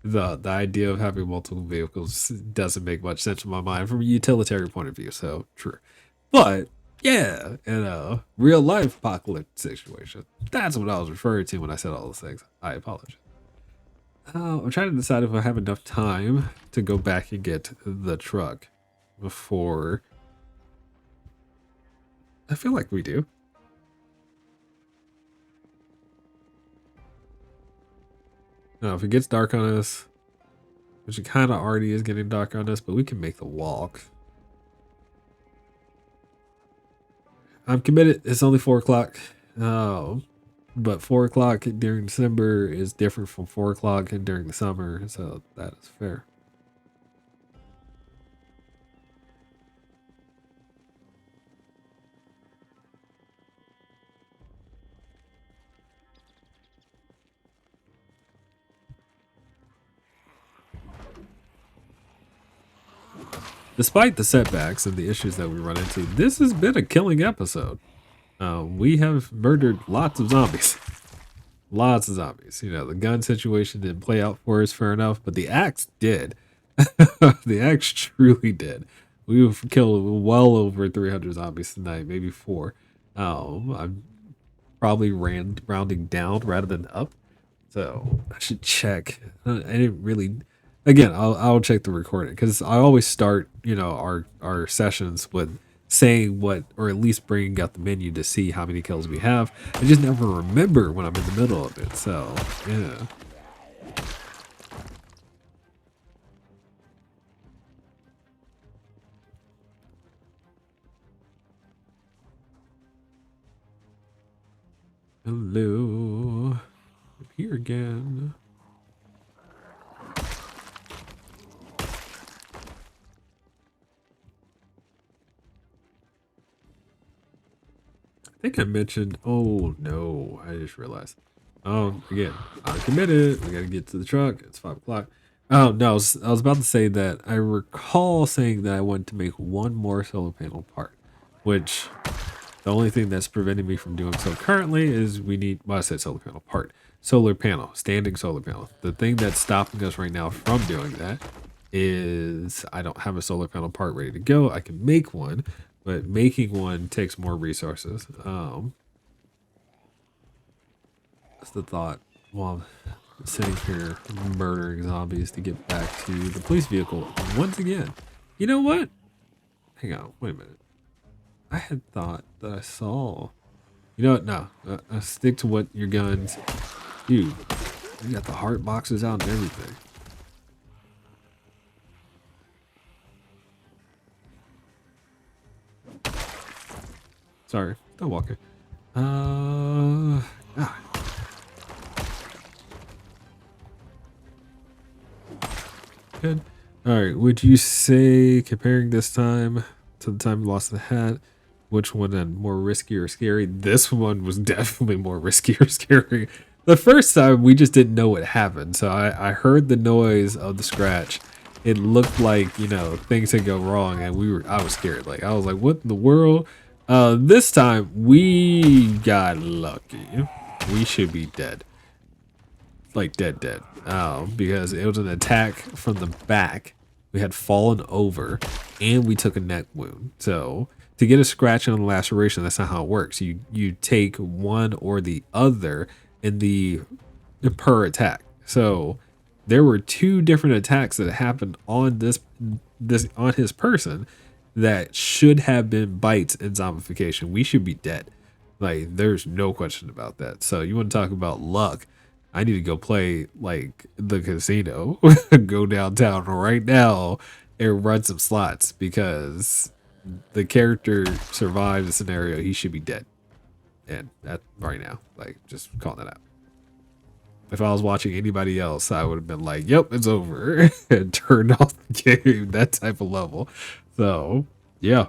The idea of having multiple vehicles doesn't make much sense in my mind from a utilitarian point of view, so true. But, yeah, in a real life apocalyptic situation, that's what I was referring to when I said all those things. I apologize. I'm trying to decide if I have enough time to go back and get the truck before... I feel like we do. Now, if it gets dark on us, which it kind of already is getting dark on us, but we can make the walk. I'm committed. It's only 4 o'clock. Oh, but 4 o'clock during December is different from 4 o'clock during the summer, so that is fair. Despite the setbacks and the issues that we run into, this has been a killing episode. We have murdered lots of zombies. Lots of zombies. You know, the gun situation didn't play out for us fair enough, but the axe did. The axe truly did. We've killed well over 300 zombies tonight, maybe 4. I'm probably rounding down rather than up. So I should check. I didn't really. Again, I'll check the recording because I always start, you know, our sessions with saying what, or at least bringing up the menu to see how many kills we have. I just never remember when I'm in the middle of it. So yeah. Hello, I'm here again. I think I mentioned, oh no, I just realized. Again, I'm committed. We gotta get to the truck. It's 5 o'clock. Oh no, I was about to say that I recall saying that I wanted to make one more solar panel part, which the only thing that's preventing me from doing so currently is we need, well, I said solar panel part, solar panel, standing solar panel. The thing that's stopping us right now from doing that is I don't have a solar panel part ready to go. I can make one, but making one takes more resources. That's the thought while I'm sitting here murdering zombies to get back to the police vehicle once again. You know what? Hang on, wait a minute. I had thought that I saw. You know what? No, stick to what your guns. Dude, you got the heart boxes out and everything. Sorry, don't walk it. Good. All right. Would you say comparing this time to the time you lost the hat, which one had more risky or scary? This one was definitely more risky or scary. The first time we just didn't know what happened, so I heard the noise of the scratch. It looked like, you know, things had gone wrong, and I was scared. Like I was like, what in the world? This time we got lucky. We should be dead. Like dead. Because it was an attack from the back. We had fallen over and we took a neck wound. So to get a scratch and a laceration, that's not how it works. You take one or the other in the per attack. So there were 2 different attacks that happened on this on his person that should have been bites and zombification. We should be dead. Like there's no question about that. So you want to talk about luck? I need to go play like the casino, go downtown right now and run some slots because the character survived the scenario. He should be dead. And that right now, like just calling that out. If I was watching anybody else, I would have been like, yep, it's over and turned off the game, that type of level. So yeah.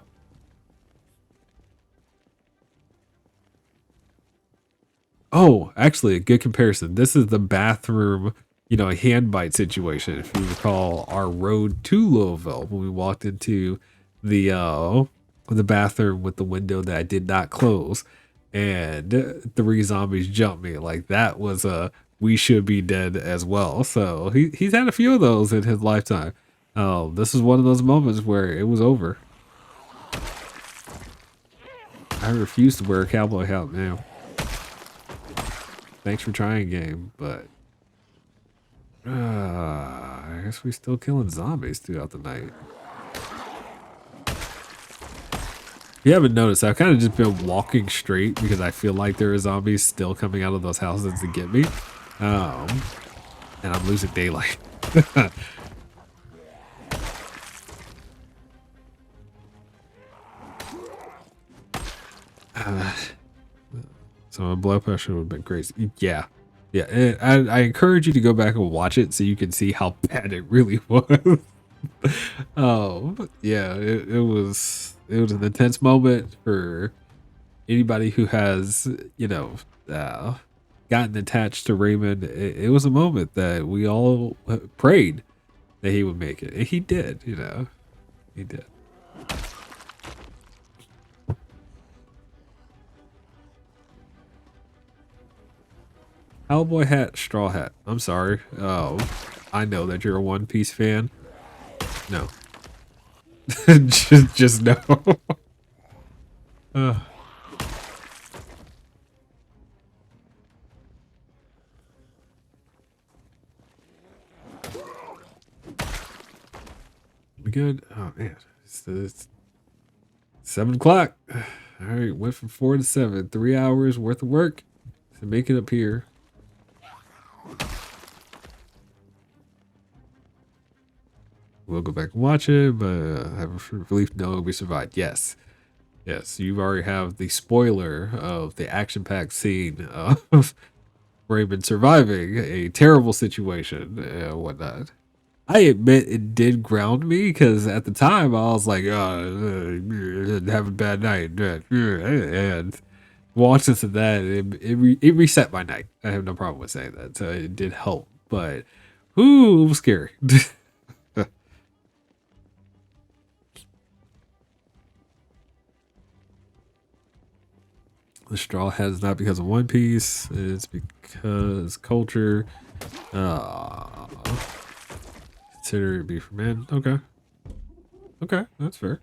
Oh, actually, a good comparison. This is the bathroom, you know, hand bite situation. If you recall our road to Louisville when we walked into the bathroom with the window that I did not close, and 3 zombies jumped me. Like that was a we should be dead as well. So he's had a few of those in his lifetime. This is one of those moments where it was over. I refuse to wear a cowboy hat now. Thanks for trying, game, but I guess we still killing zombies throughout the night. If you haven't noticed, I've kind of just been walking straight because I feel like there are zombies still coming out of those houses to get me. And I'm losing daylight. So my blood pressure would have been crazy. Yeah. Yeah. I encourage you to go back and watch it so you can see how bad it really was. Oh, yeah. It was an intense moment for anybody who has, gotten attached to Raymond. It was a moment that we all prayed that he would make it. And he did, he did. Cowboy hat, straw hat. I'm sorry. Oh, I know that you're a One Piece fan. No. just no. uh, we good? Oh man, it's 7 o'clock. All right, went from 4 to 7. 3 hours worth of work to make it up here. We'll go back and watch it, but I have a relief knowing we survived. Yes. Yes, you already have the spoiler of the action-packed scene of Raymond surviving a terrible situation and whatnot. I admit it did ground me because at the time I was like, have a bad night. And watching to that, it reset my night. I have no problem with saying that. So it did help. But, ooh, it was scary. The straw hat is not because of One Piece. It's because culture. Consider it be for men. Okay. Okay, that's fair.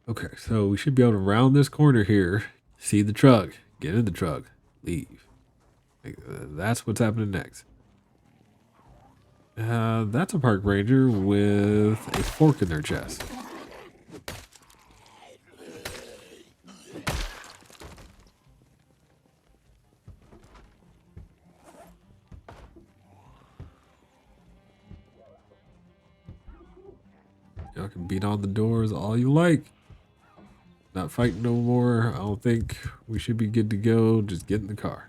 Okay, so we should be able to round this corner here, see the truck, get in the truck, leave. That's what's happening next. That's a park ranger with a fork in their chest. Y'all can beat on the doors all you like. Not fighting no more. I don't think we should be good to go. Just get in the car.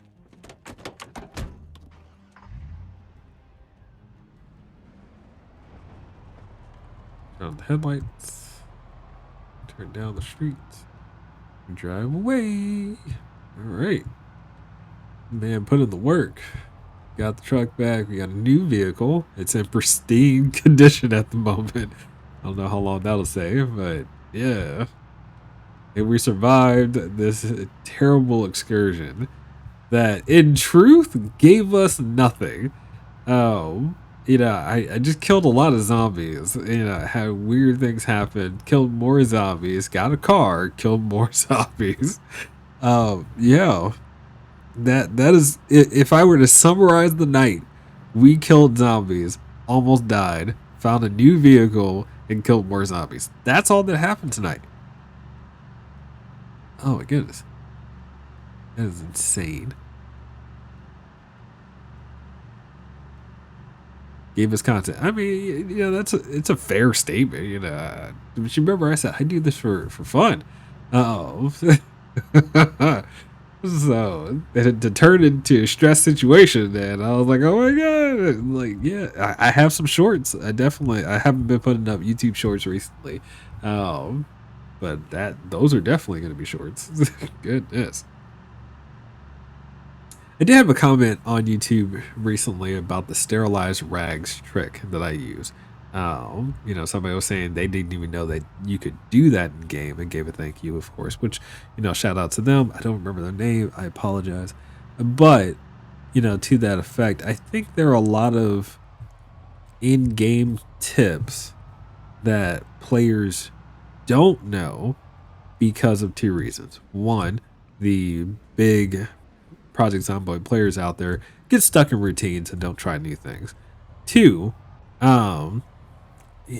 Turn on the headlights. Turn down the streets. Drive away. All right. Man, put in the work. Got the truck back. We got a new vehicle. It's in pristine condition at the moment. I don't know how long that'll save, but yeah. And we survived this terrible excursion that, in truth, gave us nothing. I just killed a lot of zombies. Had weird things happen. Killed more zombies. Got a car. Killed more zombies. Yeah. That is, if I were to summarize the night, we killed zombies, almost died, found a new vehicle, and killed more zombies. That's all that happened tonight. Oh my goodness. That is insane. Gave us content. I mean, it's a fair statement. But you remember I said I do this for fun. Oh, so to turn into a stress situation, and I was like, oh my god, like yeah, I have some shorts. I haven't been putting up YouTube shorts recently, but those are definitely going to be shorts. Goodness. I did have a comment on YouTube recently about the sterilized rags trick that I use. Somebody was saying they didn't even know that you could do that in game and gave a thank you, of course, which, shout out to them. I don't remember their name. I apologize. But, to that effect, I think there are a lot of in-game tips that players don't know because of two reasons. One, the big Project Zomboid players out there get stuck in routines and don't try new things. Two, yeah,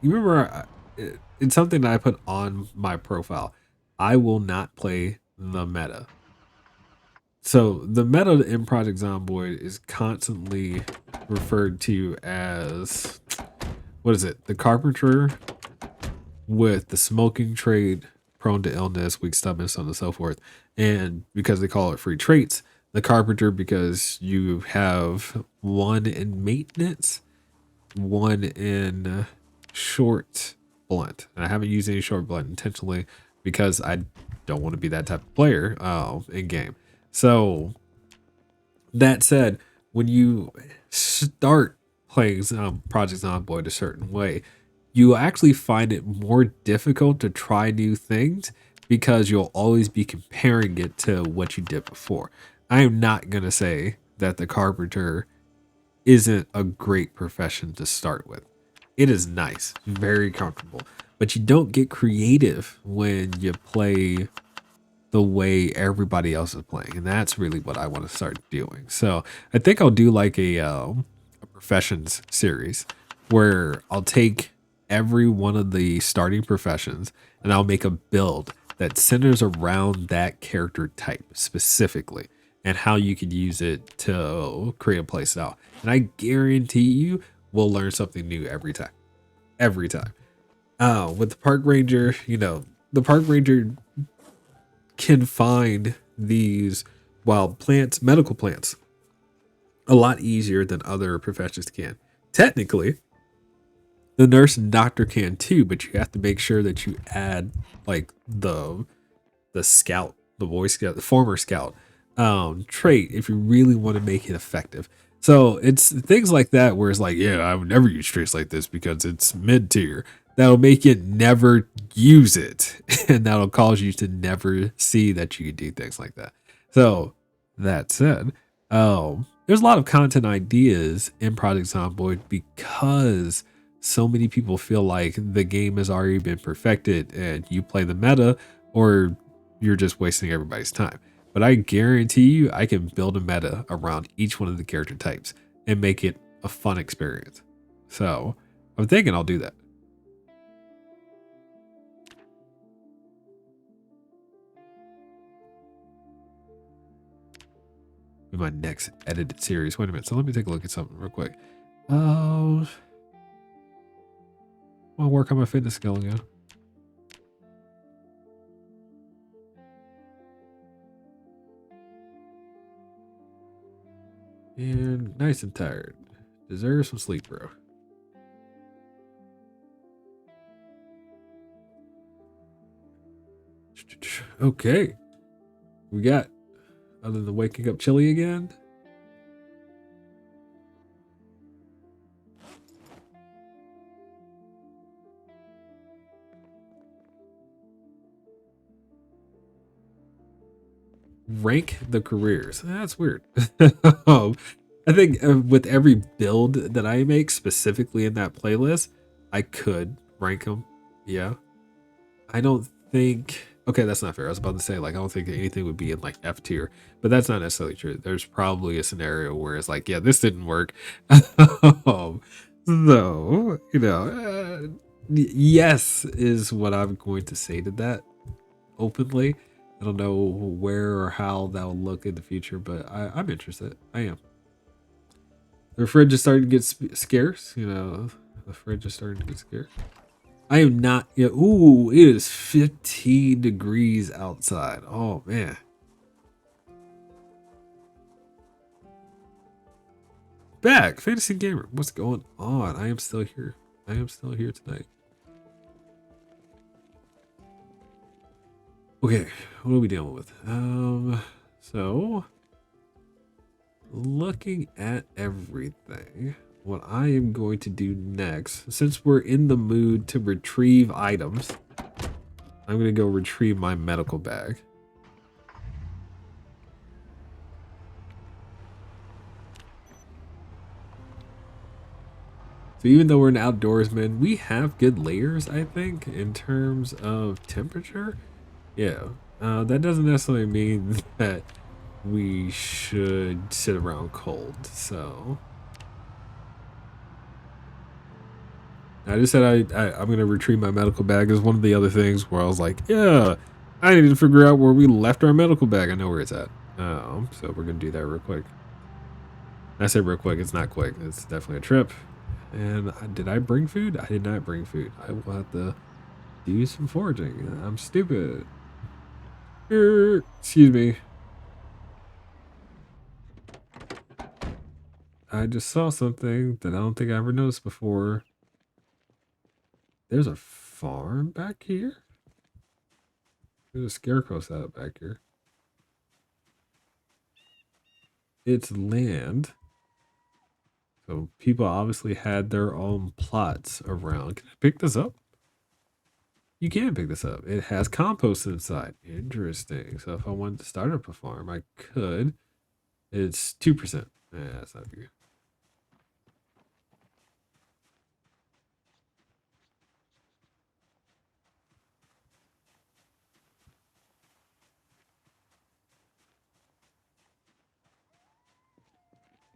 you remember it's something that I put on my profile. I will not play the meta. So the meta in Project Zomboid is constantly referred to as, what is it? The carpenter with the smoking trade, prone to illness, weak stomach, so on and so forth. And because they call it free traits, the carpenter because you have one in maintenance, one in short blunt. And I haven't used any short blunt intentionally because I don't want to be that type of player in game. So that said, when you start playing Project Zomboid a certain way, you actually find it more difficult to try new things because you'll always be comparing it to what you did before. I am not going to say that the carpenter isn't a great profession to start with. It is nice, very comfortable, but you don't get creative when you play the way everybody else is playing, and that's really what I want to start doing. So I think I'll do like a professions series where I'll take every one of the starting professions and I'll make a build that centers around that character type specifically and how you could use it to create a play style. And I guarantee you we'll learn something new every time. Every time. With the park ranger, the park ranger can find these wild plants, medical plants, a lot easier than other professions can. Technically, the nurse and doctor can too, but you have to make sure that you add like the scout, the boy scout, the former scout trait if you really want to make it effective. So it's things like that where it's like, yeah, I would never use traits like this because it's mid tier. That'll make it never use it, and that'll cause you to never see that you can do things like that. So that said, there's a lot of content ideas in Project Zomboid because so many people feel like the game has already been perfected and you play the meta or you're just wasting everybody's time. But I guarantee you I can build a meta around each one of the character types and make it a fun experience. So I'm thinking I'll do that. In my next edited series. Wait a minute. So let me take a look at something real quick. Oh, I'll work on my fitness skill again. And nice and tired. Deserve some sleep, bro. Okay. We got, other than waking up chilly again. Rank the careers. That's weird. I think with every build that I make specifically in that playlist, I could rank them. Yeah. I don't think. Okay, that's not fair. I was about to say, like, I don't think anything would be in like F tier, but that's not necessarily true. There's probably a scenario where it's like, yeah, this didn't work. So, yes, is what I'm going to say to that openly. I don't know where or how that will look in the future, but I'm interested. I am. The fridge is starting to get scarce. The fridge is starting to get scarce. I am not. Yeah, ooh, it is 15 degrees outside. Oh man. Back, Fantasy Gamer. What's going on? I am still here. I am still here tonight. Okay, what are we dealing with? So looking at everything, what I am going to do next, since we're in the mood to retrieve items, I'm going to go retrieve my medical bag. So even though we're an outdoorsman, we have good layers, I think, in terms of temperature. Yeah, that doesn't necessarily mean that we should sit around cold, so. I just said I'm gonna retrieve my medical bag. Is one of the other things where I was like, yeah, I need to figure out where we left our medical bag. I know where it's at. So we're gonna do that real quick. I say real quick. It's not quick. It's definitely a trip. And did I bring food? I did not bring food. I will have to do some foraging. I'm stupid. Excuse me. I just saw something that I don't think I ever noticed before. There's a farm back here? There's a scarecrow set up back here. It's land. So people obviously had their own plots around. Can I pick this up? You can pick this up. It has compost inside. Interesting. So if I wanted to start up a farm, I could. It's 2%. Yeah, that's not good.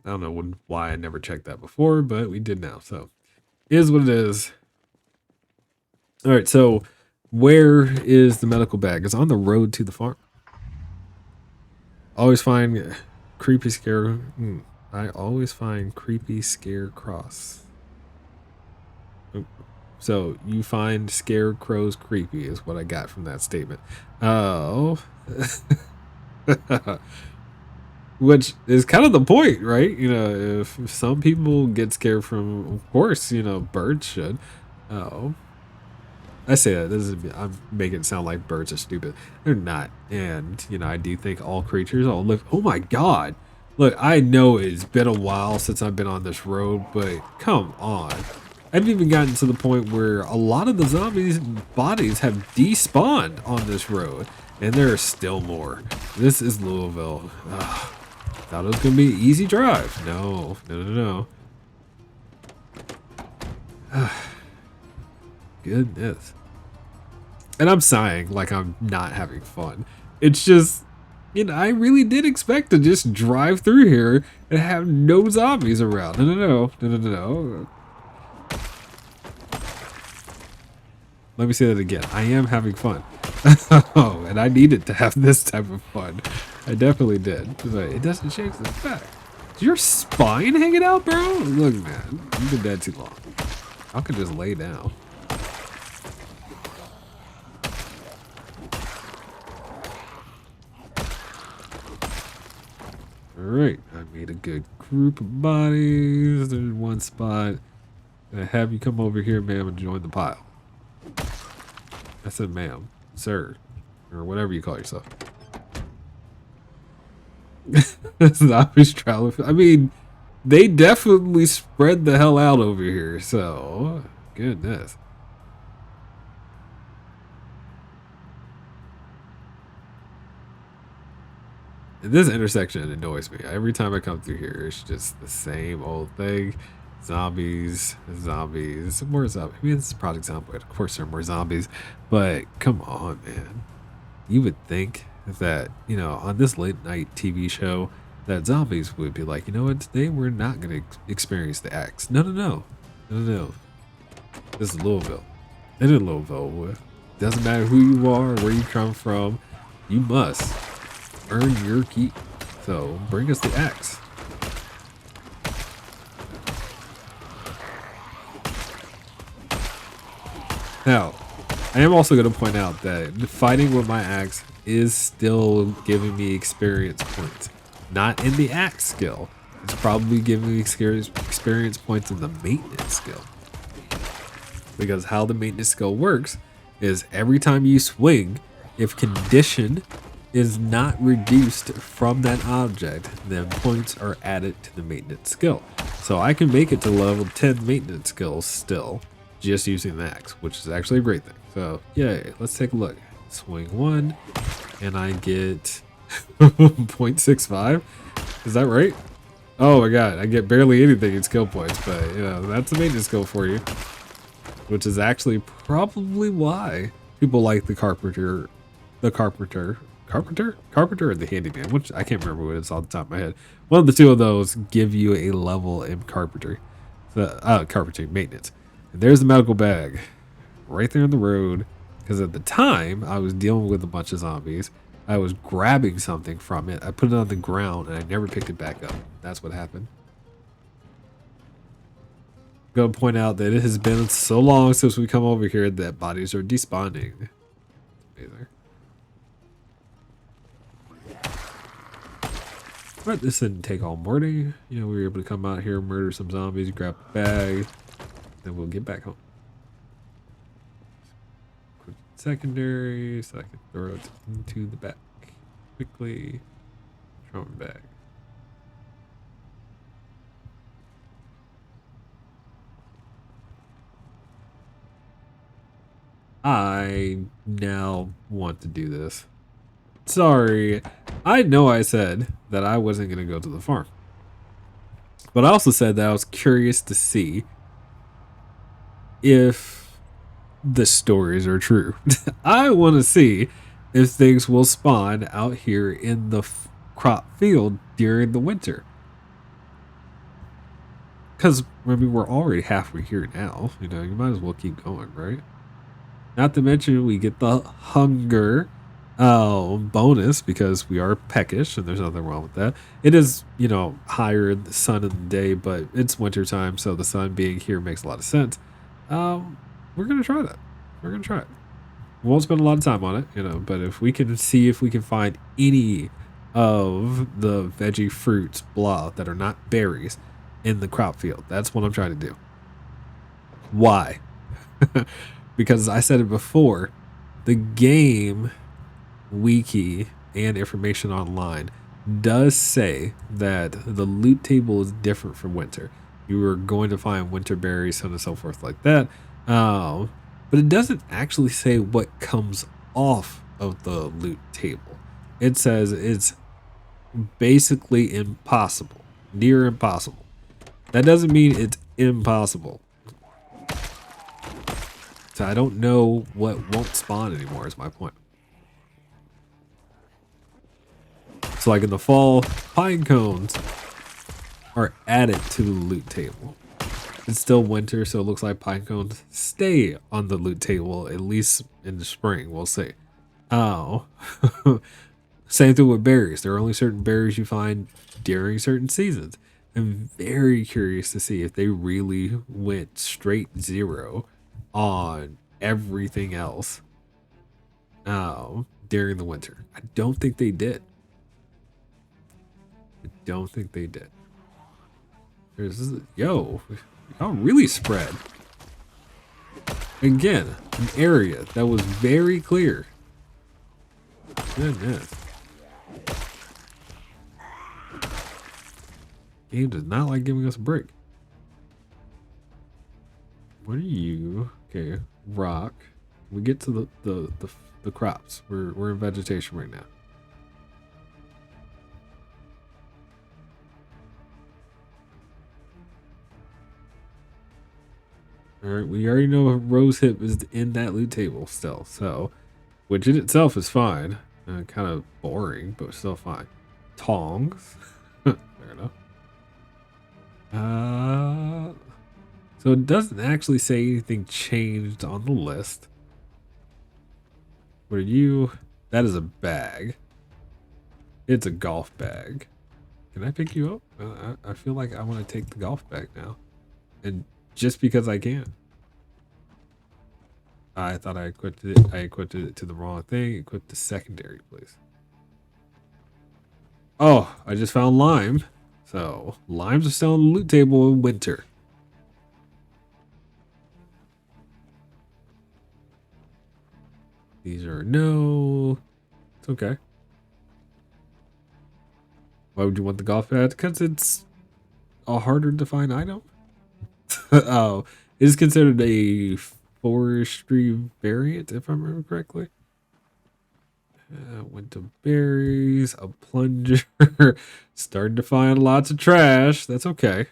I don't know why I never checked that before, but we did now. So it is what it is. All right. So where is the medical bag? It's on the road to the farm. Always find creepy scare. I always find creepy scare cross. So you find scarecrows creepy is what I got from that statement. Oh. Which is kind of the point, right? You know, if some people get scared from, of course, you know, birds should. Oh, I say that I'm making it sound like birds are stupid. They're not, and you know, I do think all creatures all live. Oh my God! Look, I know it's been a while since I've been on this road, but come on. I've even gotten to the point where a lot of the zombies' bodies have despawned on this road, and there are still more. This is Louisville. Ugh. Thought it was gonna be an easy drive. No. Goodness. And I'm sighing like I'm not having fun. It's just, you know, I really did expect to just drive through here and have no zombies around. No. Let me say that again. I am having fun. Oh, and I needed to have this type of fun. I definitely did. But it doesn't change the fact. Is your spine hanging out, bro? Look, man. You've been dead too long. I could just lay down. Alright. I made a good group of bodies. There's one spot. And I have you come over here, ma'am, and join the pile. I said ma'am, sir, or whatever you call yourself. Zombies travel. I mean, they definitely spread the hell out over here. So, goodness. And this intersection annoys me. Every time I come through here, it's just the same old thing. Zombies, more zombies. I mean, this is Project Zomboid. Of course, there are more zombies, but come on, man. You would think that, you know, on this late night TV show, that zombies would be like, you know what, today we're not going to experience the axe. No. This is Louisville. And in Louisville, doesn't matter who you are, where you come from, you must earn your keep. So bring us the axe. Now, I am also going to point out that fighting with my axe is still giving me experience points. Not in the axe skill. It's probably giving me experience points in the maintenance skill. Because how the maintenance skill works is every time you swing, if condition is not reduced from that object, then points are added to the maintenance skill. So I can make it to level 10 maintenance skills still, just using the axe, which is actually a great thing. So yay, let's take a look. Swing 1, and I get 0.65. Is that right? Oh my God, I get barely anything in skill points, but you know, that's a maintenance skill for you. Which is actually probably why people like the carpenter or the handyman, which I can't remember what it's off the top of my head. One of the two of those give you a level in carpentry. Carpentry maintenance. And there's the medical bag right there in the road. Because at the time, I was dealing with a bunch of zombies. I was grabbing something from it. I put it on the ground and I never picked it back up. That's what happened. I'm going to point out that it has been so long since we come over here that bodies are despawning. Amazing. But this didn't take all morning. You know, we were able to come out here, murder some zombies, grab a bag, then we'll get back home. Quick secondary, so I can throw it into the back quickly. Throw it back. I now want to do this. Sorry, I know I said that I wasn't going to go to the farm. But I also said that I was curious to see if the stories are true. I want to see if things will spawn out here in the crop field during the winter. Because, I mean, we're already halfway here now. You know, you might as well keep going, right? Not to mention we get the hunger bonus because we are peckish and there's nothing wrong with that. It is, you know, higher in the sun in the day, but it's winter time, so the sun being here makes a lot of sense. We're gonna try that. We're gonna try it. We won't spend a lot of time on it, you know, but if we can see if we can find any of the veggie fruits, blah, that are not berries in the crop field, that's what I'm trying to do. Why? Because I said it before, the game wiki and information online does say that the loot table is different from winter. You are going to find winter berries, so on and so forth like that. But it doesn't actually say what comes off of the loot table. It says it's basically impossible, near impossible. That doesn't mean it's impossible. So I don't know what won't spawn anymore is my point. So like in the fall, pine cones are added to the loot table. It's still winter, so it looks like pine cones stay on the loot table, at least in the spring, we'll see. Oh. Same thing with berries. There are only certain berries you find during certain seasons. I'm very curious to see if they really went straight zero on everything else during the winter. I don't think they did. I don't think they did. There's y'all really spread. Again, an area that was very clear. Goodness. Game does not like giving us a break. What are you? Okay, rock. We get to the crops. We're in vegetation right now. All right, we already know rose hip is in that loot table still, so which in itself is fine. Kind of boring, but still fine. Tongs. Fair enough. So it doesn't actually say anything changed on the list. What are you? That is a bag. It's a golf bag. Can I pick you up? I feel like I want to take the golf bag now. And just because I can. I thought I equipped it. I equipped it to the wrong thing. Equip the secondary, please. Oh, I just found lime. So limes are still on the loot table in winter. These are no. It's okay. Why would you want the golf bag? Because it's a harder to find item. Oh, it is considered a forestry variant, if I remember correctly. Winter berries, a plunger. Starting to find lots of trash. That's okay.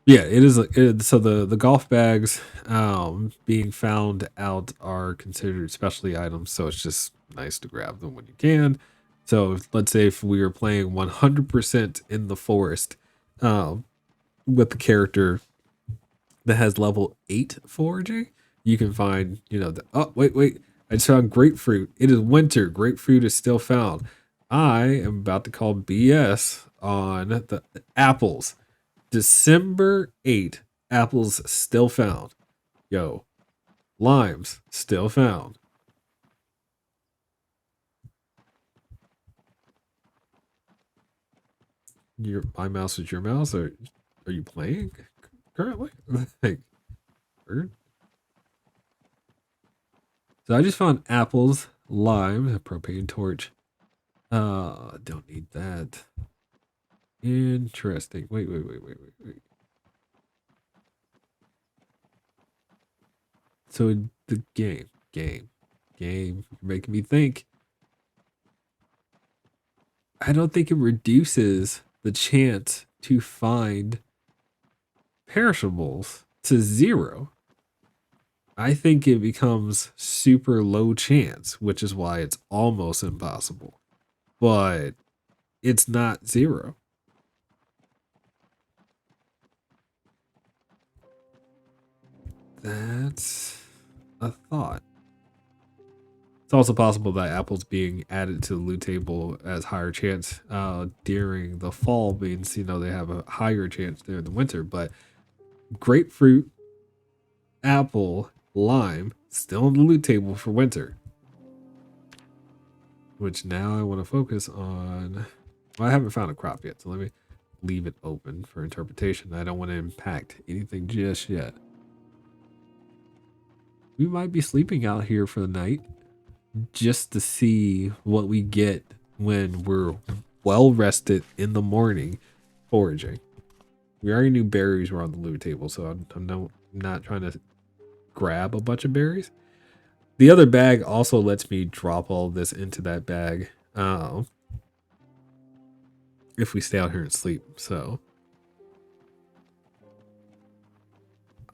Yeah, it is. So the golf bags being found out are considered specialty items. So it's just nice to grab them when you can. So let's say if we were playing 100% in the forest, with the character that has level 8 foraging, you can find, oh, wait. I just found grapefruit. It is winter. Grapefruit is still found. I am about to call BS on the apples. December 8, apples still found. Yo, limes still found. My mouse is your mouse, or are you playing currently? Like, bird? So I just found apples, lime, a propane torch. Don't need that. Interesting. Wait. So the game, you're making me think. I don't think it reduces the chance to find perishables to 0. I think it becomes super low chance, which is why it's almost impossible. But it's not 0. That's a thought. It's also possible that apples being added to the loot table as higher chance during the fall means, they have a higher chance during the winter. But grapefruit, apple, lime, still on the loot table for winter. Which now I want to focus on. Well, I haven't found a crop yet, so let me leave it open for interpretation. I don't want to impact anything just yet. We might be sleeping out here for the night just to see what we get when we're well rested in the morning foraging. We already knew berries were on the loot table, so I'm not trying to grab a bunch of berries. The other bag also lets me drop all this into that bag if we stay out here and sleep. So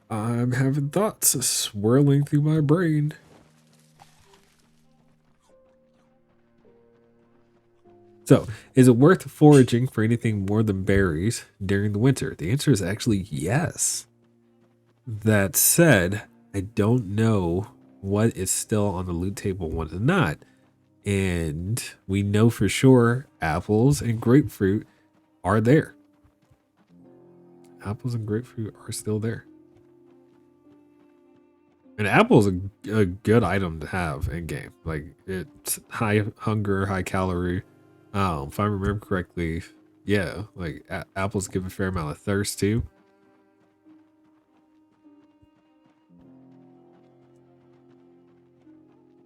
I'm having thoughts swirling through my brain. So, is it worth foraging for anything more than berries during the winter? The answer is actually yes. That said, I don't know what is still on the loot table, what is not. And we know for sure apples and grapefruit are there. Apples and grapefruit are still there. And apple is a good item to have in game. Like, it's high hunger, high calorie. If I remember correctly, yeah, like apples give a fair amount of thirst too.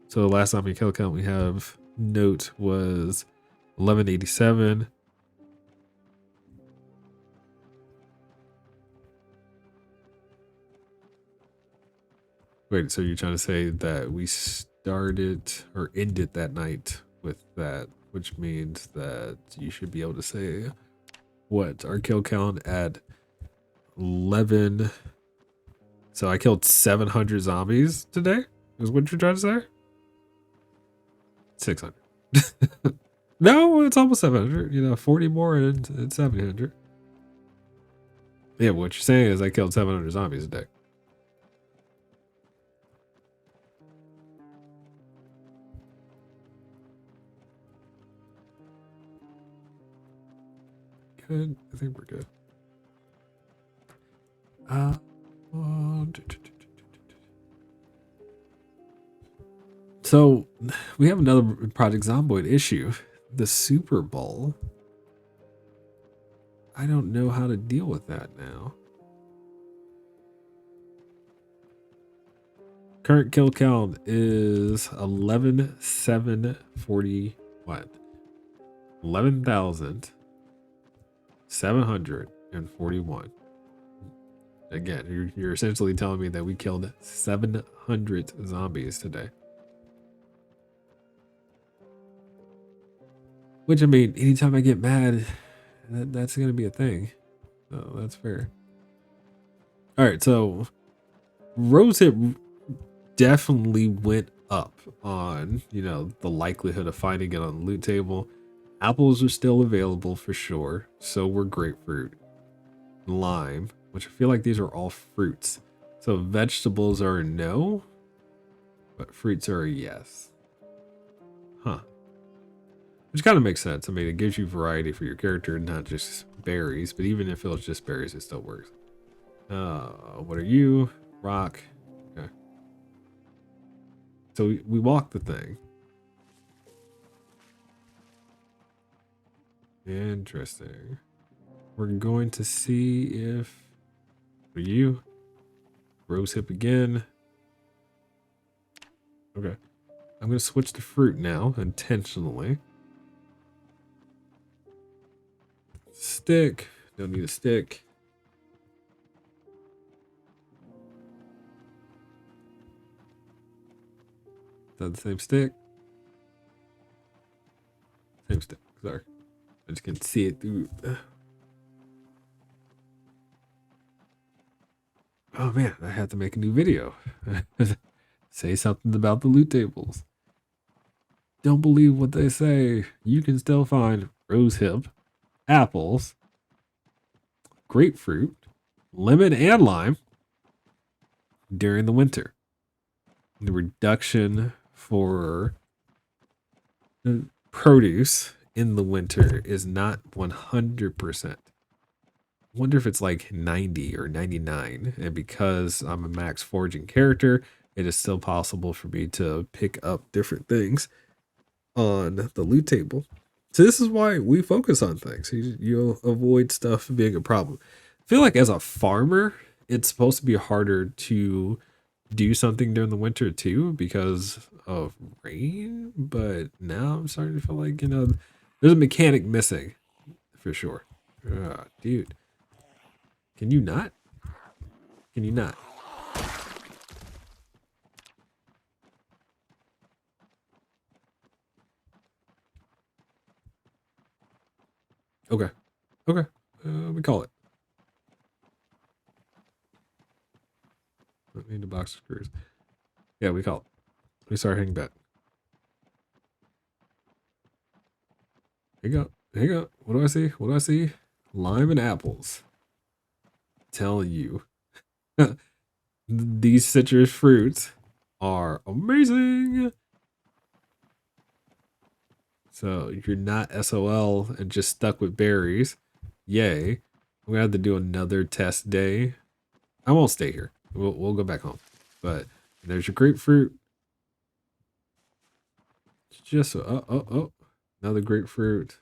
So the last zombie kill count we have note was 1187. Wait, so you're trying to say that we started or ended that night with that, which means that you should be able to say what our kill count at 11. So I killed 700 zombies today, is what you're trying to say? 600. No, it's almost 700. 40 more and it's 700. Yeah, what you're saying is I killed 700 zombies a day. Good. I think we're good. So we have another Project Zomboid issue. The Super Bowl. I don't know how to deal with that now. Current kill count is 11,741. 11,741. Again, you're essentially telling me that we killed 700 zombies today. Which, I mean, anytime I get mad, that's going to be a thing. So that's fair. All right, so rosehip definitely went up on, the likelihood of finding it on the loot table. Apples are still available for sure. So were grapefruit. lime, which I feel like these are all fruits. So vegetables are a no, but fruits are a yes. Huh. Which kind of makes sense. I mean, it gives you variety for your character, not just berries, but even if it was just berries, it still works. What are you? Rock. Okay. So we walk the thing. Interesting. We're going to see if, for you, rose hip again. Okay. I'm going to switch to fruit now, intentionally. Stick. Don't need a stick. Is that the same stick? Same stick. Sorry. I just can see it through. Oh man, I have to make a new video. Say something about the loot tables. Don't believe what they say. You can still find rosehip, apples, grapefruit, lemon, and lime during the winter. The reduction for produce in the winter is not 100%. Wonder if it's like 90 or 99. And because I'm a max foraging character, it is still possible for me to pick up different things on the loot table. So this is why we focus on things. You'll avoid stuff being a problem. I feel like as a farmer, it's supposed to be harder to do something during the winter too because of rain. But now I'm starting to feel like, there's a mechanic missing for sure. Dude. Can you not? Can you not? Okay. Okay. We call it. I need a box of screws. Yeah, we call it. We start hanging back. Here you go. Here you go. What do I see? What do I see? Lime and apples. Telling you. These citrus fruits are amazing. So you're not SOL and just stuck with berries. Yay. We're gonna have to do another test day. I won't stay here. We'll go back home. But there's your grapefruit. Just another grapefruit.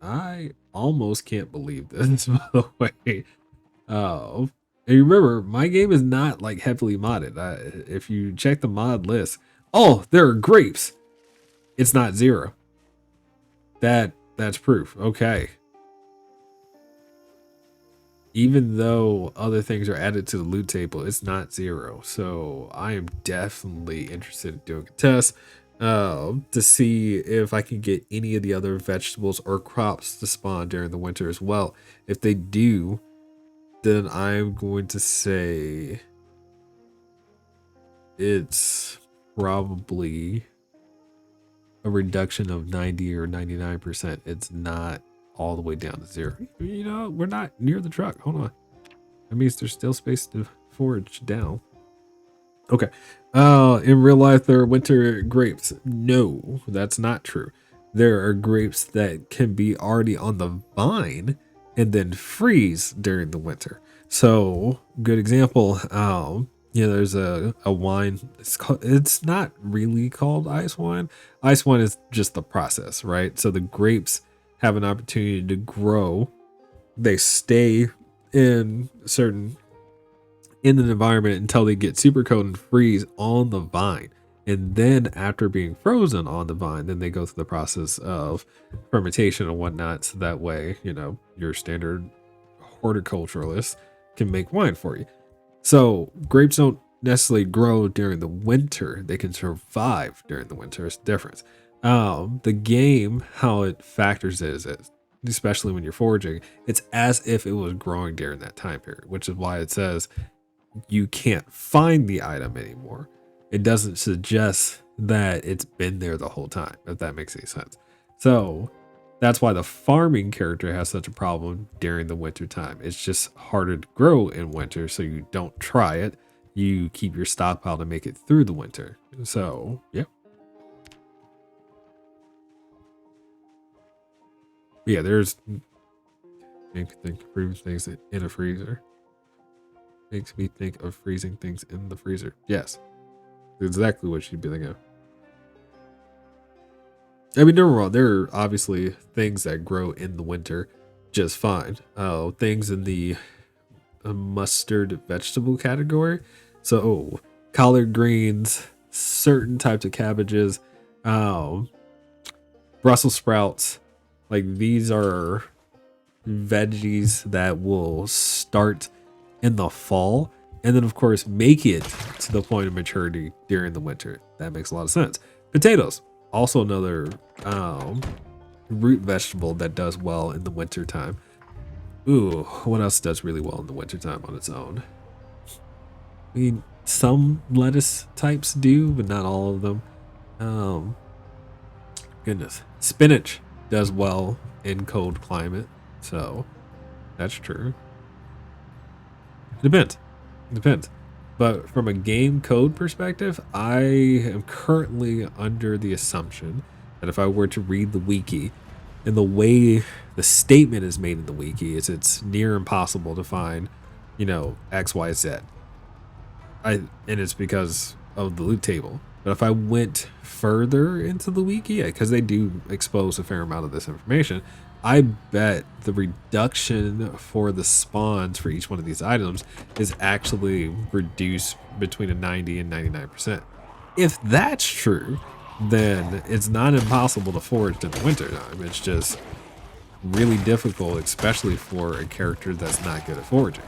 I almost can't believe this, by the way. Oh, and remember, my game is not like heavily modded. If you check the mod list, oh, there are grapes. It's not 0. That's proof. Okay. Even though other things are added to the loot table, it's not 0. So I am definitely interested in doing a test to see if I can get any of the other vegetables or crops to spawn during the winter as well. If they do, then I'm going to say it's probably a reduction of 90 or 99%. It's not all the way down to 0. We're not near the truck. Hold on. That means there's still space to forage down. Okay. In real life, there are winter grapes. No, that's not true. There are grapes that can be already on the vine and then freeze during the winter. So, good example. There's a wine. It's not really called ice wine. Ice wine is just the process, right? So the grapes have an opportunity to grow. They stay in an environment until they get super cold and freeze on the vine. And then after being frozen on the vine, then they go through the process of fermentation and whatnot. So that way, your standard horticulturalist can make wine for you. So grapes don't necessarily grow during the winter. They can survive during the winter. It's the difference. The game, how it factors is especially when you're foraging, it's as if it was growing during that time period, which is why it says you can't find the item anymore. It doesn't suggest that it's been there the whole time, if that makes any sense. So That's why the farming character has such a problem during the winter time. It's just harder to grow in winter, so you don't try it. You keep your stockpile to make it through the winter. So, yeah. Yeah, there's makes me think of freezing things in a freezer. Makes me think of freezing things in the freezer. Yes. Exactly what you'd be thinking of. I mean, don't get me wrong, there are obviously things that grow in the winter just fine. Oh, things in the mustard vegetable category. So, collard greens, certain types of cabbages, um, Brussels sprouts. Like, these are veggies that will start in the fall and then, of course, make it to the point of maturity during the winter. That makes a lot of sense. Potatoes, also another root vegetable that does well in the winter time. Ooh, what else does really well in the wintertime on its own? I mean, some lettuce types do, but not all of them. Um, Goodness. Spinach does well in cold climate, so that's true. It depends. It depends. But from a game code perspective, I am currently under the assumption that if I were to read the wiki, and the way the statement is made in the wiki is it's near impossible to find, X, Y, Z. And it's because of the loot table. But if I went further into the wiki, because they do expose a fair amount of this information, I bet the reduction for the spawns for each one of these items is actually reduced between a 90 and 99%. If that's true, then it's not impossible to forage in the winter time. It's just really difficult, especially for a character that's not good at foraging.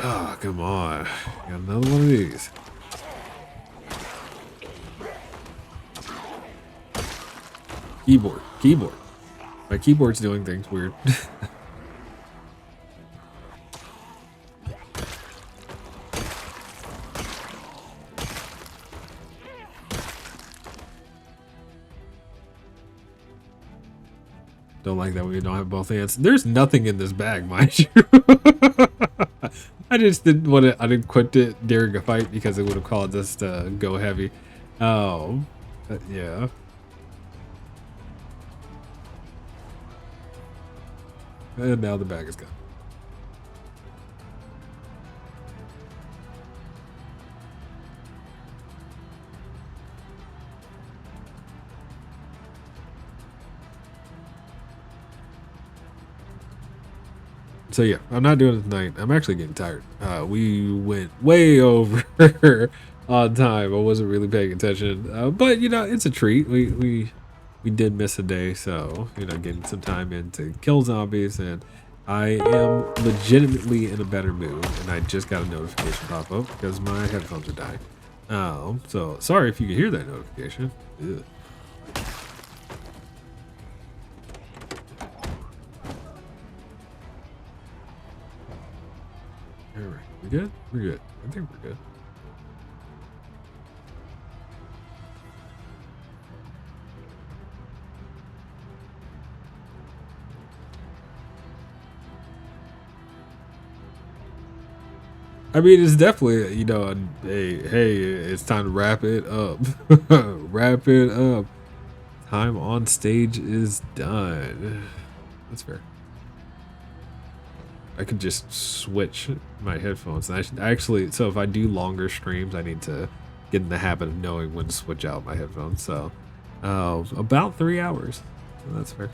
Oh, come on. Got another one of these. Keyboard. My keyboard's doing things weird. Don't like that we don't have both hands. There's nothing in this bag, mind you. I just didn't want to unequip it during a fight because it would have caused us to go heavy. Oh, yeah. And now the bag is gone. So yeah, I'm not doing it tonight. I'm actually getting tired. We went way over on time. I wasn't really paying attention, but it's a treat. We did miss a day, so getting some time in to kill zombies, and I am legitimately in a better mood. And I just got a notification pop up because my headphones are dying. So sorry if you could hear that notification. Ugh. All right, we good? We're good. I think we're good. I mean, it's definitely, hey, it's time to wrap it up. Wrap it up. Time on stage is done. That's fair. I could just switch my headphones. And I should actually, so if I do longer streams, I need to get in the habit of knowing when to switch out my headphones. So, about 3 hours. So that's fair.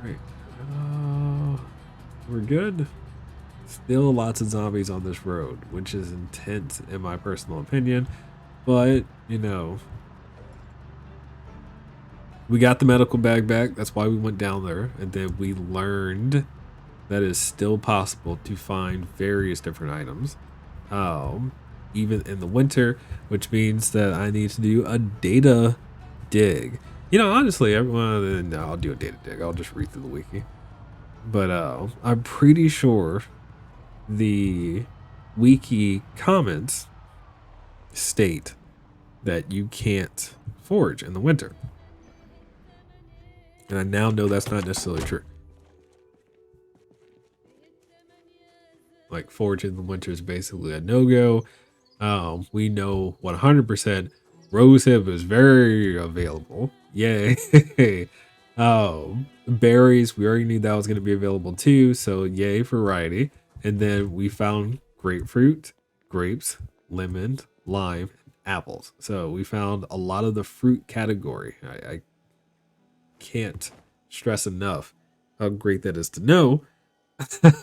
Right. We're good. Still lots of zombies on this road, which is intense in my personal opinion. But, we got the medical bag back. That's why we went down there. And then we learned that it's still possible to find various different items, even in the winter, which means that I need to do a data dig. Honestly, no, I'll do a data dig. I'll just read through the wiki. But I'm pretty sure the wiki comments state that you can't forage in the winter. And I now know that's not necessarily true. Like foraging in the winter is basically a no-go. We know 100% rosehip is very available. Yay. Berries, we already knew that was going to be available too. So yay, variety. And then we found grapefruit, grapes, lemon, lime, apples. So we found a lot of the fruit category. I can't stress enough how great that is to know.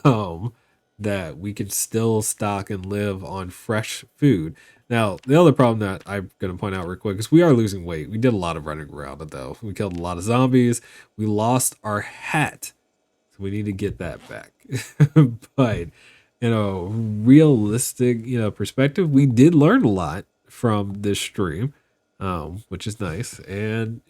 um, that we can still stock and live on fresh food. Now, the other problem that I'm going to point out real quick is we are losing weight. We did a lot of running around it though. We killed a lot of zombies. We lost our hat. So we need to get that back. But in a realistic, perspective, we did learn a lot from this stream, which is nice. And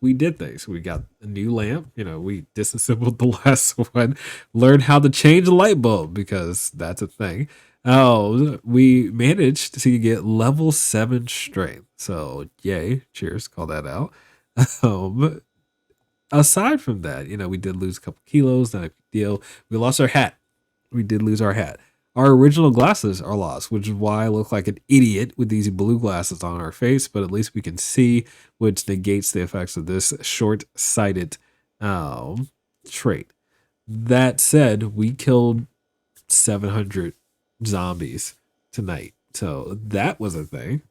we did things. We got a new lamp. We disassembled the last one, learned how to change a light bulb because that's a thing. Oh, we managed to get level 7 strength. So yay, cheers, call that out. Um, Aside from that, we did lose a couple kilos, not a big deal. We lost our hat. We did lose our hat. Our original glasses are lost, which is why I look like an idiot with these blue glasses on our face, but at least we can see, which negates the effects of this short sighted trait. That said, we killed 700 zombies tonight. So that was a thing.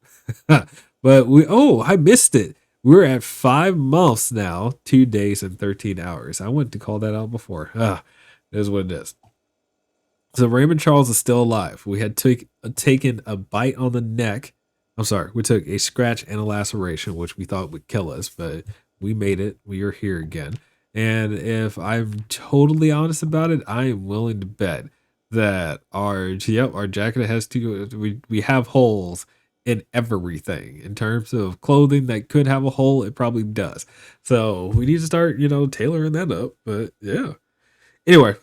But I missed it. We're at 5 months now, 2 days and 13 hours. I wanted to call that out before. It is what it is. So Raymond Charles is still alive. We had taken a bite on the neck. I'm sorry, we took a scratch and a laceration, which we thought would kill us, but we made it. We are here again. And if I'm totally honest about it, I am willing to bet that our jacket has we have holes in everything. In terms of clothing that could have a hole, it probably does. So we need to start, tailoring that up. But yeah. Anyway,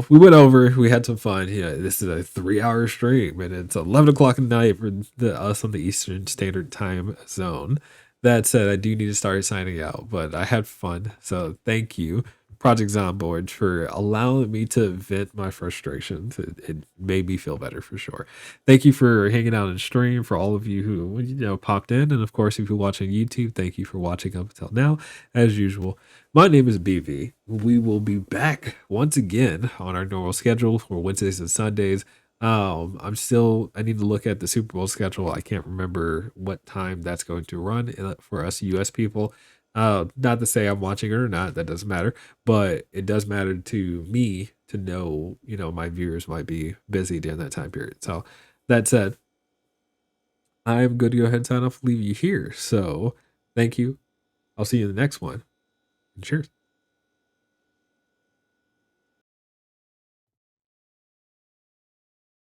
we went over. We had some fun. This is a 3-hour stream, and it's 11 o'clock at night for us on the Eastern Standard Time zone. That said, I do need to start signing out, but I had fun. So thank you, Project Zomboid, for allowing me to vent my frustrations. It made me feel better for sure. Thank you for hanging out and stream. For all of you who popped in, and of course, if you're watching YouTube, thank you for watching up until now. As usual, my name is BV. We will be back once again on our normal schedule for Wednesdays and Sundays. I need to look at the Super Bowl schedule. I can't remember what time that's going to run for us US people. Not to say I'm watching it or not, that doesn't matter, but it does matter to me to know, my viewers might be busy during that time period. So that said, I'm going to go ahead and sign off, leave you here. So thank you. I'll see you in the next one. And cheers.